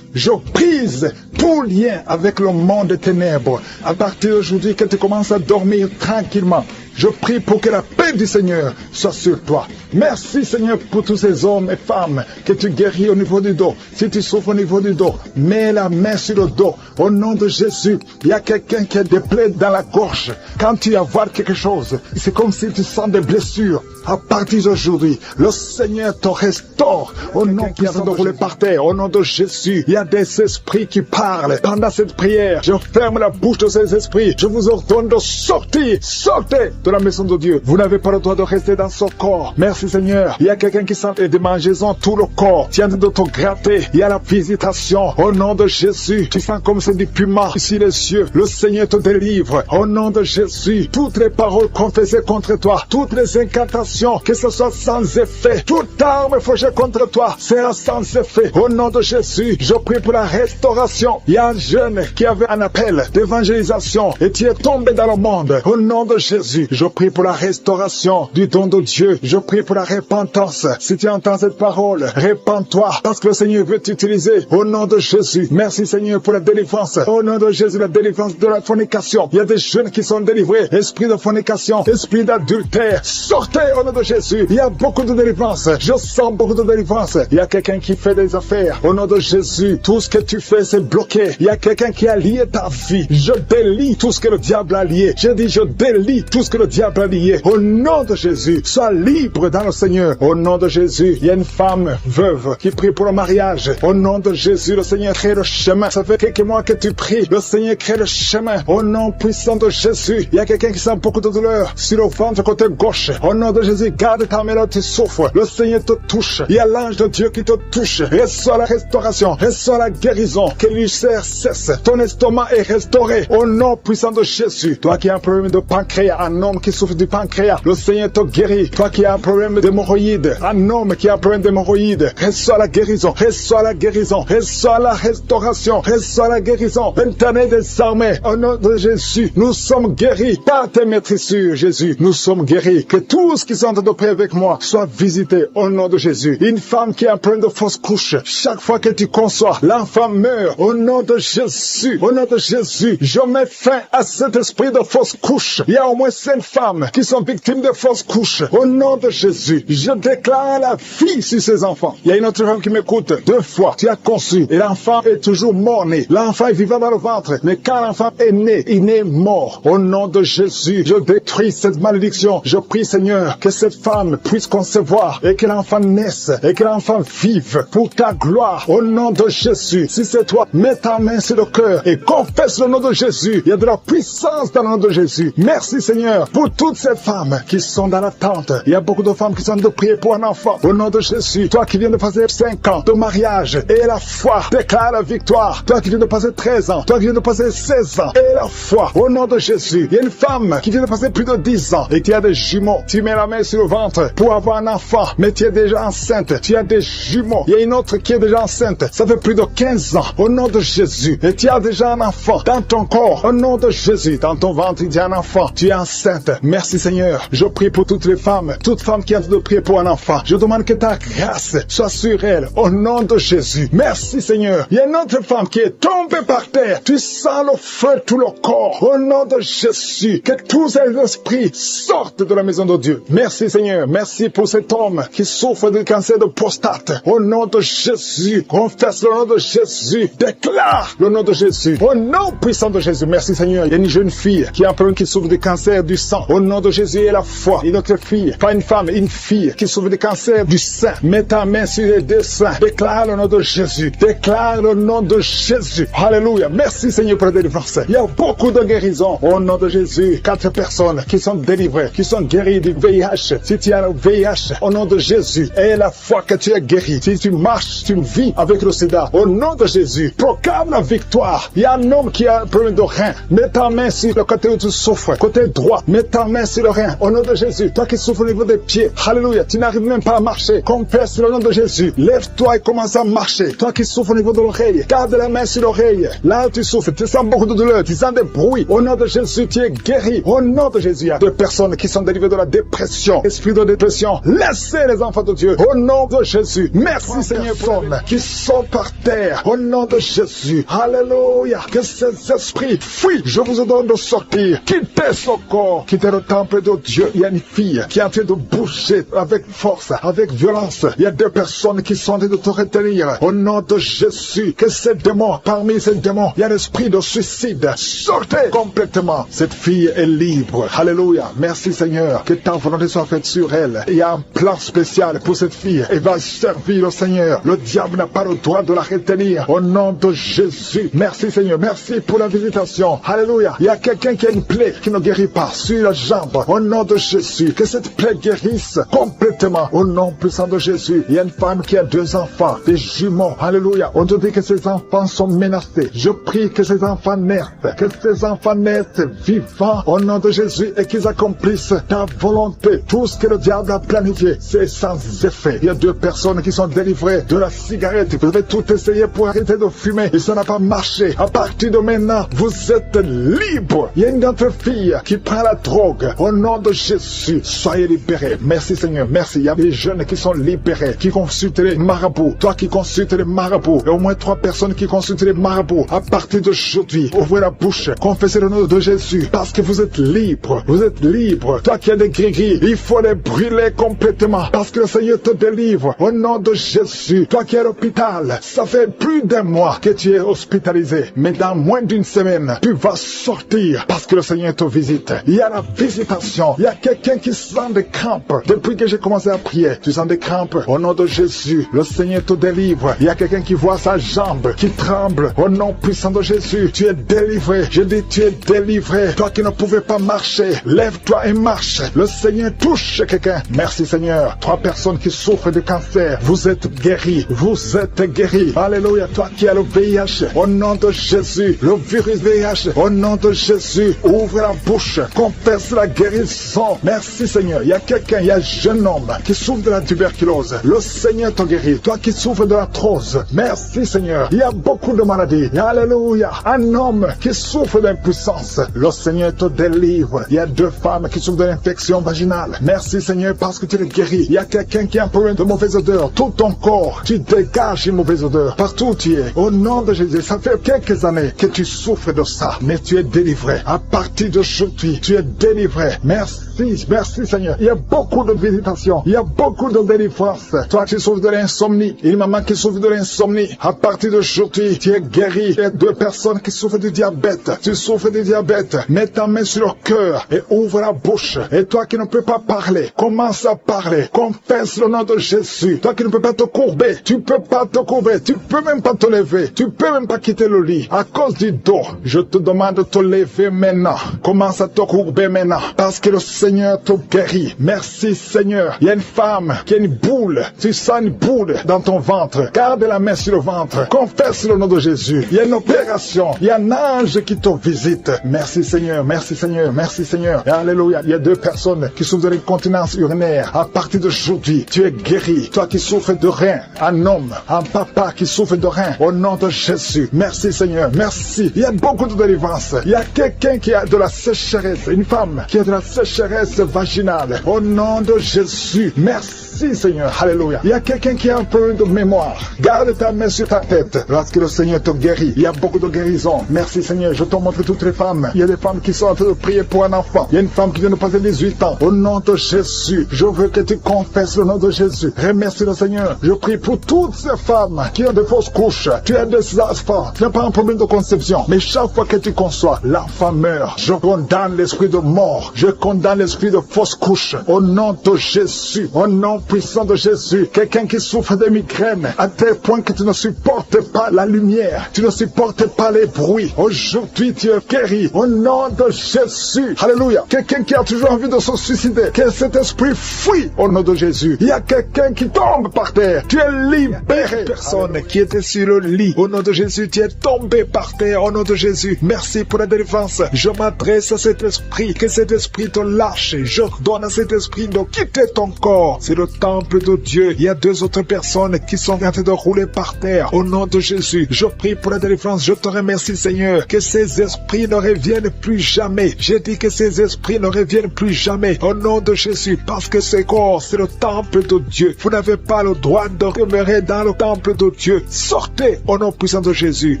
Je brise tout lien avec le monde des ténèbres. À partir d'aujourd'hui, que tu commences à dormir tranquillement. Je prie pour que la paix du Seigneur soit sur toi. Merci Seigneur pour tous ces hommes et femmes que tu guéris au niveau du dos. Si tu souffres au niveau du dos, mets la main sur le dos. Au nom de Jésus, il y a quelqu'un qui a des plaies dans la gorge. Quand tu vas voir quelque chose, c'est comme si tu sens des blessures. À partir d'aujourd'hui, le Seigneur te restaure. Au nom puissant de rouler par terre, au nom de Jésus, il y a des esprits qui parlent. Pendant cette prière, je ferme la bouche de ces esprits. Je vous ordonne de sortir. Sortez de la maison de Dieu. Vous n'avez pas le droit de rester dans ce corps. Merci Seigneur. Il y a quelqu'un qui sent des démangeaisons tout le corps. Tu es en train de te gratter. Il y a la visitation. Au nom de Jésus, tu sens comme c'est du piment ici les yeux. Le Seigneur te délivre. Au nom de Jésus, toutes les paroles confessées contre toi, toutes les incantations, que ce soit sans effet, toute arme forgée contre toi sera sans effet. Au nom de Jésus, je prie pour la restauration. Il y a un jeune qui avait un appel d'évangélisation et tu es tombé dans le monde. Au nom de Jésus, je prie pour la restauration du don de Dieu. Je prie pour la repentance. Si tu entends cette parole, répands-toi parce que le Seigneur veut t'utiliser. Au nom de Jésus, merci Seigneur pour la délivrance. Au nom de Jésus, la délivrance de la fornication. Il y a des jeunes qui sont délivrés. Esprit de fornication, esprit d'adultère, sortez au nom de Jésus. Il y a beaucoup de délivrance. Je sens beaucoup de délivrance. Il y a quelqu'un qui fait des affaires. Au nom de Jésus, tout ce que tu fais, c'est bloqué. Il y a quelqu'un qui a lié ta vie. Je délie tout ce que le diable a lié. Je dis, je délie tout ce que le diable a lié. Au nom de Jésus, sois libre dans le Seigneur. Au nom de Jésus, il y a une femme veuve qui prie pour le mariage. Au nom de Jésus, le Seigneur crée le chemin. Ça fait quelques mois que tu pries. Le Seigneur crée le chemin. Au nom puissant de Jésus, il y a quelqu'un qui sent beaucoup de douleur sur le ventre côté gauche. Au nom de Jésus, garde ta main là, tu souffres. Le Seigneur te touche. Il y a l'ange de Dieu qui te touche. Reçois la restauration. Reçois la guérison. Que l'ulcère cesse. Ton estomac est restauré. Au nom puissant de Jésus. Toi qui as un problème de pancréas, un homme qui souffre du pancréas, le Seigneur te guérit. Toi qui as un problème d'hémorroïdes, un homme qui a un problème d'hémorroïdes, reçois la guérison. Reçois la guérison. Reçois la restauration. Reçois la guérison. Éternel des armées, au nom de Jésus, nous sommes guéris par tes maîtrissures, Jésus. Nous sommes guéris. Que tous qui sont en train de prier avec moi soient visités au nom de Jésus. Une femme qui a un problème de fausse couche, chaque fois que tu conçois, l'enfant meurt. Au nom de Jésus, au nom de Jésus, je mets fin à cet esprit de fausse couche. Il y a au moins 5 femmes qui sont victimes de fausses couches. Au nom de Jésus, je déclare la vie sur ces enfants. Il y a une autre femme qui m'écoute. 2 fois, tu as conçu et l'enfant est toujours mort-né. L'enfant est vivant dans le ventre, mais quand l'enfant est né, il est mort. Au nom de Jésus, je détruis cette malédiction. Je prie, Seigneur, que cette femme puisse concevoir et que l'enfant naisse et que l'enfant vive pour ta gloire. Au nom de Jésus, si c'est toi, mets ta main sur le cœur et confesse le nom de Jésus. Il y a de la puissance dans le nom de Jésus. Merci, Seigneur, pour toutes ces femmes qui sont dans l'attente. Il y a beaucoup de femmes qui sont de prier pour un enfant. Au nom de Jésus, toi qui viens de passer 5 ans de mariage et la foi déclare la victoire. Toi qui viens de passer 13 ans, toi qui viens de passer 16 ans et la foi. Au nom de Jésus, il y a une femme qui vient de passer plus de 10 ans et qui a des jumeaux. Tu mets la main sur le ventre pour avoir un enfant, mais tu es déjà enceinte. Tu as des jumeaux. Il y a une autre qui est déjà enceinte. Ça fait plus de 15 ans. Au nom de Jésus, et tu as déjà un enfant dans ton corps. Au nom de Jésus, dans ton ventre, il y a un enfant. Tu es enceinte. enceinte. Merci Seigneur. Je prie pour toutes les femmes, toutes femmes qui ont de prier pour un enfant. Je demande que ta grâce soit sur elles au nom de Jésus. Merci Seigneur. Il y a une autre femme qui est tombée par terre. Tu sens le feu tout le corps. Au nom de Jésus, que tous ces esprits sortent de la maison de Dieu. Merci Seigneur. Merci pour cet homme qui souffre de cancer de prostate. Au nom de Jésus, confesse le nom de Jésus. Déclare le nom de Jésus. Au nom puissant de Jésus. Merci Seigneur. Il y a une jeune fille qui a un problème qui souffre de cancer du sang. Au nom de Jésus et la foi. Une autre fille, pas une femme, une fille qui souffre de cancer du sein. Mets ta main sur les deux seins. Déclare le nom de Jésus. Déclare le nom de Jésus. Alléluia. Merci Seigneur pour la délivrance. Il y a beaucoup de guérisons. Au nom de Jésus, 4 personnes qui sont délivrées, qui sont guéries du VIH. Si tu as le VIH, au nom de Jésus, et la foi que tu es guéri. Si tu marches, tu vis avec le sida. Au nom de Jésus, proclame la victoire. Il y a un homme qui a un problème de rein. Mets ta main sur le côté où tu souffres. Côté droit, mets ta main sur le rein. Au nom de Jésus, toi qui souffres au niveau des pieds. Alléluia. Tu n'arrives même pas à marcher. Confesse le nom de Jésus. Lève-toi et commence à marcher. Toi qui souffres au niveau de l'oreille, garde la main sur l'oreille. Là où tu souffres, tu sens beaucoup de douleur, tu sens des bruits. Au nom de Jésus, tu es guéri. Au nom de Jésus, il y a 2 personnes qui sont délivrées de la dépression. Esprit de dépression, laissez les enfants de Dieu. Au nom de Jésus. Merci Seigneur pour eux qui sont par terre. Au nom de Jésus. Alléluia. Que ces esprits fuient. Je vous ordonne de sortir. Quittez ce corps. Quittez le temple de Dieu. Il y a une fille qui est en train de bouger avec force, avec violence. Il y a 2 personnes qui sont en train de te retenir. Au nom de Jésus. Que ces démons, parmi ces démons, il y a l'esprit de suicide. Sortez complètement. Cette fille est libre. Alléluia. Merci Seigneur. Que ta volonté soit faite sur elle. Il y a un plan spécial pour cette fille. Elle va servir le Seigneur. Le diable n'a pas le droit de la retenir. Au nom de Jésus. Merci Seigneur. Merci pour la visitation. Alléluia. Il y a quelqu'un qui a une plaie qui ne guérit pas sur la jambe. Au nom de Jésus. Que cette plaie guérisse complètement. Au nom puissant de Jésus. Il y a une femme qui a 2 enfants, des jumeaux. Alléluia. On te dit que ces enfants sont menacés. Je prie que ces enfants naissent. Que ces enfants naissent vivants au nom de Jésus et qu'ils accomplissent ta volonté. Tout ce que le diable a planifié, c'est sans effet. Il y a 2 personnes qui sont délivrées de la cigarette. Vous avez tout essayé pour arrêter de fumer et ça n'a pas marché. À partir de maintenant, vous êtes libre. Il y a une autre fille qui prend la drogue. Au nom de Jésus, soyez libérés. Merci Seigneur, merci. Il y a des jeunes qui sont libérés, qui consultent les marabouts. Toi qui consultes les marabouts, il y a au moins 3 personnes qui consultent les marabouts. À partir d'aujourd'hui, ouvrez la bouche, confessez le nom de Jésus, parce que vous êtes libre. Vous êtes libre. Toi qui as des gris-gris, il faut les brûler complètement, parce que le Seigneur te délivre. Au nom de Jésus, toi qui es à l'hôpital, ça fait plus d'1 mois que tu es hospitalisé, mais dans moins d'1 semaine, tu vas sortir, parce que le Seigneur te visite. Il y a la visitation. Il y a quelqu'un qui sent des crampes. Depuis que j'ai commencé à prier, tu sens des crampes. Au nom de Jésus, le Seigneur te délivre. Il y a quelqu'un qui voit sa jambe, qui tremble. Au nom puissant de Jésus, tu es délivré. Je dis, tu es délivré. Toi qui ne pouvais pas marcher, lève-toi et marche. Le Seigneur touche quelqu'un. Merci Seigneur. 3 personnes qui souffrent de cancer, vous êtes guéris. Vous êtes guéris. Alléluia. Toi qui as le VIH, au nom de Jésus, le virus VIH, au nom de Jésus, ouvre la bouche, confesse la guérison. Merci Seigneur. Il y a quelqu'un, il y a un jeune homme qui souffre de la tuberculose. Le Seigneur te guérit. Toi qui souffres de l'arthrose, merci Seigneur. Il y a beaucoup de maladies. Alléluia. Un homme qui souffre d'impuissance, le Seigneur te délivre. Il y a 2 femmes qui souffrent de l'infection vaginale. Merci Seigneur parce que tu les guéris. Il y a quelqu'un qui a un problème de mauvaise odeur. Tout ton corps, tu dégages une mauvaise odeur. Partout où tu es. Au nom de Jésus, ça fait quelques années que tu souffres de ça, mais tu es délivré. À partir d'aujourd'hui, tu es délivré. Merci, merci Seigneur. Il y a beaucoup de visitations. Il y a beaucoup de délivrance. Toi qui souffres de l'insomnie, une maman qui souffre de l'insomnie, à partir d'aujourd'hui, tu es guéri. Il y a 2 personnes qui souffrent du diabète. Tu souffres du diabète. Mets ta main sur le cœur et ouvre la bouche. Et toi qui ne peux pas parler, commence à parler. Confesse le nom de Jésus. Toi qui ne peux pas te courber, tu peux pas te courber. Tu peux même pas te lever. Tu peux même pas quitter le lit. À cause du dos, je te demande de te lever maintenant. Commence à te courber maintenant. Parce que le Seigneur te guérit. Merci Seigneur. Il y a une femme qui a une boule. Tu sens une boule dans ton ventre. Garde la main sur le ventre. Confesse le nom de Jésus. Il y a une opération. Il y a un ange qui te visite. Merci Seigneur. Merci Seigneur. Merci Seigneur. Et alléluia. Il y a 2 personnes qui souffrent de l'incontinence urinaire. À partir d'aujourd'hui, tu es guéri. Toi qui souffres de rein. Un homme, un papa qui souffre de rein. Au nom de Jésus. Merci Seigneur. Merci. Il y a beaucoup de délivrance. Il y a quelqu'un qui a de la sécheresse. Une femme qui a de la sécheresse vaginale. Au nom de Jésus, merci Seigneur. Alléluia. Il y a quelqu'un qui a un peu de mémoire. Garde ta main sur ta tête lorsque le Seigneur te guérit. Il y a beaucoup de guérisons. Merci Seigneur. Je te montre toutes les femmes. Il y a des femmes qui sont en train de prier pour un enfant. Il y a une femme qui vient de passer 18 ans. Au nom de Jésus, je veux que tu confesses le nom de Jésus. Remercie le Seigneur. Je prie pour toutes ces femmes qui ont de fausses couches. Tu as des enfants. Tu n'as pas un problème de conception. Mais chaque fois que tu conçois, l'enfant meurt. Je condamne l'esprit de mort. Je condamne l'esprit de fausse couche. Au nom de Jésus. Au nom puissant de Jésus. Quelqu'un qui souffre de migraines à tel point que tu ne supportes pas la lumière. Tu ne supportes pas les bruits. Aujourd'hui, tu es guéri. Au nom de Jésus. Alléluia. Quelqu'un qui a toujours envie de se suicider. Que cet esprit fuit au nom de Jésus. Il y a quelqu'un qui tombe par terre. Tu es libéré. Personne qui était sur le lit. Au nom de Jésus, tu es tombé par terre. Au nom de Jésus. Merci pour la délivrance. Je m'adresse à cet esprit. Que cet esprit te lâche. Je donne à cet esprit de quitter ton corps. C'est le temple de Dieu. Il y a 2 autres personnes qui sont en train de rouler par terre. Au nom de Jésus, je prie pour la délivrance. Je te remercie, Seigneur, que ces esprits ne reviennent plus jamais. J'ai dit que ces esprits ne reviennent plus jamais. Au nom de Jésus, parce que ce corps, c'est le temple de Dieu. Vous n'avez pas le droit de demeurer dans le temple de Dieu. Sortez au nom puissant de Jésus.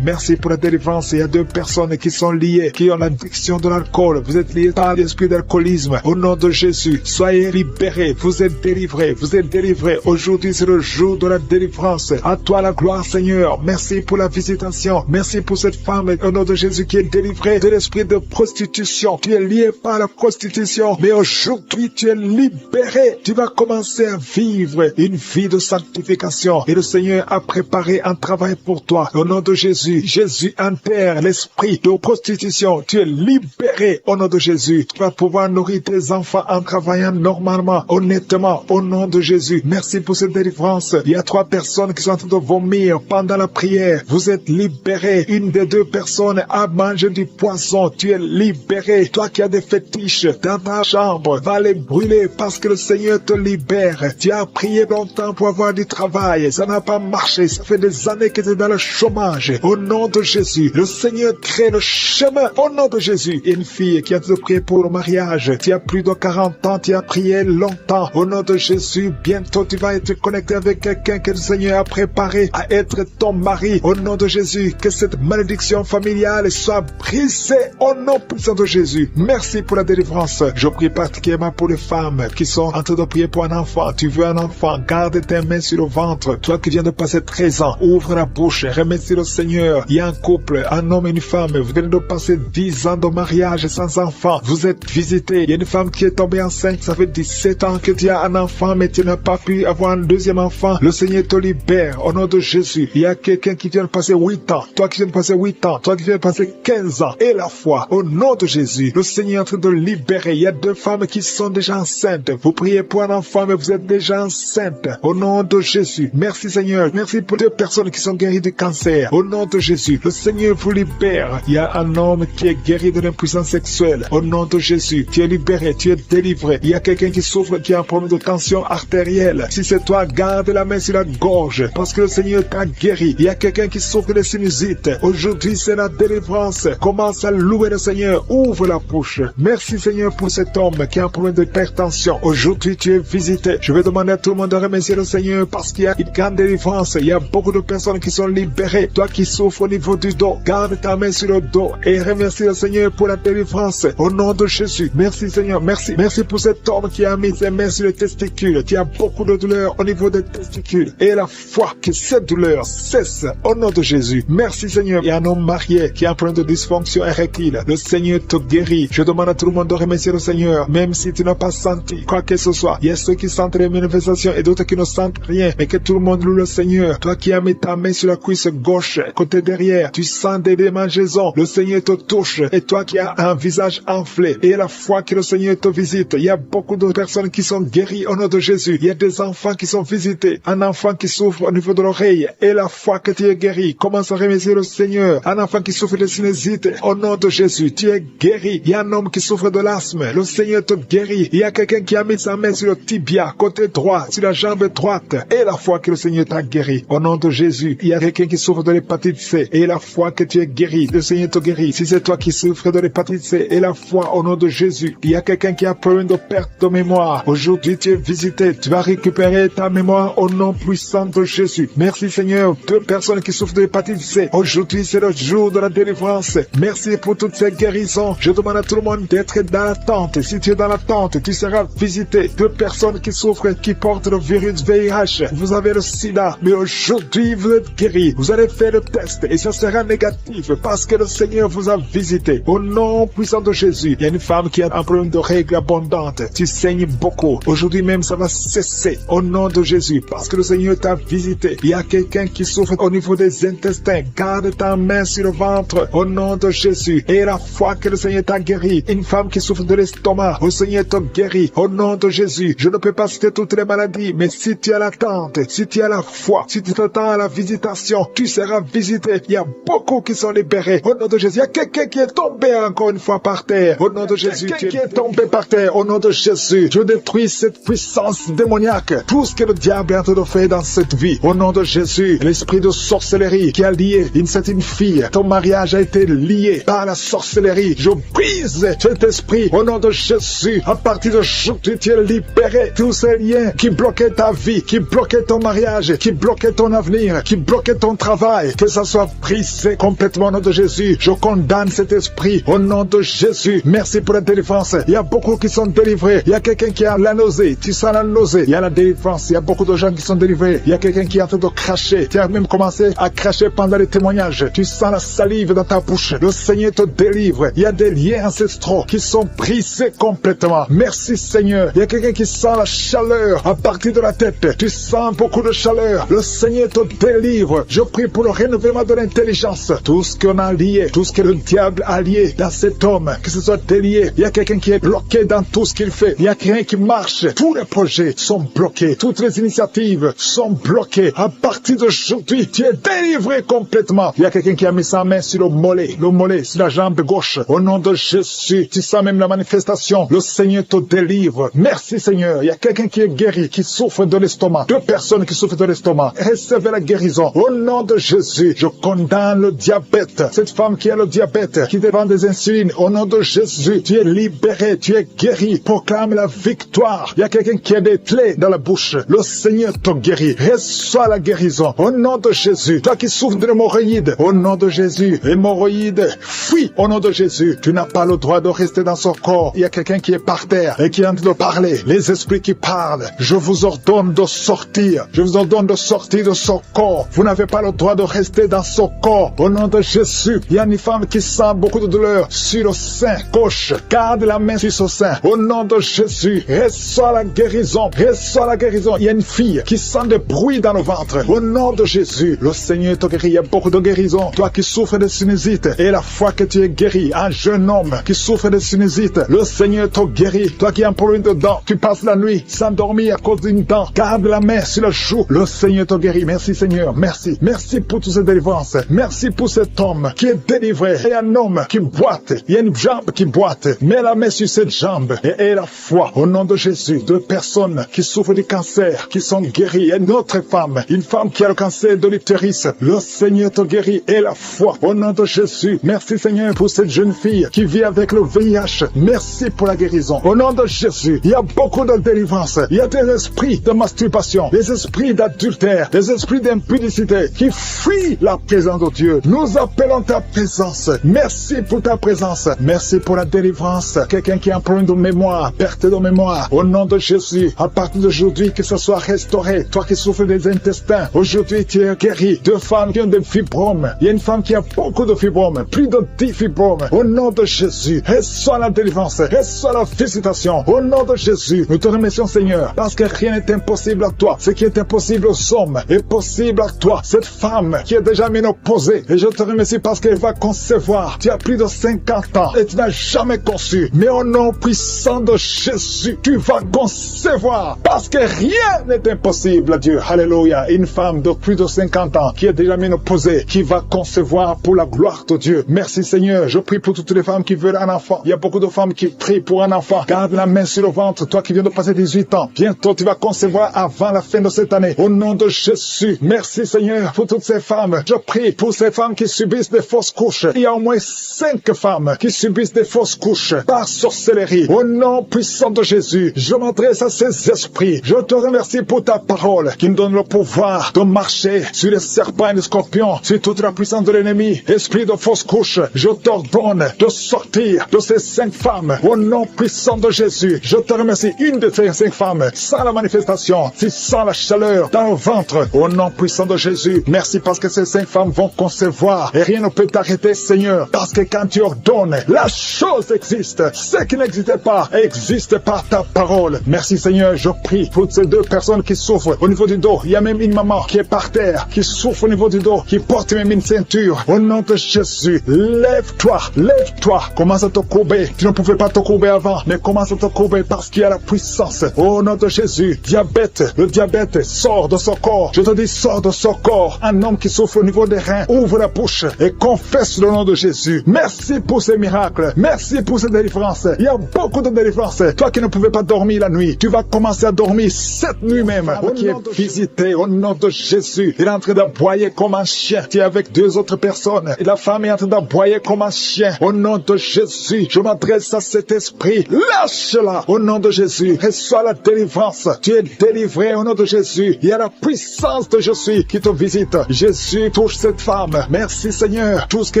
Merci pour la délivrance. Il y a 2 personnes qui sont liées, qui ont l'addiction de l'alcool. Vous êtes liés par l'esprit d'alcoolisme. Au nom de Jésus, soyez libérés. Vous êtes délivrés. Vous êtes délivrés. Aujourd'hui, c'est le jour de la délivrance. À toi la gloire, Seigneur. Merci pour la visitation. Merci pour cette femme, au nom de Jésus, qui est délivrée de l'esprit de prostitution. Tu es lié par la prostitution. Mais aujourd'hui, tu es libéré. Tu vas commencer à vivre une vie de sanctification. Et le Seigneur a préparé un travail pour toi. Au nom de Jésus, Jésus enterre l'esprit de prostitution. Tu es libéré au nom de Jésus. Tu vas pouvoir nourrir tes enfants en travaillant normalement, honnêtement, au nom de Jésus. Merci pour cette délivrance. Il y a 3 personnes qui sont en train de vomir pendant la prière. Vous êtes libérés. Une des 2 personnes a mangé du poisson. Tu es libéré. Toi qui as des fétiches dans ta chambre, va les brûler parce que le Seigneur te libère. Tu as prié longtemps pour avoir du travail. Ça n'a pas marché. Ça fait des années que tu es dans le chômage. Au nom de Jésus, le Seigneur crée le chemin. Au nom de Jésus, une fille qui a de prier pour le mariage. Tu as plus de 40 ans. Tu as prié longtemps. Au nom de Jésus, bientôt tu vas être connecté avec quelqu'un que le Seigneur a préparé à être ton mari. Au nom de Jésus, que cette malédiction familiale soit brisée au nom puissant de Jésus. Merci pour la délivrance. Je prie particulièrement pour les femmes qui sont en train de prier pour un enfant. Tu veux un enfant, garde tes mains sur le ventre. Toi qui viens de passer 13 ans, ouvre la bouche, remercie le Seigneur. Il y a un couple, un homme et une femme. Vous venez de passer 10 ans de mariage sans enfant. Vous êtes visités. Il y a une femme qui est tombée enceinte. Ça fait 17 ans que tu as un enfant, mais tu n'as pas pu avoir un deuxième enfant. Le Seigneur te libère au nom de Jésus. Il y a quelqu'un qui vient de passer 8 ans. Toi qui viens de passer 8 ans. Toi qui viens de passer 15 ans. Et la foi, au nom de Jésus. Le Seigneur est en train de libérer. Il y a 2 femmes qui sont déjà enceintes. Vous priez pour un enfant, mais vous êtes déjà enceinte. Au nom de Jésus. Merci Seigneur. Merci pour 2 personnes qui sont guéries du cancer. Au nom de Jésus. Le Seigneur vous libère. Il y a un homme qui est guéri de l'impuissance sexuelle. Au nom de Jésus. Tu es libéré. Tu es délivré. Il y a quelqu'un qui souffre, qui a un problème de tension artérielle. Si c'est toi, garde la main sur la gorge. Parce que le Seigneur t'a guéri. Il y a quelqu'un qui souffre de sinusite. Aujourd'hui, c'est la délivrance. Commence à louer le Seigneur. Ouvre la bouche. Merci Seigneur pour cet homme qui a un problème d'hypertension. Aujourd'hui, tu es visité. Je vais demander à tout le monde de remercier le Seigneur parce qu'il y a une grande délivrance. Il y a beaucoup de personnes qui sont libérées. Toi qui souffres au niveau du dos, garde ta main sur le dos et remercie le Seigneur pour la délivrance. Au nom de Jésus. Merci Seigneur. Merci. Merci pour cet homme qui a mis ses mains sur les testicules. Tu as beaucoup de douleur au niveau des testicules. Et la foi que cette douleur cesse au nom de Jésus. Merci Seigneur. Il y a un homme marié qui a un problème de dysfonction érectile. Le Seigneur te guérit. Je demande à tout le monde de remercier le Seigneur, même si tu n'as pas senti quoi que ce soit. Il y a ceux qui sentent les manifestations et d'autres qui ne sentent rien, mais que tout le monde loue le Seigneur. Toi qui as mis ta main sur la cuisse gauche, côté derrière, tu sens des démangeaisons. Le Seigneur te touche. Et toi qui as un visage enflé, et la foi que le Seigneur te visite. Il y a beaucoup de personnes qui sont guéries au nom de Jésus. Jésus, il y a des enfants qui sont visités. Un enfant qui souffre au niveau de l'oreille. Et la foi que tu es guéri. Commence à remercier le Seigneur. Un enfant qui souffre de sinusite. Au nom de Jésus, tu es guéri. Il y a un homme qui souffre de l'asthme. Le Seigneur te guérit. Il y a quelqu'un qui a mis sa main sur le tibia, côté droit, sur la jambe droite. Et la foi que le Seigneur t'a guéri. Au nom de Jésus, il y a quelqu'un qui souffre de l'hépatite C. Et la foi que tu es guéri. Le Seigneur te guérit. Si c'est toi qui souffres de l'hépatite C, et la foi au nom de Jésus. Il y a quelqu'un qui a peur de perte de mémoire. Aujourd'hui, tu es visité. Tu vas récupérer ta mémoire au nom puissant de Jésus. Merci Seigneur. 2 personnes qui souffrent de l'hépatite C. Aujourd'hui, c'est le jour de la délivrance. Merci pour toutes ces guérisons. Je demande à tout le monde d'être dans l'attente. Si tu es dans l'attente, tu seras visité. 2 personnes qui souffrent, qui portent le virus VIH. Vous avez le sida, mais aujourd'hui, vous êtes guéris. Vous allez faire le test et ça sera négatif parce que le Seigneur vous a visité. Au nom puissant de Jésus, il y a une femme qui a un problème de règles abondantes. Tu saignes beaucoup. Aujourd'hui même, ça va cesser. Au nom de Jésus, parce que le Seigneur t'a visité. Il y a quelqu'un qui souffre au niveau des intestins. Garde ta main sur le ventre. Au nom de Jésus. Et la foi que le Seigneur t'a guéri. Une femme qui souffre de l'estomac. Le Seigneur t'a guéri. Au nom de Jésus. Je ne peux pas citer toutes les maladies, mais si tu as l'attente, si tu as la foi, si tu t'attends à la visitation, tu seras visité. Il y a beaucoup qui sont libérés. Au nom de Jésus. Il y a quelqu'un qui est tombé encore une fois par terre. Au nom de Jésus. Quelqu'un qui est tombé par terre. Au nom de Jésus. Je détruis cette puissance démoniaque. Tout ce que le diable est en train de faire dans cette vie. Au nom de Jésus. L'esprit de sorcellerie qui a lié une certaine fille. Ton mariage a été lié par la sorcellerie. Je brise cet esprit. Au nom de Jésus. À partir de aujourd'hui, tu es libéré. Tous ces liens qui bloquaient ta vie, qui bloquaient ton mariage, qui bloquaient ton avenir, qui bloquaient ton travail, que ça soit brisé complètement au nom de Jésus. Je condamne cet esprit au nom de Jésus. Merci pour la délivrance. Il y a beaucoup qui sont délivrés. Il y a quelqu'un qui a la nausée. Tu sens la nausée. Il y a la délivrance. Il y a beaucoup de gens qui sont délivrés. Il y a quelqu'un qui est en train de cracher. Tu as même commencé à cracher pendant les témoignages. Tu sens la salive dans ta bouche. Le Seigneur te délivre. Il y a des liens ancestraux qui sont brisés complètement. Merci Seigneur. Il y a quelqu'un qui sent la chaleur à partir de la tête. Tu sens beaucoup de chaleur. Le Seigneur te délivre. Je prie pour le renouvellement de l'intelligence. Tout ce qu'on a lié, tout ce que le diable a lié dans cet homme, que ce soit délié. Il y a quelqu'un qui est bloqué dans tout ce qu'il fait. Il y a quelqu'un qui marche. Tous les projets sont bloqués. Toutes les initiatives sont bloquées. À partir d'aujourd'hui, tu es délivré complètement. Il y a quelqu'un qui a mis sa main sur le mollet sur la jambe gauche. Au nom de Jésus, tu sens même la manifestation. Le Seigneur te délivre. Merci Seigneur. Il y a quelqu'un qui est guéri, qui souffre de l'estomac. 2 personnes qui souffrent de l'estomac. Recevez la guérison. Au nom de Jésus, je condamne le diabète. Cette femme qui a le diabète, qui te vend des insulines. Au nom de Jésus, tu es libéré, tu es guéri. Proclame la victoire. Il y a quelqu'un qui a des plaies dans la bouche. Le Seigneur te guérit. Reçois la guérison. Au nom de Jésus. Toi qui souffres de l'hémorroïde. Au nom de Jésus. Hémorroïde, fuis. Au nom de Jésus. Tu n'as pas le droit de rester dans son corps. Il y a quelqu'un qui est par terre et qui est en train de parler. Les esprits qui parlent. Je vous ordonne de sortir. Je vous ordonne de sortir de son corps. Vous n'avez pas le droit de rester dans son corps. Au nom de Jésus. Il y a une femme qui sent beaucoup de douleur sur le sein gauche. Garde la main sur son sein. Au nom de Jésus. Reçois la guérison. Reçois la guérison. Il y a une fille qui sent des bruits dans le ventre. Au nom de Jésus. Le Seigneur te guérit. Il y a beaucoup de guérisons. Toi qui souffres de sinusite et la foi que tu es guéri. Un jeune homme qui souffre de sinusite. Le Seigneur te guérit. Toi qui as un problème de dents. Tu passes la nuit sans dormir à cause d'une dent. Garde la main sur le joue. Le Seigneur te guérit. Merci Seigneur. Merci. Merci pour toutes ces délivrances. Merci pour cet homme qui est délivré. Et un homme qui boite. Il y a une jambe qui boite. Mets la main sur cette jambe et aie la foi. Au nom de Jésus. 2 personnes qui souffrent du cancer, qui sont guéries. Et une autre femme. Une femme qui a le cancer de l'utérus. Le Seigneur te guérit. Et la foi. Au nom de Jésus. Merci Seigneur pour cette jeune fille qui vit avec le VIH. Merci pour la guérison. Au nom de Jésus. Il y a beaucoup de délivrance. Il y a des esprits de masturbation, des esprits d'adultère, des esprits d'impudicité qui fuient la présence de Dieu. Nous appelons ta présence. Merci pour ta présence. Merci pour la délivrance. Quelqu'un qui a un problème de mémoire, perte de mémoire. Au nom de Jésus, à partir d'aujourd'hui, que ce soit restauré. Toi qui souffres des intestins, aujourd'hui tu es guéri. 2 femmes qui ont des fibromes. Il y a une femme qui a beaucoup de fibromes, plus de 10 fibromes. Au nom de Jésus, reçois la délivrance, reçois la visitation. Au nom de Jésus, nous te remercions Seigneur, parce que rien n'est impossible à toi. Ce qui est impossible aux hommes est possible à toi. Cette femme qui est déjà ménopausée, et je te remercie parce qu'elle va concevoir. Tu as plus de 50 ans et tu n'as jamais conçu. Mais au nom puissant de Jésus, tu vas concevoir concevoir, parce que rien n'est impossible à Dieu. Alléluia. Une femme de plus de 50 ans qui est déjà ménopausée, qui va concevoir pour la gloire de Dieu. Merci Seigneur. Je prie pour toutes les femmes qui veulent un enfant. Il y a beaucoup de femmes qui prient pour un enfant. Garde la main sur le ventre. Toi qui viens de passer 18 ans, bientôt tu vas concevoir avant la fin de cette année. Au nom de Jésus. Merci Seigneur pour toutes ces femmes. Je prie pour ces femmes qui subissent des fausses couches. Il y a au moins 5 femmes qui subissent des fausses couches par sorcellerie. Au nom puissant de Jésus, je m'adresse à ces esprits. Je te remercie pour ta parole qui nous donne le pouvoir de marcher sur les serpents et les scorpions, sur toute la puissance de l'ennemi. Esprit de fausse couche, je t'ordonne de sortir de ces 5 femmes. Au nom puissant de Jésus, je te remercie. Une de ces 5 femmes, sans la manifestation, si sans la chaleur dans le ventre. Au nom puissant de Jésus, merci parce que ces 5 femmes vont concevoir et rien ne peut t'arrêter, Seigneur. Parce que quand tu ordonnes, la chose existe. Ce qui n'existait pas existe par ta parole. Merci Seigneur, je prie pour ces 2 personnes qui souffrent au niveau du dos. Il y a même une maman qui est par terre, qui souffre au niveau du dos, qui porte même une ceinture. Au nom de Jésus, lève-toi, lève-toi. Commence à te courber. Tu ne pouvais pas te courber avant, mais commence à te courber parce qu'il y a la puissance. Au nom de Jésus, diabète, le diabète sort de son corps. Je te dis, sors de son corps. Un homme qui souffre au niveau des reins, ouvre la bouche et confesse le nom de Jésus. Merci pour ces miracles. Merci pour ces délivrances. Il y a beaucoup de délivrances. Toi qui ne pouvais pas dormir la nuit, tu vas commencer à dormir cette nuit même. Qui est visité au nom de Jésus. Il est en train d'aboyer comme un chien. Tu es avec 2 autres personnes. Et la femme est en train d'aboyer comme un chien. Au nom de Jésus, je m'adresse à cet esprit. Lâche-la. Au nom de Jésus, reçois la délivrance. Tu es délivré au nom de Jésus. Il y a la puissance de Jésus qui te visite. Jésus touche cette femme. Merci Seigneur. Tout ce que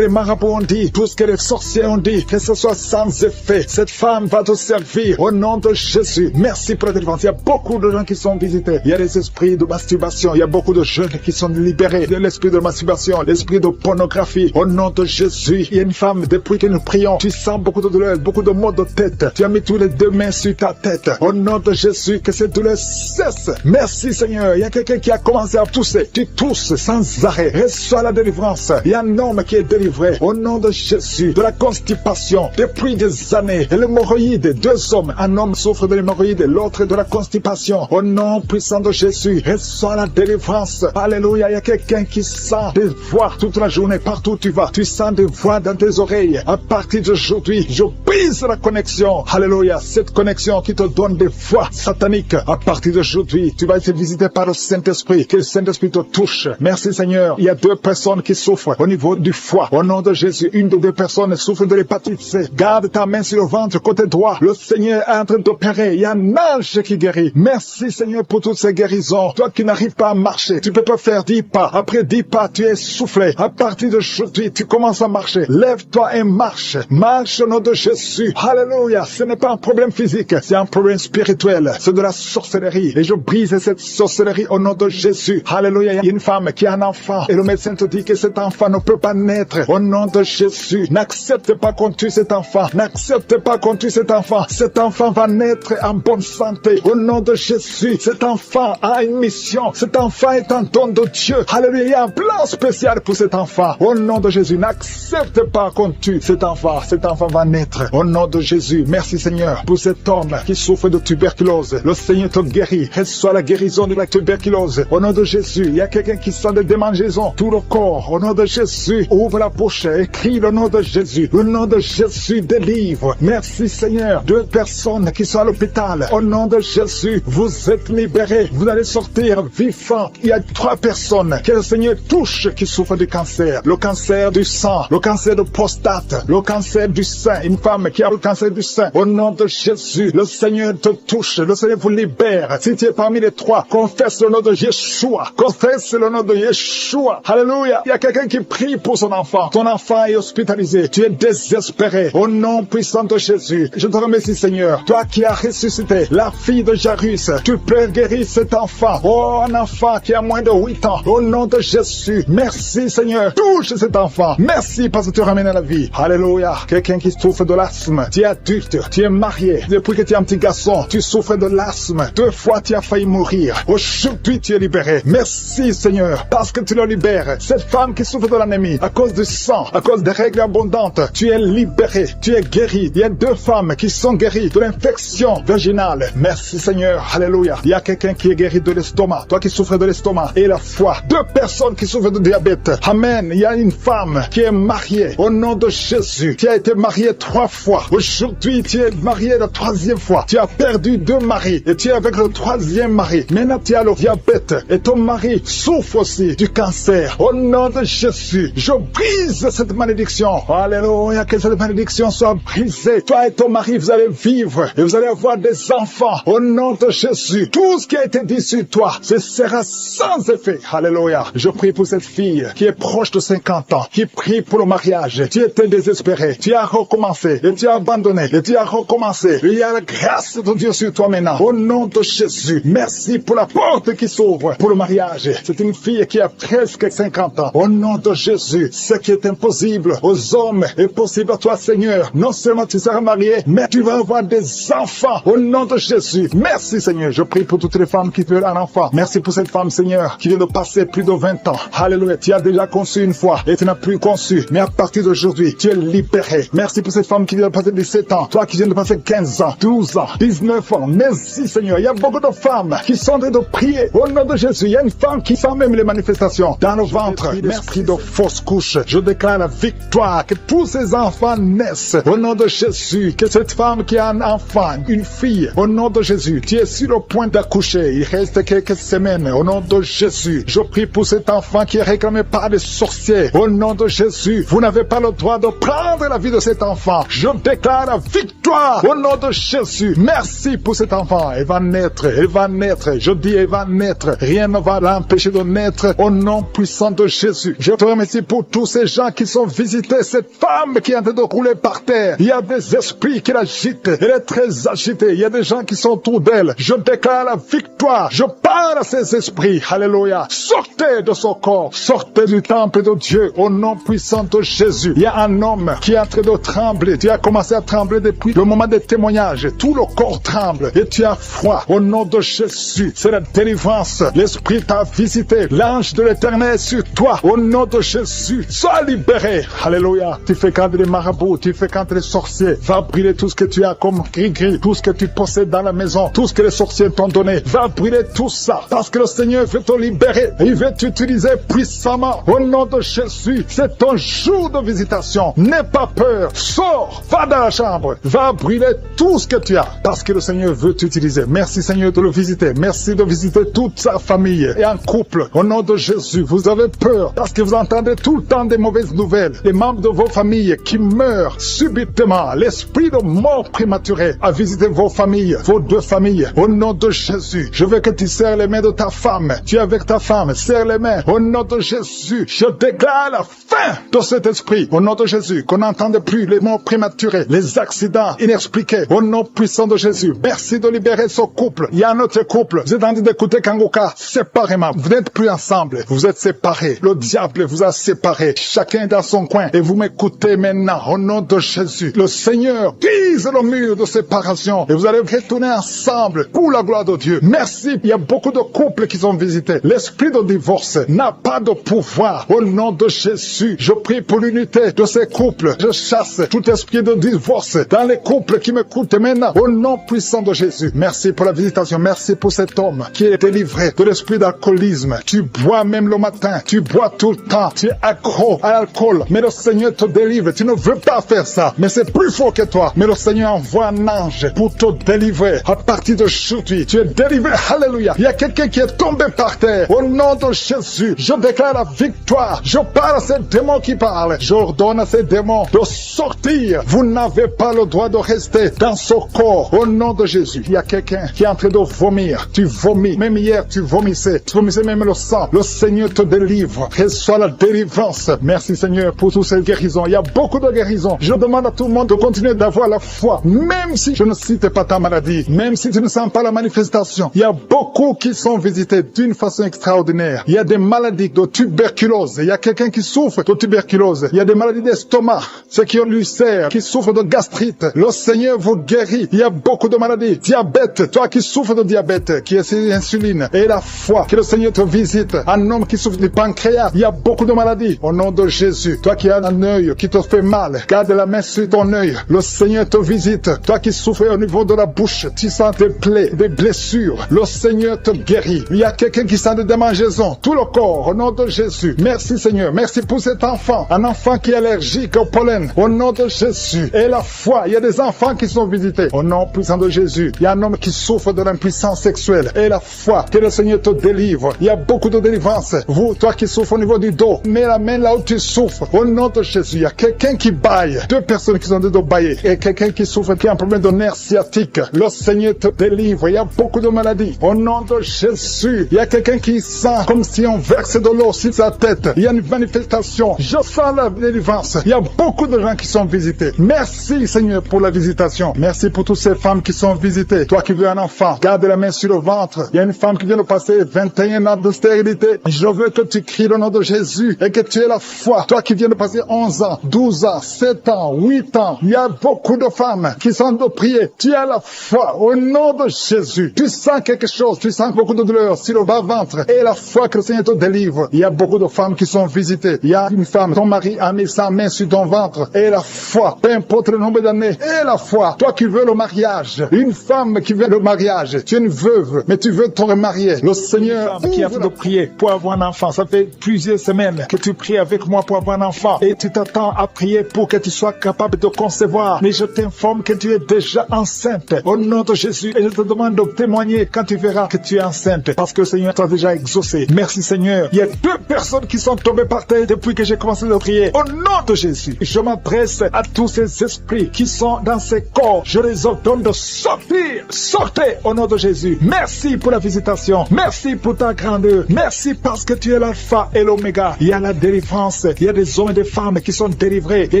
les marabouts ont dit, tout ce que les sorciers ont dit, que ce soit sans effet. Cette femme va te servir au nom de Jésus. Merci pour la délivrance. Il y a beaucoup de gens qui sont visités. Il y a des esprits de masturbation. Il y a beaucoup de jeunes qui sont libérés de l'esprit de masturbation, l'esprit de pornographie. Au nom de Jésus, il y a une femme, depuis que nous prions, tu sens beaucoup de douleur, beaucoup de maux de tête. Tu as mis tous les 2 mains sur ta tête. Au nom de Jésus, que cette douleur cesse. Merci Seigneur. Il y a quelqu'un qui a commencé à tousser. Tu tousses sans arrêt. Reçois la délivrance. Il y a un homme qui est délivré. Au nom de Jésus, de la constipation depuis des années. Et l'hémorroïde, 2 hommes. Un homme souffre de l'hémorroïde, l'autre de la constipation. Au nom puissant de Jésus, reçois la délivrance. Alléluia. Il y a quelqu'un qui sent des voix toute la journée, partout où tu vas. Tu sens des voix dans tes oreilles. À partir d'aujourd'hui, je brise la connexion. Alléluia. Cette connexion qui te donne des voix sataniques. À partir d'aujourd'hui, tu vas être visité par le Saint-Esprit. Que le Saint-Esprit te touche. Merci Seigneur. Il y a 2 personnes qui souffrent au niveau du foie. Au nom de Jésus, une des 2 personnes souffre de l'hépatite C. Garde ta main sur le ventre, côté droit. Le Seigneur est en train d'opérer. Il y a un ange qui guérit. Merci Seigneur pour toutes ces guérisons. Toi qui n'arrives pas à marcher, tu peux pas faire 10 pas. Après 10 pas, tu es soufflé. À partir d'aujourd'hui, tu commences à marcher. Lève-toi et marche. Marche au nom de Jésus. Alléluia. Ce n'est pas un problème physique, c'est un problème spirituel. C'est de la sorcellerie. Et je brise cette sorcellerie au nom de Jésus. Alléluia. Il y a une femme qui a un enfant et le médecin te dit que cet enfant ne peut pas naître. Au nom de Jésus, n'accepte pas qu'on tue cet enfant. N'accepte pas qu'on tue cet enfant. Cet enfant va naître en bonne santé. Au nom de Jésus, cet enfant a une mission. Cet enfant est un don de Dieu. Alléluia. Il y a un plan spécial pour cet enfant. Au nom de Jésus, n'accepte pas qu'on tue cet enfant. Cet enfant va naître. Au nom de Jésus, merci Seigneur pour cet homme qui souffre de tuberculose. Le Seigneur te guérit. Reçois la guérison de la tuberculose. Au nom de Jésus, il y a quelqu'un qui sent des démangeaisons. Tout le corps. Au nom de Jésus, ouvre la bouche et crie le nom de Jésus. Le nom de Jésus délivre. Merci Seigneur. 2 personnes qui sont à l'hôpital. Au nom de Jésus, vous êtes libérés. Vous allez sortir vivants. Il y a 3 personnes que le Seigneur touche qui souffrent du cancer. Le cancer du sang, le cancer de prostate, le cancer du sein. Une femme qui a le cancer du sein. Au nom de Jésus, le Seigneur te touche. Le Seigneur vous libère. Si tu es parmi les 3, confesse le nom de Yeshua. Confesse le nom de Yeshua. Alléluia. Il y a quelqu'un qui prie pour son enfant. Ton enfant est hospitalisé. Tu es désespéré. Au nom puissant de Jésus, je te remercie Seigneur. Toi qui as ressuscité la fille de Jairus, tu peux guérir cet enfant. Oh, un enfant qui a moins de 8 ans. Au nom de Jésus, merci Seigneur. Touche cet enfant. Merci parce que tu ramènes à la vie. Alléluia. Quelqu'un qui souffre de l'asthme. Tu es adulte. Tu es marié. Depuis que tu es un petit garçon, tu souffres de l'asthme. 2 fois tu as failli mourir. Aujourd'hui tu es libéré. Merci Seigneur parce que tu le libères. Cette femme qui souffre de l'anémie à cause du sang, à cause des règles abondantes, tu es libéré. Tu es guéri. Il y a 2 femmes qui sont guéries de l'infection vaginale. Merci Seigneur. Alléluia. Il y a quelqu'un qui est guéri de l'estomac. Toi qui souffres de l'estomac et la foie. 2 personnes qui souffrent de diabète. Amen. Il y a une femme qui est mariée. Au nom de Jésus. Tu as été mariée 3 fois. Aujourd'hui, tu es mariée la 3e fois. Tu as perdu 2 maris. Et tu es avec le 3e mari. Maintenant, tu as le diabète. Et ton mari souffre aussi du cancer. Au nom de Jésus, je brise cette malédiction. Alléluia. Que cette malédiction soit brisée. Toi et ton mari, vous allez vivre. Et vous allez avoir des enfants. Au nom de Jésus. Tout ce qui a été dit sur toi, ce sera sans effet. Alléluia. Je prie pour cette fille qui est proche de 50 ans, qui prie pour le mariage. Tu étais désespéré. Tu as recommencé. Et tu as abandonné. Et tu as recommencé. Il y a la grâce de Dieu sur toi maintenant. Au nom de Jésus. Merci pour la porte qui s'ouvre pour le mariage. C'est une fille qui a presque 50 ans. Au nom de Jésus. Ce qui est impossible aux hommes est possible à toi, Seigneur. Non seulement tu seras marié, mais tu vas avoir des enfants. Au nom de Jésus. Merci, Seigneur. Je prie pour toutes les femmes qui veulent un enfant. Merci pour cette femme, Seigneur, qui vient de passer plus de 20 ans. Alléluia. Tu as déjà conçu une fois et tu n'as plus conçu. Mais à partir d'aujourd'hui, tu es libéré. Merci pour cette femme qui vient de passer 17 ans. Toi qui viens de passer 15 ans, 12 ans, 19 ans. Merci, Seigneur. Il y a beaucoup de femmes qui sont en train de prier. Au nom de Jésus, il y a une femme qui sent même les manifestations dans le ventre. L'esprit de fausse couche. Je déclare la victoire. Que tous ces enfants naissent. Au nom de Jésus. Que cette femme qui a un enfant, une fille, au nom de Jésus, tu es sur le point d'accoucher. Il reste quelques semaines. Au nom de Jésus. Je prie pour cet enfant qui est réclamé par des sorciers. Au nom de Jésus. Vous n'avez pas le droit de prendre la vie de cet enfant. Je déclare la victoire. Au nom de Jésus. Merci pour cet enfant. Elle va naître. Elle va naître. Je dis, elle va naître. Rien ne va l'empêcher de naître. Au nom puissant de Jésus. Je te remercie pour tous ces gens qui sont visités. Cette femme qui est en train de rouler par terre. Il y a des esprits qui l'agitent. Elle est très agitée. Il y a des gens qui sont autour d'elle. Je déclare la victoire. Je parle à ces esprits. Alléluia. Sortez de son corps. Sortez du temple de Dieu. Au nom puissant de Jésus. Il y a un homme qui est en train de trembler. Tu as commencé à trembler depuis le moment des témoignages. Tout le corps tremble. Et tu as froid. Au nom de Jésus. C'est la délivrance. L'Esprit t'a visité. L'ange de l'Éternel est sur toi. Au nom de Jésus. Sois libéré. Alléluia. Tu fais quand les marabouts. Tu fais quand les sorciers. Va brûler tout ce que tu as comme gris-gris. Tout ce que tu possèdes dans la maison. Tout ce que les sorciers t'ont donné. Va brûler tout ça. Parce que le Seigneur veut te libérer. Il veut t'utiliser puissamment. Au nom de Jésus. C'est ton jour de visitation. N'aie pas peur. Sors. Va dans la chambre. Va brûler tout ce que tu as. Parce que le Seigneur veut t'utiliser. Merci Seigneur de le visiter. Merci de visiter toute sa famille. Et en couple. Au nom de Jésus. Vous avez peur. Parce que vous entendez tout le temps des mauvaises nouvelles. Les membres de vos familles qui meurent subitement. L'esprit de mort prématurée a visité vos familles. Vos 2 familles. Au nom de Jésus. Je veux que tu serres les mains de ta femme. Tu es avec ta femme. Serre les mains. Au nom de Jésus. Je déclare la fin de cet esprit. Au nom de Jésus. Qu'on n'entende plus les morts prématurées. Les accidents inexpliqués. Au nom puissant de Jésus. Merci de libérer ce couple. Il y a un autre couple. Vous êtes en train d'écouter Kangoka séparément. Vous n'êtes plus ensemble. Vous êtes séparés. Le diable vous a séparés. Chacun dans son coin. Et vous m'écoutez maintenant. Au nom de Jésus. Le Seigneur brise le mur de séparation. Et vous allez retourner ensemble pour la gloire de Dieu. Merci. Il y a beaucoup de couples qui sont visités. L'esprit de divorce n'a pas de pouvoir. Au nom de Jésus. Je prie pour l'unité de ces couples. Je chasse tout esprit de divorce dans les couples qui m'écoutent maintenant. Au nom puissant de Jésus. Merci pour la visitation. Merci pour cet homme qui est délivré de l'esprit d'alcoolisme. Tu bois même le matin. Tu bois tout le temps. Tu es accro à l'alcool. Mais le Seigneur te délivre. Tu ne veux pas faire ça. Mais c'est plus fort que toi. Mais le Seigneur envoie un ange pour te délivrer. À partir d'aujourd'hui, tu es délivré. Alléluia. Il y a quelqu'un qui est tombé par terre. Au nom de Jésus, je déclare la victoire. Je parle à ces démons qui parlent. J'ordonne à ces démons de sortir. Vous n'avez pas le droit de rester dans ce corps. Au nom de Jésus, il y a quelqu'un qui est en train de vomir. Tu vomis. Même hier, tu vomissais. Tu vomissais même le sang. Le Seigneur te délivre. Reçois la délivrance. Merci Seigneur pour toutes ces guérisons. Il y a beaucoup de guérisons. Je demande à tout le monde de continuer d'avoir la foi. Même si je ne cite pas ta maladie. Même si tu ne sens pas la manifestation. Il y a beaucoup qui sont visités d'une façon extraordinaire. Il y a des maladies de tuberculose. Il y a quelqu'un qui souffre de tuberculose. Il y a des maladies d'estomac. Ceux qui ont l'ulcère, qui souffrent de gastrite. Le Seigneur vous guérit. Il y a beaucoup de maladies. Diabète. Toi qui souffres de diabète, qui est sur l'insuline. Et la foi. Que le Seigneur te visite. Un homme qui souffre du pancréas. Il y a beaucoup de maladies. Au nom de Jésus. Toi qui as un œil qui te fait mal. Garde la main sur ton œil. Le Seigneur te visite. Toi qui souffres au niveau de la bouche. tu sens des plaies, des blessures, le Seigneur te guérit. Il y a quelqu'un qui sent des démangeaisons, tout le corps, au nom de Jésus. Merci Seigneur, merci pour cet enfant, un enfant qui est allergique au pollen, au nom de Jésus. Et la foi, il y a des enfants qui sont visités, au nom puissant de Jésus. Il y a un homme qui souffre de l'impuissance sexuelle, et la foi, que le Seigneur te délivre. Il y a beaucoup de délivrance. Vous, toi qui souffres au niveau du dos, mets la main là où tu souffres, au nom de Jésus. Il y a quelqu'un qui baille, 2 personnes qui sont des dos baillés, et quelqu'un qui souffre, qui a un problème de nerf sciatique. Le Seigneur te délivre. Il y a beaucoup de maladies, au nom de Jésus. Il y a quelqu'un qui sent comme si on verse de l'eau sur sa tête. Il y a une manifestation. Je sens la délivrance. Il y a beaucoup de gens qui sont visités. Merci Seigneur pour la visitation. Merci pour toutes ces femmes qui sont visitées. Toi qui veux un enfant, garde la main sur le ventre. Il y a une femme qui vient de passer 21 ans de stérilité. Je veux que tu cries le nom de Jésus et que tu aies la foi. Toi qui viens de passer 11 ans, 12 ans, 7 ans, 8 ans. Il y a beaucoup de femmes qui sont de prier. Tu as la foi au nom de Jésus. Tu sens quelque chose. Tu sens beaucoup de douleur sur le bas-ventre. Et la foi que le Seigneur te délivre. Il y a beaucoup de femmes qui sont visitées. Il y a une femme, ton mari a mis sa main sur ton ventre. Et la foi, peu importe le nombre d'années. Et la foi, toi qui veux le mariage. Une femme qui veut le mariage. Tu es une veuve, mais tu veux te remarier. Le Seigneur qui a fait de prier pour avoir un enfant. Ça fait plusieurs semaines que tu pries avec moi pour avoir un enfant. Et tu t'attends à prier pour que tu sois capable de concevoir. Mais je t'informe que tu es déjà enceinte. Au nom de Jésus. Et je te demande de témoigner quand tu verras que tu es enceinte. Parce que le Seigneur t'a déjà exaucé. Merci Seigneur. Il y a 2 personnes qui sont tombées par terre depuis que j'ai commencé à prier. Au nom de Jésus. Je m'adresse à tous ces esprits qui sont dans ces corps. Je les ordonne de sortir. Sortez au nom de Jésus. Merci pour la visitation. Merci pour ta grandeur. Merci parce que tu es l'alpha et l'oméga. Il y a la délivrance. Il y a des hommes et des femmes qui sont délivrés. Il y a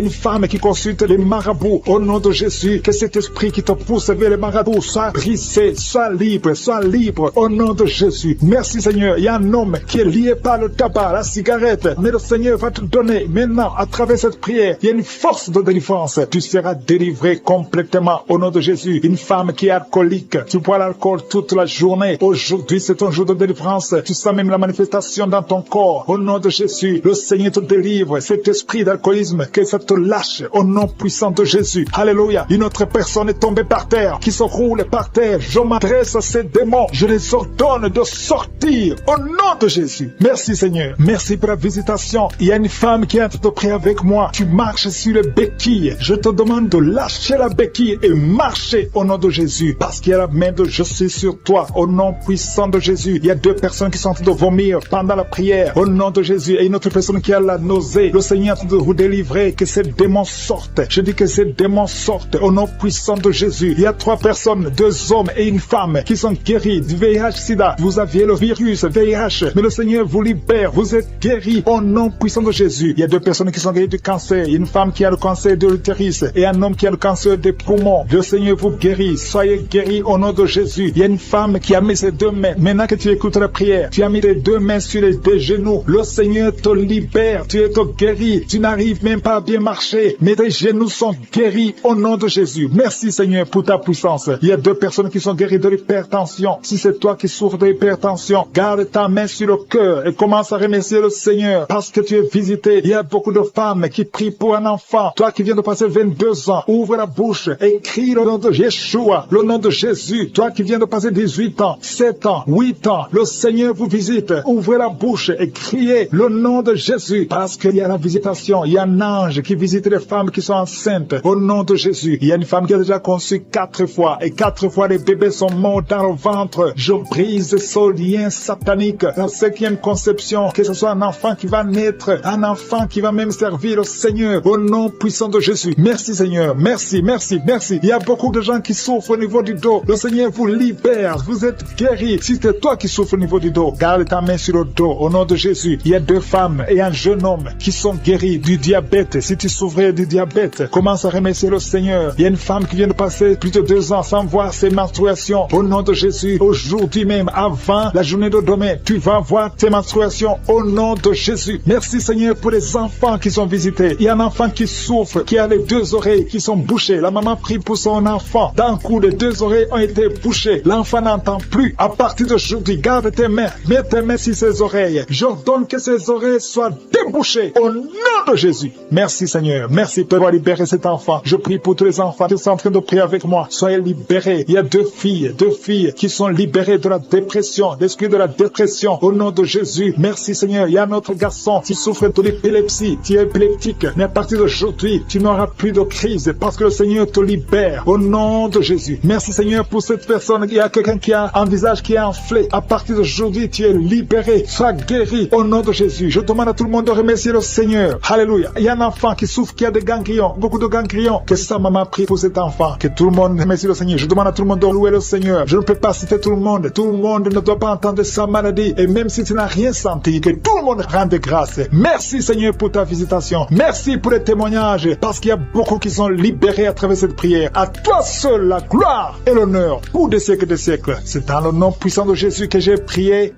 une femme qui consulte les marabouts. Au nom de Jésus, que cet esprit qui te pousse vers les marabouts soit brisé, soit libre, soit libre. Au nom de Jésus. Merci Seigneur. Il y a un homme qui est lié par le tabac, la cigarette. Mais le Seigneur va te donner maintenant, à travers cette prière, il y a une force de délivrance. Tu seras délivré complètement au nom de Jésus. Une femme qui est alcoolique, tu bois l'alcool toute la journée. Aujourd'hui, c'est un jour de délivrance. Tu sens même la manifestation dans ton corps. Au nom de Jésus, le Seigneur te délivre. Cet esprit d'alcoolisme, que ça te lâche au nom puissant de Jésus. Alléluia. Une autre personne est tombée par terre, qui se roule par terre. Je m'adresse à ces démons. Je les ordonne de sortir au nom de Jésus. Merci Seigneur. Merci pour la visitation. Il y a une femme qui est en train de prier avec moi. Tu marches sur les béquilles. Je te demande de lâcher la béquille et marcher au nom de Jésus. Parce qu'il y a la main de je suis sur toi. Au nom puissant de Jésus. Il y a 2 personnes qui sont en train de vomir pendant la prière. Au nom de Jésus. Et une autre personne qui a la nausée. Le Seigneur est en train de vous délivrer. Que ces démons sortent. Je dis que ces démons sortent. Au nom puissant de Jésus. Il y a 3 personnes, 2 hommes et une femme qui sont guéris du VIH-Sida. Vous aviez le virus VIH. Mais le Seigneur vous libère. Vous êtes guéris au nom puissant de Jésus. Il y a 2 personnes qui sont guéries du cancer. Une femme qui a le cancer de l'utérus et un homme qui a le cancer des poumons. Le Seigneur vous guérit. Soyez guéris au nom de Jésus. Il y a une femme qui a mis ses 2 mains. Maintenant que tu écoutes la prière, tu as mis les 2 mains sur les 2 genoux. Le Seigneur te libère. Tu es guéri. Tu n'arrives même pas à bien marcher. Mais tes genoux sont guéris au nom de Jésus. Merci Seigneur pour ta puissance. Il y a 2 personnes qui sont guéries de l'hypertension. Si c'est toi qui souffres de l'hypertension, garde ta main sur le cœur et commence à remercier le Seigneur parce que tu es visité. Il y a beaucoup de femmes qui prient pour un enfant. Toi qui viens de passer 22 ans, ouvre la bouche et crie le nom de Yeshua, le nom de Jésus. Toi qui viens de passer 18 ans, 7 ans, 8 ans, le Seigneur vous visite. Ouvrez la bouche et criez le nom de Jésus parce qu'il y a la visitation. Il y a un ange qui visite les femmes qui sont enceintes au nom de Jésus. Il y a une femme qui a déjà conçu 4 fois et 4 fois les bébés sont morts dans le ventre. Je brise ce lien satanique. La 5e conception, que ce soit un enfant qui va naître, un enfant qui va même servir le Seigneur au nom puissant de Jésus. Merci Seigneur. Merci, merci, merci. Il y a beaucoup de gens qui souffrent au niveau du dos. Le Seigneur vous libère. Vous êtes guéris. Si c'est toi qui souffres au niveau du dos, garde ta main sur le dos au nom de Jésus. Il y a 2 femmes et un jeune homme qui sont guéris du diabète. Si tu souffrais du diabète, commence à remercier le Seigneur. Il y a une femme qui vient de passer plus de 2 ans sans voir ses menstruations. Au nom de Jésus, aujourd'hui même, avant la journée journée de demain, tu vas voir tes menstruations au nom de Jésus. Merci Seigneur pour les enfants qui sont visités. Il y a un enfant qui souffre, qui a les 2 oreilles qui sont bouchées. La maman prie pour son enfant. D'un coup, les 2 oreilles ont été bouchées. L'enfant n'entend plus. À partir d'aujourd'hui, garde tes mains. Mets tes mains sur ses oreilles. J'ordonne que ses oreilles soient débouchées au nom de Jésus. Merci Seigneur. Merci pour libérer cet enfant. Je prie pour tous les enfants qui sont en train de prier avec moi. Soyez libérés. Il y a 2 filles qui sont libérées de la dépression, l'esprit de la dépression au nom de Jésus. Merci Seigneur. Il y a un autre garçon qui souffre de l'épilepsie, qui est épileptique. Mais à partir d'aujourd'hui, tu n'auras plus de crise parce que le Seigneur te libère au nom de Jésus. Merci Seigneur pour cette personne. Il y a quelqu'un qui a un visage qui est enflé. À partir d'aujourd'hui, tu es libéré. Sois guéri au nom de Jésus. Je demande à tout le monde de remercier le Seigneur. Alléluia. Il y a un enfant qui souffre, qui a des ganglions, beaucoup de ganglions. Que sa maman prie pour cet enfant. Que tout le monde remercie le Seigneur. Je demande à tout le monde de louer le Seigneur. Je ne peux pas citer tout le monde. Tout le monde ne doit pas entendre sa maladie. Et même si tu n'as rien senti, que tout le monde rende grâce. Merci Seigneur pour ta visitation. Merci pour les témoignages. Parce qu'il y a beaucoup qui sont libérés à travers cette prière. À toi seul la gloire et l'honneur pour des siècles et des siècles. C'est dans le nom puissant de Jésus que j'ai prié.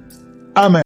Amen.